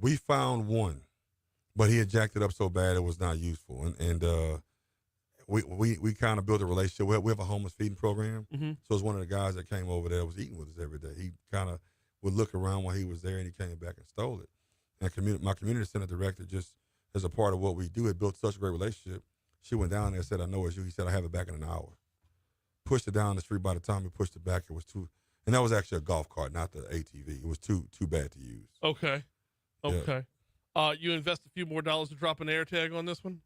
We found one. But he had jacked it up so bad it was not useful. And we kind of built a relationship. We have a homeless feeding program. Mm-hmm. So it's one of the guys that came over there was eating with us every day. He kind of would look around while he was there, and he came back and stole it. And my community center director, just as a part of what we do, had built such a great relationship. She went down there and said, I know it's you. He said, I have it back in an hour. Pushed it down the street. By the time he pushed it back, it was too – and that was actually a golf cart, not the ATV. It was too bad to use. Okay. Okay. You invest a few more dollars to drop an air tag on this one?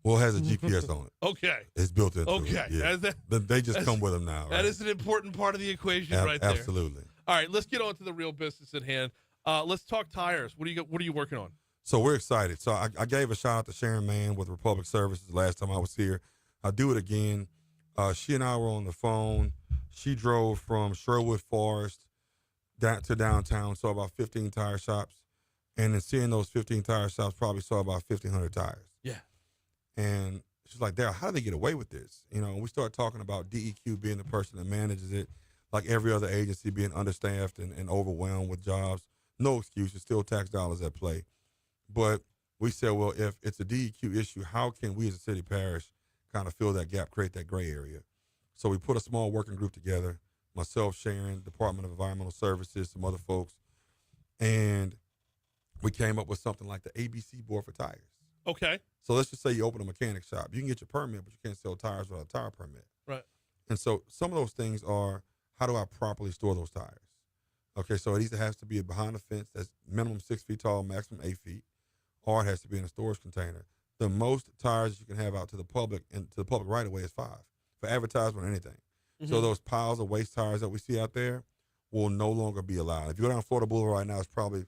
Well, it has a GPS on it. Okay. It's built into it. Yeah. They just come with them now. Right? That is an important part of the equation right there. Absolutely. All right, let's get on to the real business at hand. Let's talk tires. What are you working on? So we're excited. So I gave a shout out to Sharon Mann with Republic Services last time I was here. I'll do it again. She and I were on the phone. She drove from Sherwood Forest down to downtown, saw about 15 tire shops. And in seeing those 15 tire shops, probably saw about 1,500 tires. Yeah. And she's like, Darryl, how do they get away with this? You know, and we start talking about DEQ being the person that manages it, like every other agency being understaffed and overwhelmed with jobs. No excuses, still tax dollars at play. But we said, well, if it's a DEQ issue, how can we as a city parish kind of fill that gap, create that gray area? So we put a small working group together, myself, Sharon, Department of Environmental Services, some other folks, and we came up with something like the ABC board for tires. Okay. So let's just say you open a mechanic shop. You can get your permit, but you can't sell tires without a tire permit. Right. And so some of those things are, how do I properly store those tires? Okay, so it either has to be behind a fence that's minimum 6 feet tall, maximum 8 feet, or it has to be in a storage container. The most tires you can have out to the public and to the public right away is 5 for advertisement or anything. Mm-hmm. So those piles of waste tires that we see out there will no longer be allowed. If you go down Florida Boulevard right now, it's probably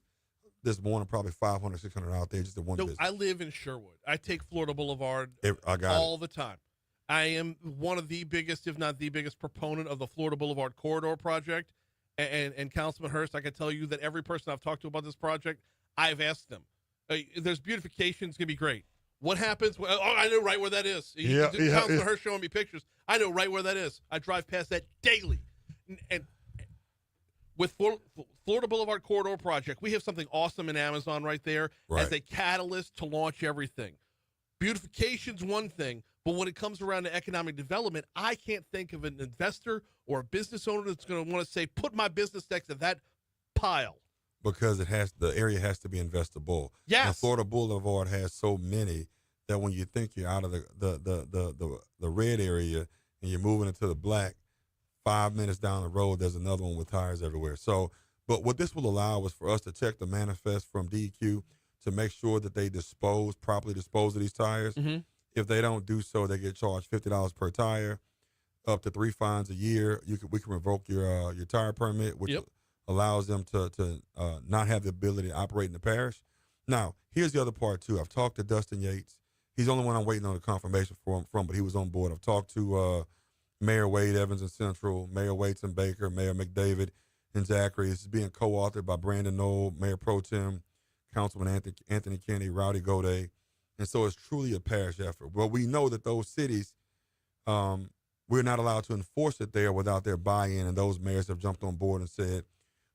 this morning, probably 500, 600 out there just at one business. I live in Sherwood. I take Florida Boulevard all the time. I am one of the biggest, if not the biggest, proponent of the Florida Boulevard Corridor project. And Councilman Hurst, I can tell you that every person I've talked to about this project, I've asked them, there's beautification, it's going to be great. What happens? Well, I know right where that is. Councilman Hurst showing me pictures. I know right where that is. I drive past that daily. And with Florida Boulevard Corridor project, we have something awesome in Amazon right there as a catalyst to launch everything. Beautification's one thing, but when it comes around to economic development, I can't think of an investor or a business owner that's going to want to say, put my business next to that pile. Because the area has to be investable. Yes. And Florida Boulevard has so many that when you think you're out of the red area and you're moving into the black, 5 minutes down the road, there's another one with tires everywhere. So, but what this will allow is for us to check the manifest from DEQ to make sure that they properly dispose of these tires. Mm-hmm. If they don't do so, they get charged $50 per tire, up to 3 fines a year. We can revoke your tire permit, which allows them to not have the ability to operate in the parish. Now, here's the other part, too. I've talked to Dustin Yates. He's the only one I'm waiting on the confirmation from, but he was on board. I've talked to Mayor Wade Evans in Central, Mayor Waits in Baker, Mayor McDavid in Zachary. This is being co-authored by Brandon Knoll, Mayor Pro Tem, Councilman Anthony Kennedy, Rowdy Goday. And so it's truly a parish effort. Well, we know that those cities, we're not allowed to enforce it there without their buy-in, and those mayors have jumped on board and said,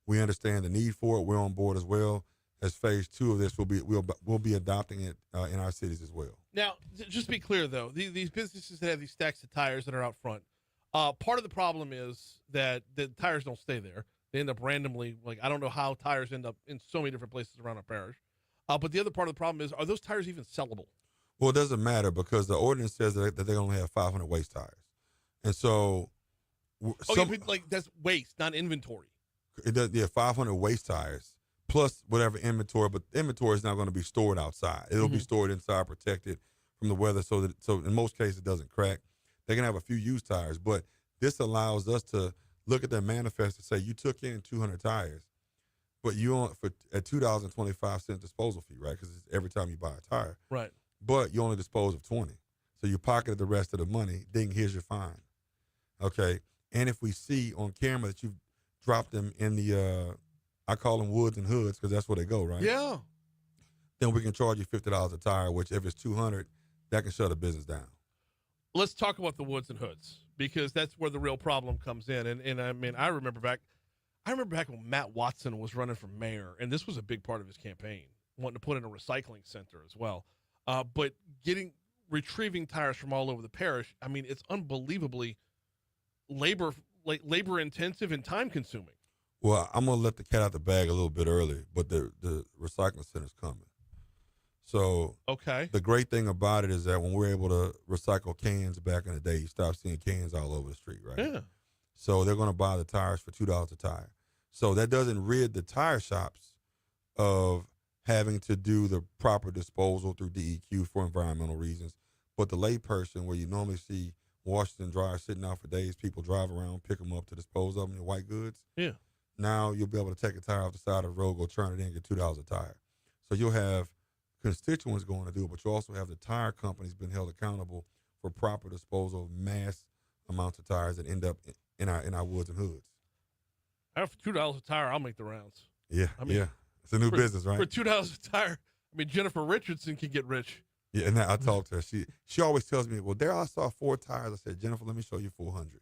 we understand the need for it. We're on board as well. As phase 2 of this, we'll be adopting it in our cities as well. Now, just to be clear, though, these businesses that have these stacks of tires that are out front, part of the problem is that the tires don't stay there. They end up randomly, I don't know how tires end up in so many different places around our parish. But the other part of the problem is, are those tires even sellable? Well, it doesn't matter because the ordinance says that they only have 500 waste tires. And so... that's waste, not inventory. It does, 500 waste tires plus whatever inventory, but inventory is not going to be stored outside. It'll be stored inside, protected from the weather, so in most cases it doesn't crack. They can have a few used tires, but this allows us to look at their manifest and say you took in 200 tires, but you own at $2.25 disposal fee, right? Because it's every time you buy a tire, right? But you only dispose of 20, so you pocketed the rest of the money. Ding, here's your fine. Okay, and if we see on camera that you've dropped them in the I call them woods and hoods because that's where they go, right? Yeah. Then we can charge you $50 a tire, which if it's 200, that can shut a business down. Let's talk about the woods and hoods because that's where the real problem comes in. And I mean, I remember back when Matt Watson was running for mayor, and this was a big part of his campaign, wanting to put in a recycling center as well. But retrieving tires from all over the parish, I mean, it's unbelievably labor intensive and time consuming. Well, I'm going to let the cat out the bag a little bit early, but the recycling center's coming. So the great thing about it is that when we're able to recycle cans back in the day, you stop seeing cans all over the street, right? Yeah. So they're going to buy the tires for $2 a tire. So that doesn't rid the tire shops of having to do the proper disposal through DEQ for environmental reasons. But the layperson, where you normally see washers and dryers sitting out for days, people drive around, pick them up to dispose of them in white goods. Yeah. Now you'll be able to take a tire off the side of the road, go turn it in, get $2 a tire. So you'll have constituents going to do it, but you also have the tire companies being held accountable for proper disposal of mass amounts of tires that end up in our woods and hoods. For $2 a tire, I'll make the rounds. Yeah, it's a new business, right? For $2 a tire, I mean, Jennifer Richardson can get rich. Yeah, and I talked to her. She always tells me, well, Darryl, I saw 4 tires. I said, Jennifer, let me show you 400.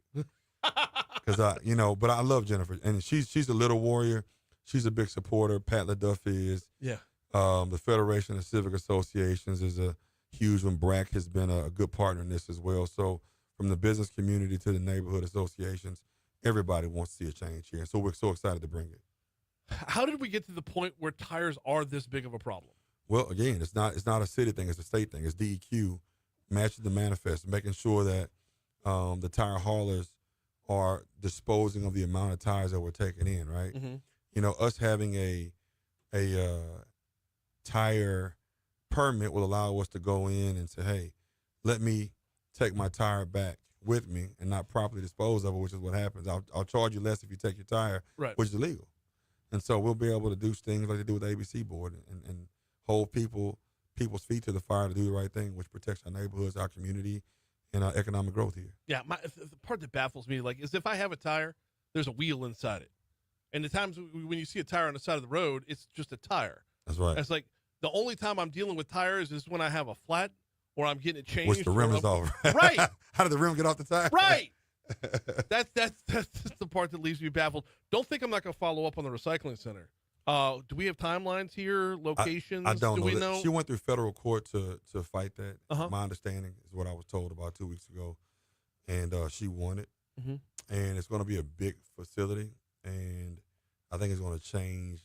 Because but I love Jennifer, and she's a little warrior. She's a big supporter. Pat LaDuff is. Yeah. The Federation of Civic Associations is a huge one. BRAC has been a good partner in this as well. So from the business community to the neighborhood associations, everybody wants to see a change here. So we're so excited to bring it. How did we get to the point where tires are this big of a problem? Well, again, it's not a city thing. It's a state thing. It's DEQ matching the manifest, making sure that the tire haulers are disposing of the amount of tires that we're taking in, right? Mm-hmm. You know, us having a tire permit will allow us to go in and say, hey, let me take my tire back with me and not properly dispose of it, which is what happens. I'll charge you less if you take your tire, right, which is illegal. And so we'll be able to do things like they do with the ABC board and hold people's feet to the fire to do the right thing, which protects our neighborhoods, our community, and economic growth here. Yeah, the part that baffles me, like, is if I have a tire, there's a wheel inside it. And the times when you see a tire on the side of the road, it's just a tire. That's right. It's like the only time I'm dealing with tires is when I have a flat or I'm getting it changed. Which the rim is off. Right. How did the rim get off the tire? Right. That's the part that leaves me baffled. Don't think I'm not going to follow up on the recycling center. Do we have timelines here, locations? I don't Do know. we know? She went through federal court to fight that. Uh-huh. My understanding is what I was told about 2 weeks ago. And she won it. Mm-hmm. And it's going to be a big facility. And I think it's going to change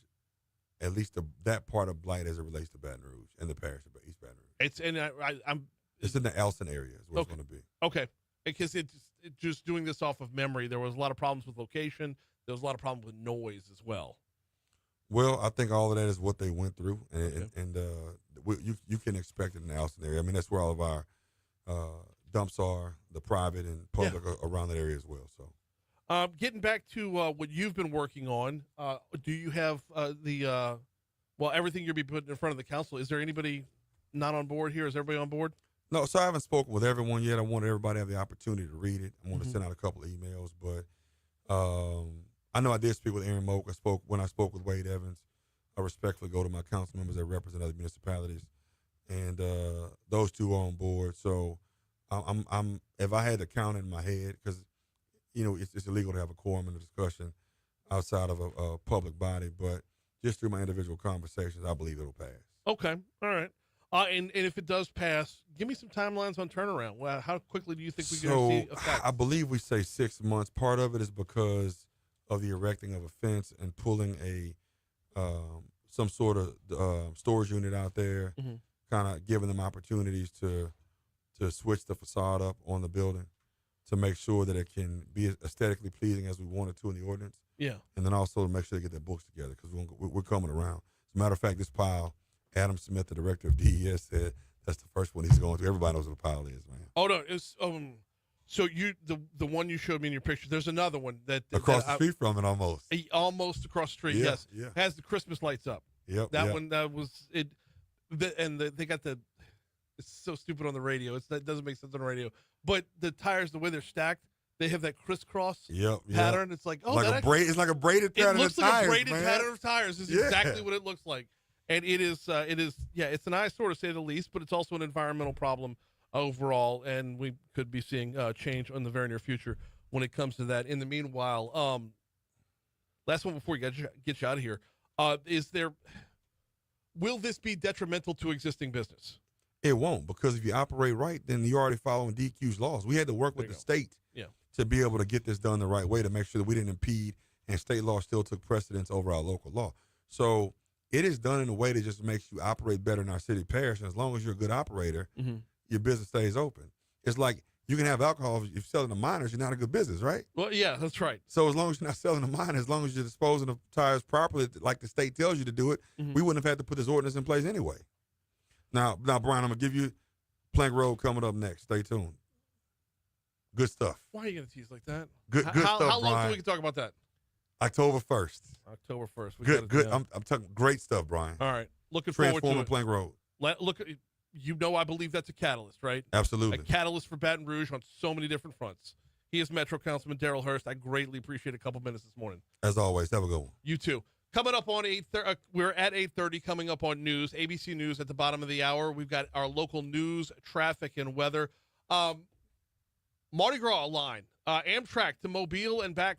at least that part of Blight as it relates to Baton Rouge and the parish of East Baton Rouge. It's in the Elson area is what it's going to be. Okay. Because it's just doing this off of memory, there was a lot of problems with location. There was a lot of problems with noise as well. Well, I think all of that is what they went through, and you can expect it in the Elson area. I mean, that's where all of our dumps are, the private and public around that area as well. So, getting back to what you've been working on, do you have everything you'll be putting in front of the council? Is there anybody not on board here? Is everybody on board? No, so I haven't spoken with everyone yet. I want everybody to have the opportunity to read it. I want to send out a couple of emails, but I know I did speak with Aaron Moak. When I spoke with Wade Evans. I respectfully go to my council members that represent other municipalities, and those two are on board. So I'm if I had to count in my head, because it's illegal to have a quorum in a discussion outside of a public body, but just through my individual conversations, I believe it'll pass. Okay, all right. And if it does pass, give me some timelines on turnaround. Well, how quickly do you think we're going to see effect? I believe we say 6 months. Part of it is because of the erecting of a fence and pulling some sort of storage unit out there, kind of giving them opportunities to switch the facade up on the building to make sure that it can be aesthetically pleasing as we want it to in the ordinance. Yeah. And then also to make sure they get their books together, because we're coming around. As a matter of fact, this pile, Adam Smith, the director of DES, said that's the first one he's going to. Everybody knows what a pile is, man. Oh, no. It's, so the one you showed me in your picture, there's another one that across the street from it almost. Almost across the street, yes. Yeah. Has the Christmas lights up. Yep. That one, that was it. They got the, it's so stupid on the radio. That doesn't make sense on the radio. But the tires, the way they're stacked, they have that crisscross pattern. It's like, it's like a braided pattern. It looks of like tires, a braided man. pattern of tires. Is exactly what it looks like. And it is, it's an eyesore to say the least, but it's also an environmental problem overall, and we could be seeing change in the very near future when it comes to that. In the meanwhile, last one before we get you out of here, will this be detrimental to existing business? It won't, because if you operate right, then you're already following DQ's laws. We had to work with the state to be able to get this done the right way, to make sure that we didn't impede and state law still took precedence over our local law. So it is done in a way that just makes you operate better in our city parish. And as long as you're a good operator, your business stays open. It's like you can have alcohol. If you're selling to minors, you're not a good business, right? Well, yeah, that's right. So as long as you're not selling to minors, as long as you're disposing of tires properly, like the state tells you to do it, we wouldn't have had to put this ordinance in place anyway. Now, Brian, I'm going to give you Plank Road coming up next. Stay tuned. Good stuff. Why are you going to tease like that? Good stuff, How long Brian. till we can talk about that? October 1st. October 1st. Good. I'm talking great stuff, Brian. All right. Looking forward to it. Transforming Plank Road. Look, I believe that's a catalyst, right? Absolutely. A catalyst for Baton Rouge on so many different fronts. He is Metro Councilman Darryl Hurst. I greatly appreciate a couple minutes this morning. As always, have a good one. You too. Coming up on 8:30, we're at 8:30. Coming up on news, ABC News at the bottom of the hour. We've got our local news, traffic, and weather. Mardi Gras line, Amtrak to Mobile and back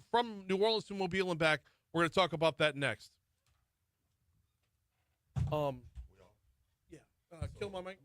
from New Orleans to Mobile and back. We're going to talk about that next. Kill my mic.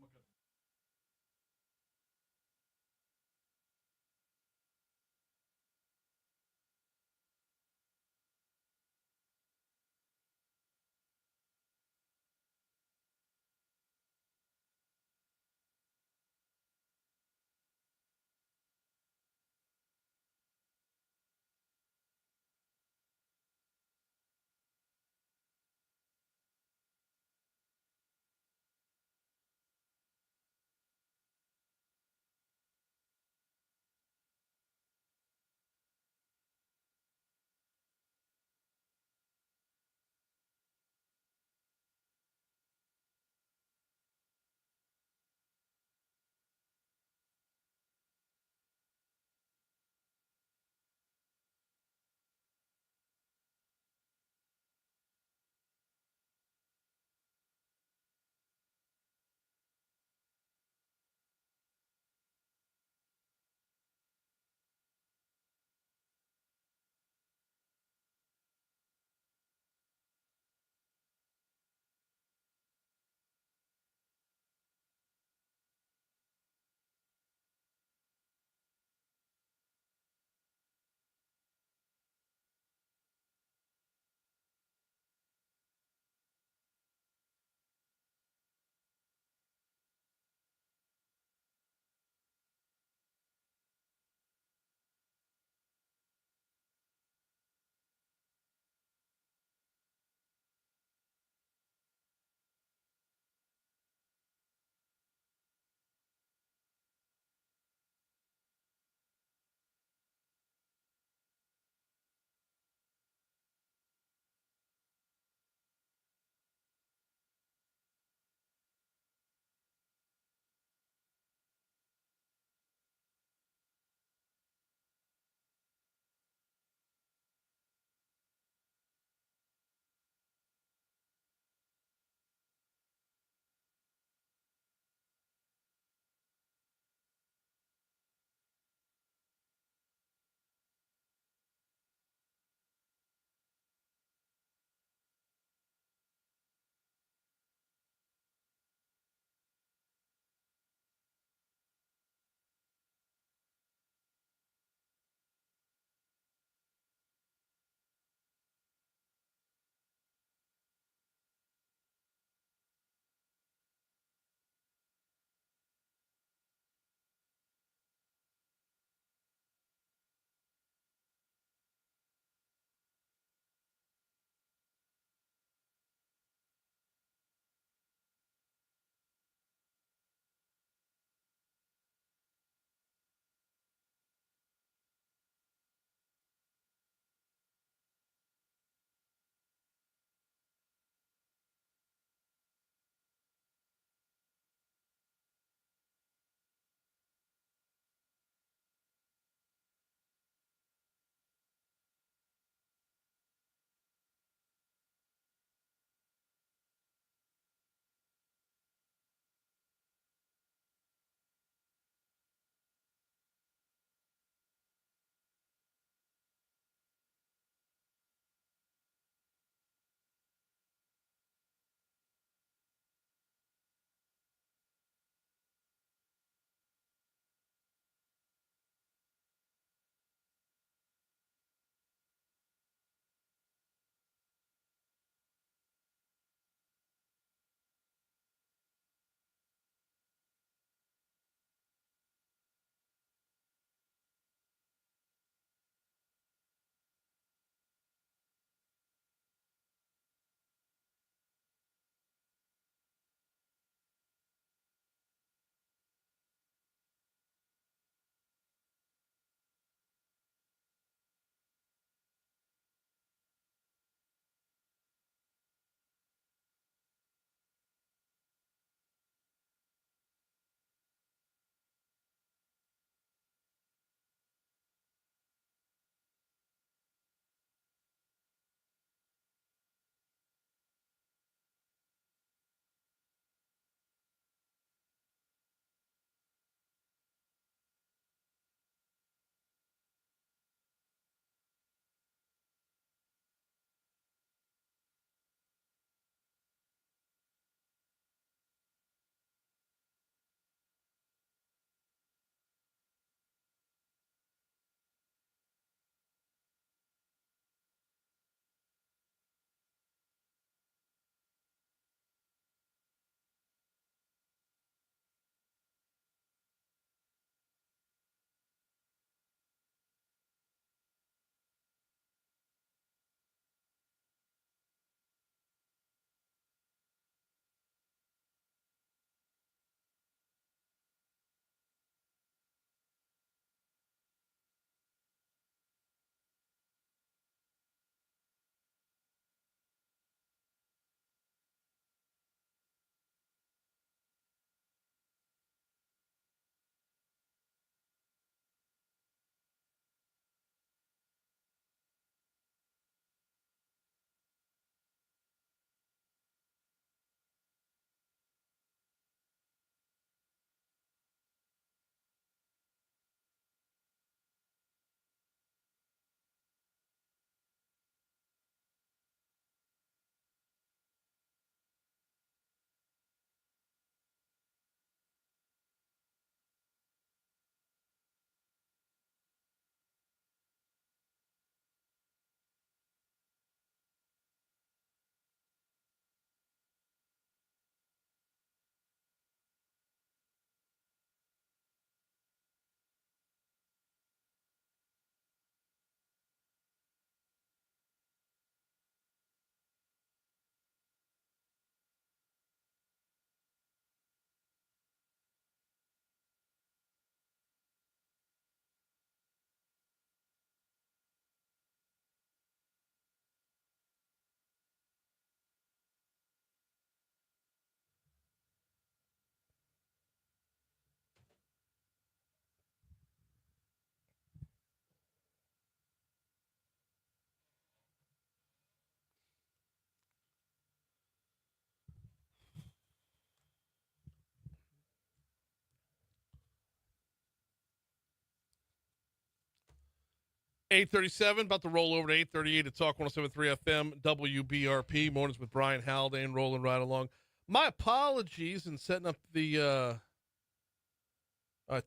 8:37, about to roll over to 8:38 at Talk 107.3 FM, WBRP. Mornings with Brian Haldane, rolling right along. My apologies in setting up the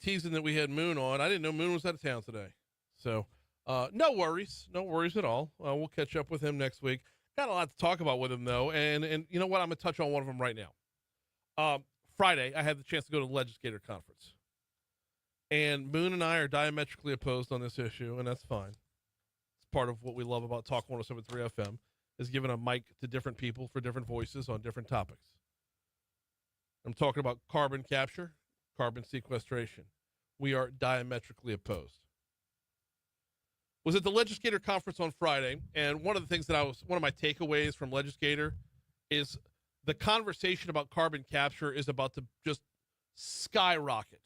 teasing that we had Moon on. I didn't know Moon was out of town today. So, no worries. No worries at all. We'll catch up with him next week. Got a lot to talk about with him, though. And you know what? I'm going to touch on one of them right now. Friday, I had the chance to go to the Legislator Conference. And Moon and I are diametrically opposed on this issue, and that's fine. It's part of what we love about Talk 107.3 FM, is giving a mic to different people for different voices on different topics. I'm talking about carbon capture, carbon sequestration. We are diametrically opposed. Was at the Legislator Conference on Friday, and one of the things one of my takeaways from Legislator is the conversation about carbon capture is about to just skyrocket.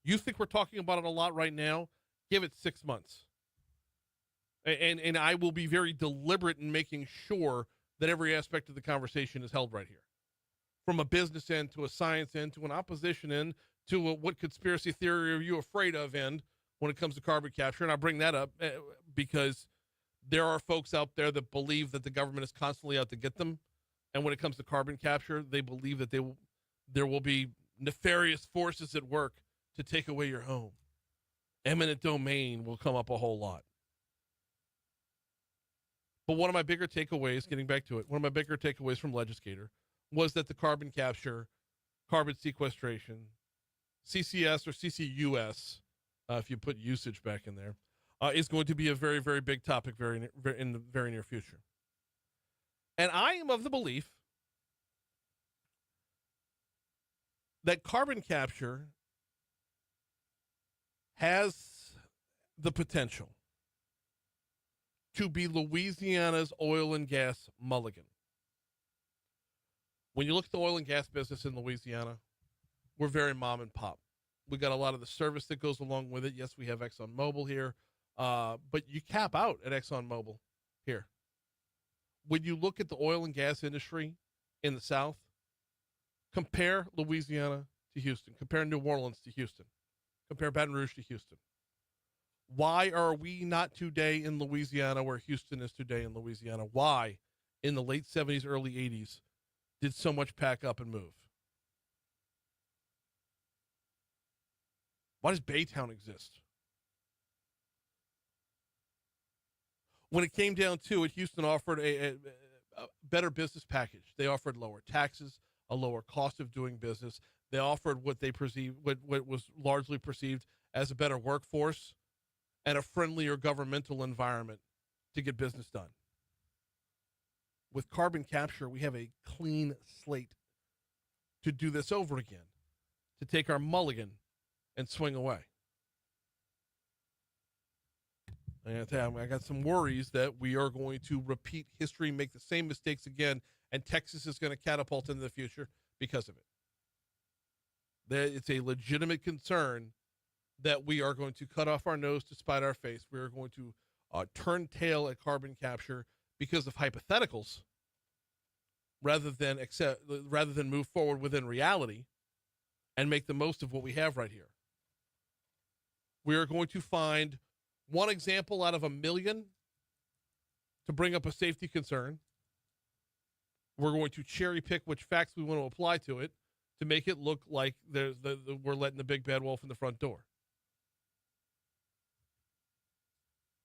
You think we're talking about it a lot right now? Give it 6 months. And I will be very deliberate in making sure that every aspect of the conversation is held right here. From a business end to a science end to an opposition end to what conspiracy theory are you afraid of end when it comes to carbon capture. And I bring that up because there are folks out there that believe that the government is constantly out to get them. And when it comes to carbon capture, they believe that there will be nefarious forces at work to take away your home. Eminent domain will come up a whole lot. But one of my bigger takeaways, getting back to it, one of my bigger takeaways from Legislator was that the carbon capture, carbon sequestration, CCS or CCUS, if you put usage back in there, is going to be a very, very big topic in the very near future. And I am of the belief that carbon capture has the potential to be Louisiana's oil and gas mulligan. When you look at the oil and gas business in Louisiana, we're very mom and pop. We got a lot of the service that goes along with it. Yes, we have ExxonMobil here, but you cap out at ExxonMobil here. When you look at the oil and gas industry in the South, compare Louisiana to Houston, compare New Orleans to Houston, compare Baton Rouge to Houston. Why are we not today in Louisiana where Houston is today in Louisiana? Why, in the late 70s, early 80s, did so much pack up and move? Why does Baytown exist? When it came down to it, Houston offered a better business package. They offered lower taxes, a lower cost of doing business. They offered what was largely perceived as a better workforce and a friendlier governmental environment to get business done. With carbon capture, we have a clean slate to do this over again, to take our mulligan and swing away. I got some worries that we are going to repeat history, make the same mistakes again, and Texas is going to catapult into the future because of it. It's a legitimate concern that we are going to cut off our nose to spite our face. We are going to turn tail at carbon capture because of hypotheticals rather than move forward within reality and make the most of what we have right here. We are going to find one example out of a million to bring up a safety concern. We're going to cherry pick which facts we want to apply to it to make it look like we're letting the big bad wolf in the front door.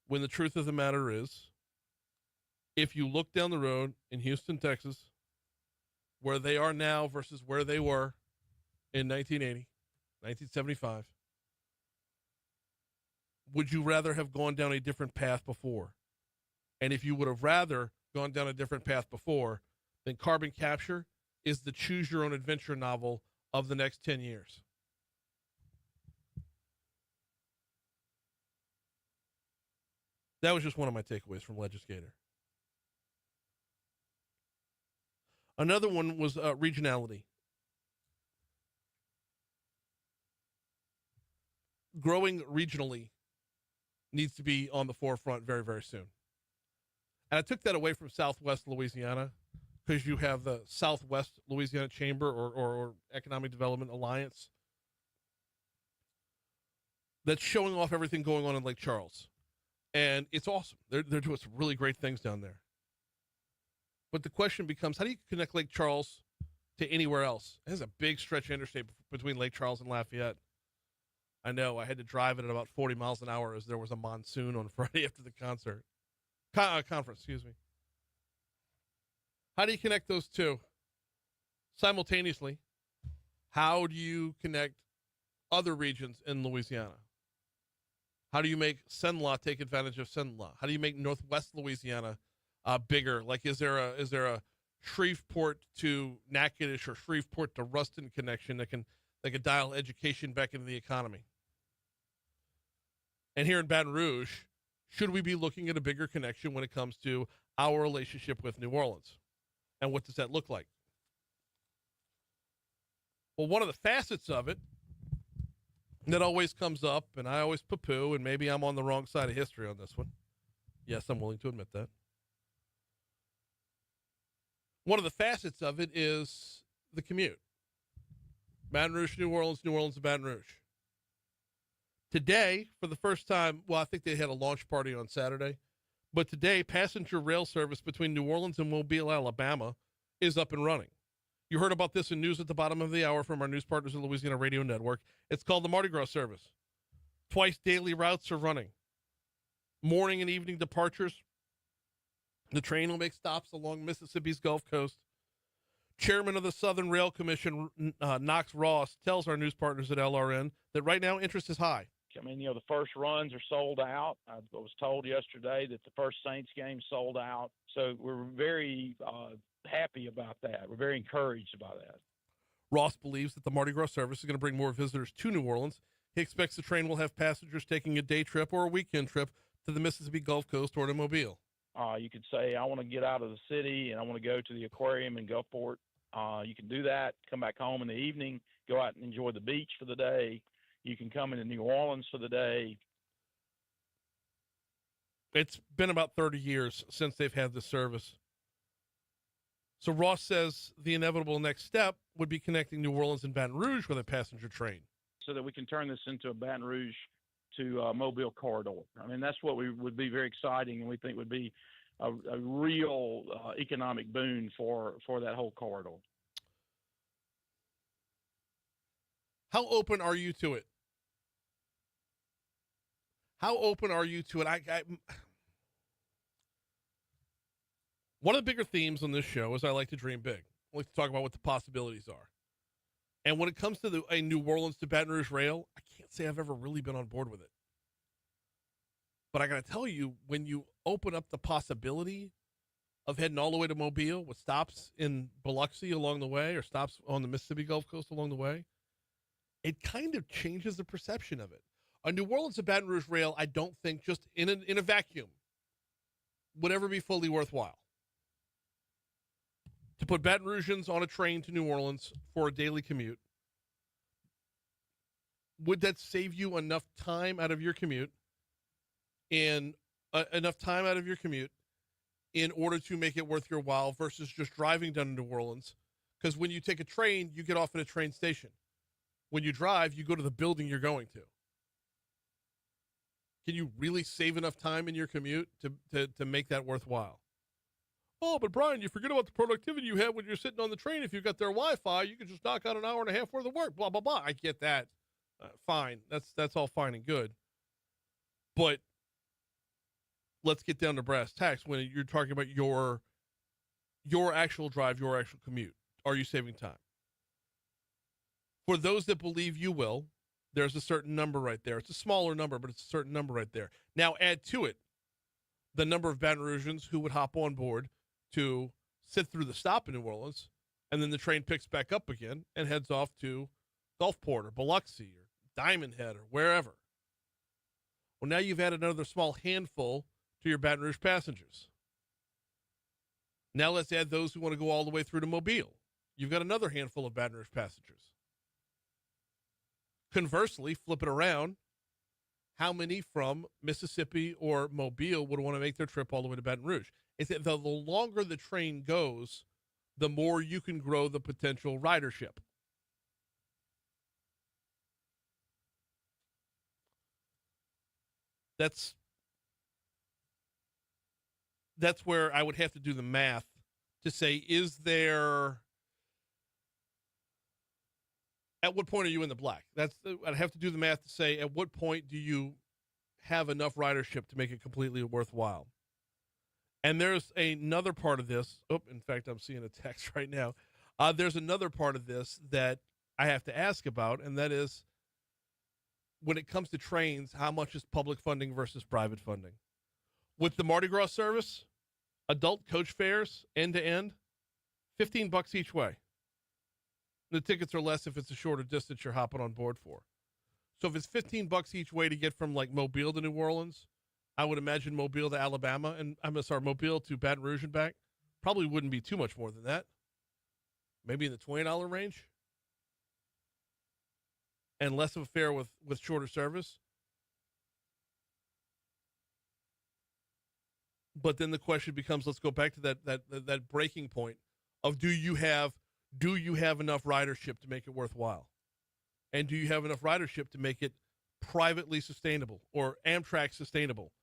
When the truth of the matter is, if you look down the road in Houston, Texas, where they are now versus where they were in 1980, 1975, would you rather have gone down a different path before? And if you would have rather gone down a different path before, then carbon capture is the choose your own adventure novel of the next 10 years. That was just one of my takeaways from Legislator. Another one was regionality. Growing regionally needs to be on the forefront very, very soon. And I took that away from Southwest Louisiana because you have the Southwest Louisiana Chamber or Economic Development Alliance that's showing off everything going on in Lake Charles. And it's awesome. They're doing some really great things down there. But the question becomes, how do you connect Lake Charles to anywhere else? There's a big stretch of interstate between Lake Charles and Lafayette. I know. I had to drive it at about 40 miles an hour as there was a monsoon on Friday after the conference, excuse me. How do you connect those two simultaneously? How do you connect other regions in Louisiana? How do you make Cenla take advantage of Cenla? How do you make Northwest Louisiana bigger? Like, is there a Shreveport to Natchitoches or Shreveport to Ruston connection that can dial education back into the economy? And here in Baton Rouge, should we be looking at a bigger connection when it comes to our relationship with New Orleans? And what does that look like? Well, one of the facets of it that always comes up, and I always poo-poo, and maybe I'm on the wrong side of history on this one. Yes, I'm willing to admit that. One of the facets of it is the commute. Baton Rouge, New Orleans to Baton Rouge. Today, for the first time, well, I think they had a launch party on Saturday, but today, passenger rail service between New Orleans and Mobile, Alabama is up and running. You heard about this in news at the bottom of the hour from our news partners at Louisiana Radio Network. It's called the Mardi Gras service. Twice daily routes are running. Morning and evening departures. The train will make stops along Mississippi's Gulf Coast. Chairman of the Southern Rail Commission, Knox Ross, tells our news partners at LRN that right now interest is high. I mean, the first runs are sold out. I was told yesterday that the first Saints game sold out. So we're very happy about that. We're very encouraged by that. Ross believes that the Mardi Gras service is going to bring more visitors to New Orleans. He expects the train will have passengers taking a day trip or a weekend trip to the Mississippi Gulf Coast or to Mobile. You could say, I want to get out of the city and I want to go to the aquarium in Gulfport. You can do that, come back home in the evening, go out and enjoy the beach for the day. You can come into New Orleans for the day. It's been about 30 years since they've had this service. So Ross says the inevitable next step would be connecting New Orleans and Baton Rouge with a passenger train. So that we can turn this into a Baton Rouge to Mobile corridor. I mean, that's what would be very exciting and we think would be a real economic boon for that whole corridor. How open are you to it? How open are you to it? One of the bigger themes on this show is I like to dream big. I like to talk about what the possibilities are. And when it comes to a New Orleans to Baton Rouge rail, I can't say I've ever really been on board with it. But I got to tell you, when you open up the possibility of heading all the way to Mobile with stops in Biloxi along the way or stops on the Mississippi Gulf Coast along the way, it kind of changes the perception of it. A New Orleans to Baton Rouge rail, I don't think just in a vacuum would ever be fully worthwhile. To put Baton Rougeans on a train to New Orleans for a daily commute, would that save you enough time out of your commute in order to make it worth your while versus just driving down to New Orleans? Because when you take a train, you get off at a train station. When you drive, you go to the building you're going to. Can you really save enough time in your commute to make that worthwhile? Oh, but Brian, you forget about the productivity you have when you're sitting on the train. If you've got their Wi-Fi, you can just knock out an hour and a half worth of work, blah, blah, blah. I get that. Fine. That's all fine and good. But let's get down to brass tacks. When you're talking about your actual drive, your actual commute, are you saving time? For those that believe you will, there's a certain number right there. It's a smaller number, but it's a certain number right there. Now add to it the number of Baton Rougeans who would hop on board to sit through the stop in New Orleans, and then the train picks back up again and heads off to Gulfport or Biloxi or Diamond Head or wherever. Well, now you've added another small handful to your Baton Rouge passengers. Now let's add those who want to go all the way through to Mobile. You've got another handful of Baton Rouge passengers. Conversely, flip it around. How many from Mississippi or Mobile would want to make their trip all the way to Baton Rouge? It's that the longer the train goes, the more you can grow the potential ridership. That's that's where I would have to do the math to say, is there, at what point are you in the black? I'd have to do the math to say, at what point do you have enough ridership to make it completely worthwhile? And there's another part of this. Oh, in fact, I'm seeing a text right now. There's another part of this that I have to ask about, and that is, when it comes to trains, how much is public funding versus private funding? With the Mardi Gras service, adult coach fares, end to end, $15 each way. The tickets are less if it's a shorter distance you're hopping on board for. So if it's $15 each way to get from like Mobile to New Orleans, I would imagine Mobile to Alabama, and Mobile to Baton Rouge and back, probably wouldn't be too much more than that. Maybe in the $20 range. And less of a fare with shorter service. But then the question becomes, let's go back to that breaking point of do you have enough ridership to make it worthwhile? And do you have enough ridership to make it privately sustainable or Amtrak sustainable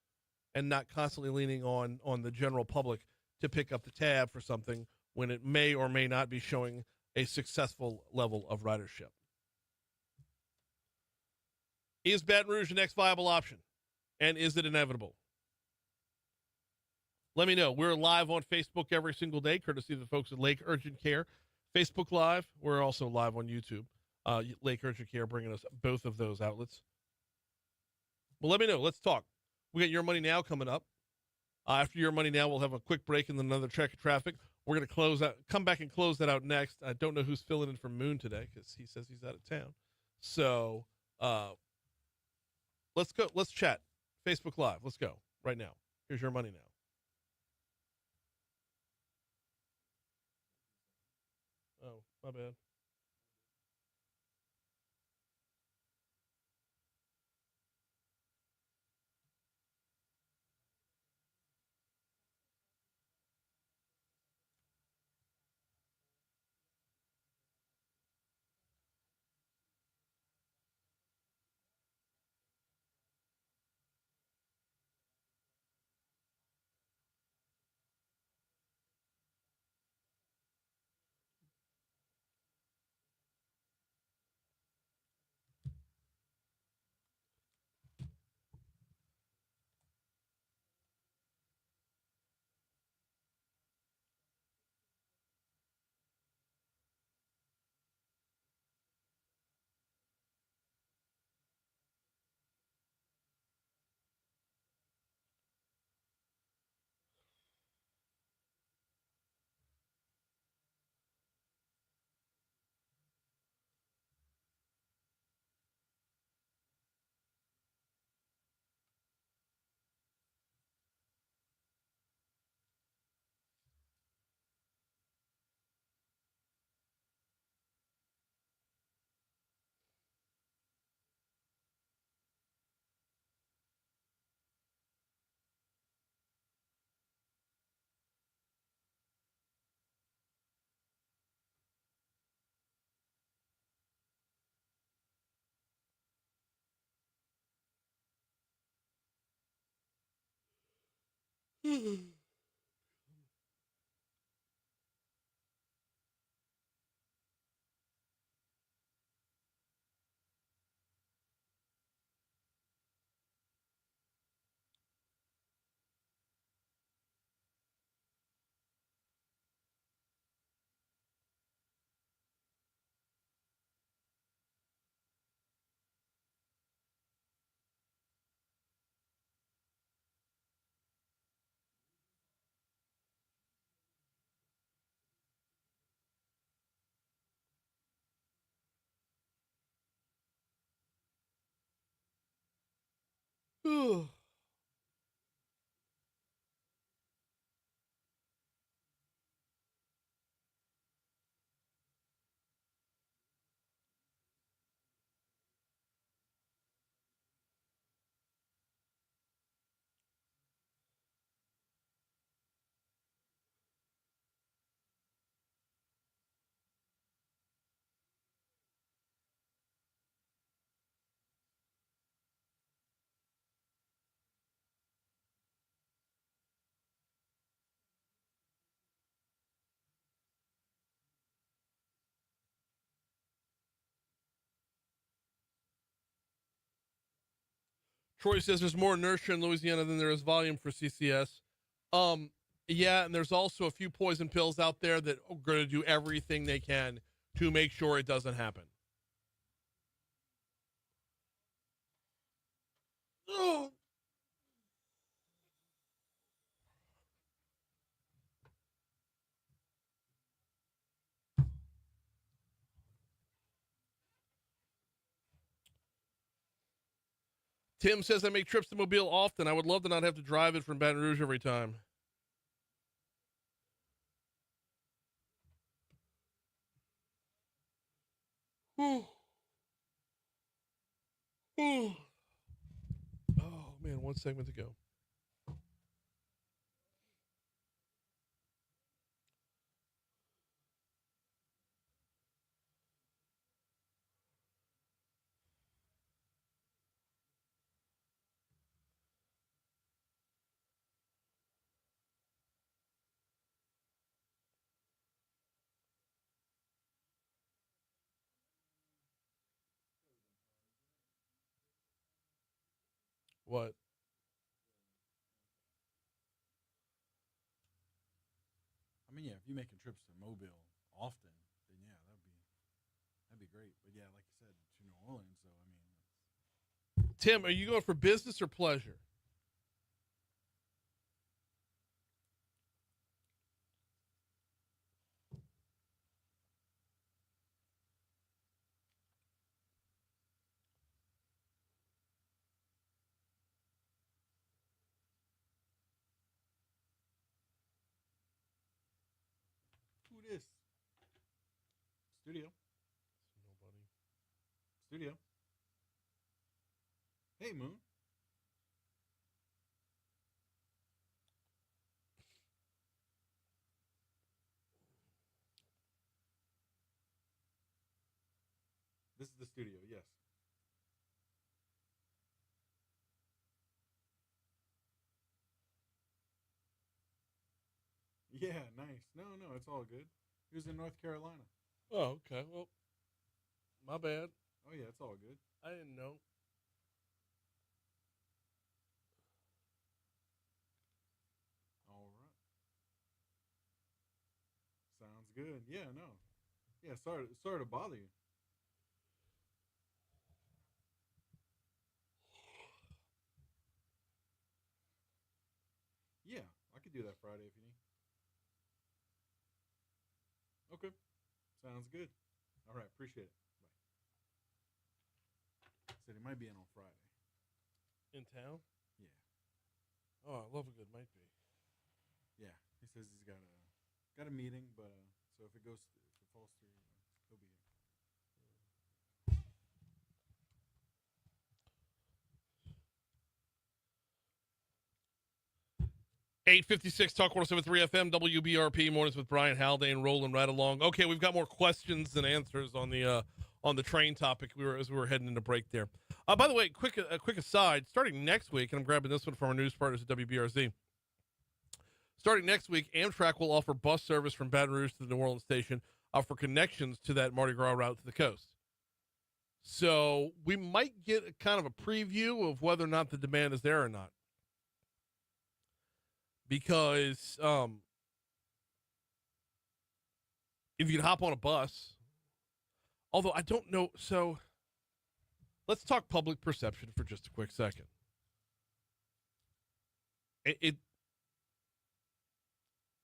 and not constantly leaning on the general public to pick up the tab for something when it may or may not be showing a successful level of ridership? Is Baton Rouge the next viable option? And is it inevitable? Let me know. We're live on Facebook every single day, courtesy of the folks at Lake Urgent Care. Facebook Live. We're also live on YouTube. Lake Urgent Care bringing us both of those outlets. Well, let me know. Let's talk. We got Your Money Now coming up. After Your Money Now, we'll have a quick break and then another check of traffic. We're going to come back and close that out next. I don't know who's filling in for Moon today because he says he's out of town. So let's go. Let's chat. Facebook Live. Let's go right now. Here's Your Money Now. Oh, my bad. Troy says there's more inertia in Louisiana than there is volume for CCS. Yeah, and there's also a few poison pills out there that are going to do everything they can to make sure it doesn't happen. Oh. Tim says, I make trips to Mobile often. I would love to not have to drive it from Baton Rouge every time. Oh, man, one segment to go. What? I mean, yeah, if you're making trips to Mobile often, then yeah, that'd be great. But yeah, like you said, to New Orleans, so I mean, Tim, are you going for business or pleasure? who this? Studio. Nobody. Studio. Hey, Moon. This is the studio, yes. Yeah, nice. No, it's all good. He was in North Carolina. Oh, okay. Well, my bad. Oh, yeah, it's all good. I didn't know. All right. Sounds good. Yeah, no. Yeah, sorry to bother you. Yeah, I could do that Friday if you need. Okay. Sounds good. All right, appreciate it. Bye. Said he might be in on Friday. In town? Yeah. Oh, I love a good might be. Yeah. He says he's got a meeting, but so if it falls through, he'll be here. 856 Talk 1073 FM, WBRP, mornings with Brian Haldane, rolling right along. Okay, we've got more questions than answers on the train topic as we were heading into break there. By the way, a quick aside, starting next week, and I'm grabbing this one from our news partners at WBRZ. Starting next week, Amtrak will offer bus service from Baton Rouge to the New Orleans station for connections to that Mardi Gras route to the coast. So we might get a kind of a preview of whether or not the demand is there or not. Because if you can hop on a bus, although I don't know, so let's talk public perception for just a quick second.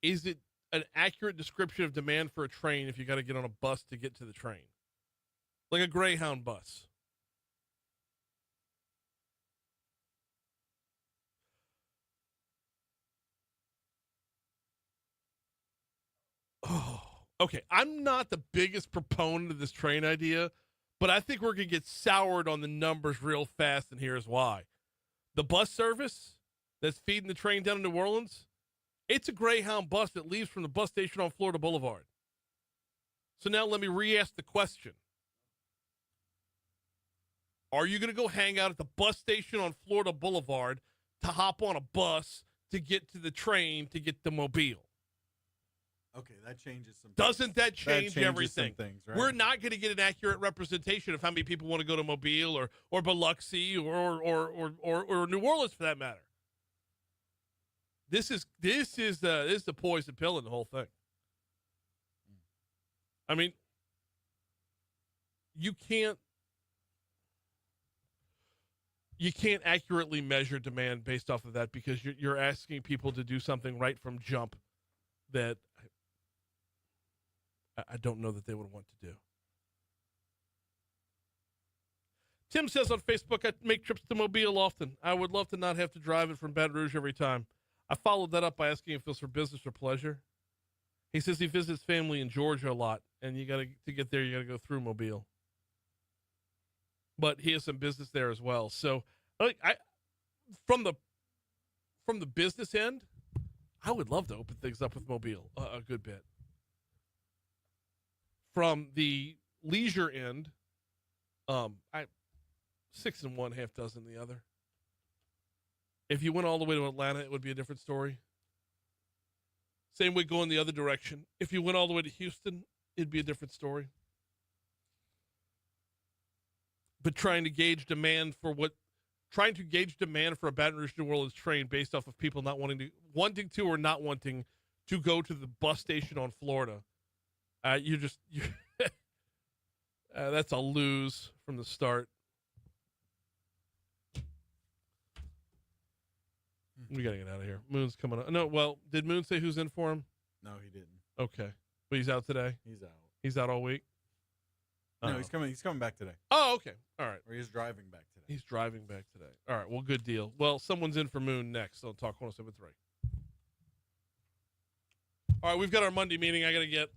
Is it an accurate description of demand for a train if you got to get on a bus to get to the train? Like a Greyhound bus. Oh, okay. I'm not the biggest proponent of this train idea, but I think we're going to get soured on the numbers real fast, and here's why. The bus service that's feeding the train down to New Orleans, it's a Greyhound bus that leaves from the bus station on Florida Boulevard. So now let me re-ask the question. Are you going to go hang out at the bus station on Florida Boulevard to hop on a bus to get to the train to get to Mobile? Okay, that changes some. Doesn't that change changes everything? Some things, right? We're not going to get an accurate representation of how many people want to go to Mobile or Biloxi or New Orleans for that matter. This is the poison pill in the whole thing. I mean, you can't accurately measure demand based off of that because you're asking people to do something right from jump that I don't know that they would want to do. Tim says on Facebook, I make trips to Mobile often. I would love to not have to drive it from Baton Rouge every time. I followed that up by asking if it was for business or pleasure. He says he visits family in Georgia a lot, and to get there, you got to go through Mobile. But he has some business there as well. So, from the business end, I would love to open things up with Mobile a good bit. From the leisure end, 6 in one, half dozen the other. If you went all the way to Atlanta, it would be a different story. Same way going the other direction. If you went all the way to Houston, it'd be a different story. But trying to gauge demand for a Baton Rouge, New Orleans train based off of people not wanting to or not wanting to go to the bus station on Florida, that's a lose from the start. We gotta get out of here. Moon's coming up. No, well, did Moon say who's in for him? No, he didn't. Okay, but he's out today. He's out. He's out all week. No, he's coming. He's coming back today. Oh, okay. All right. Or he's driving back today. He's driving back today. All right. Well, good deal. Well, someone's in for Moon next on Talk 107.3. All right, we've got our Monday meeting. I got to get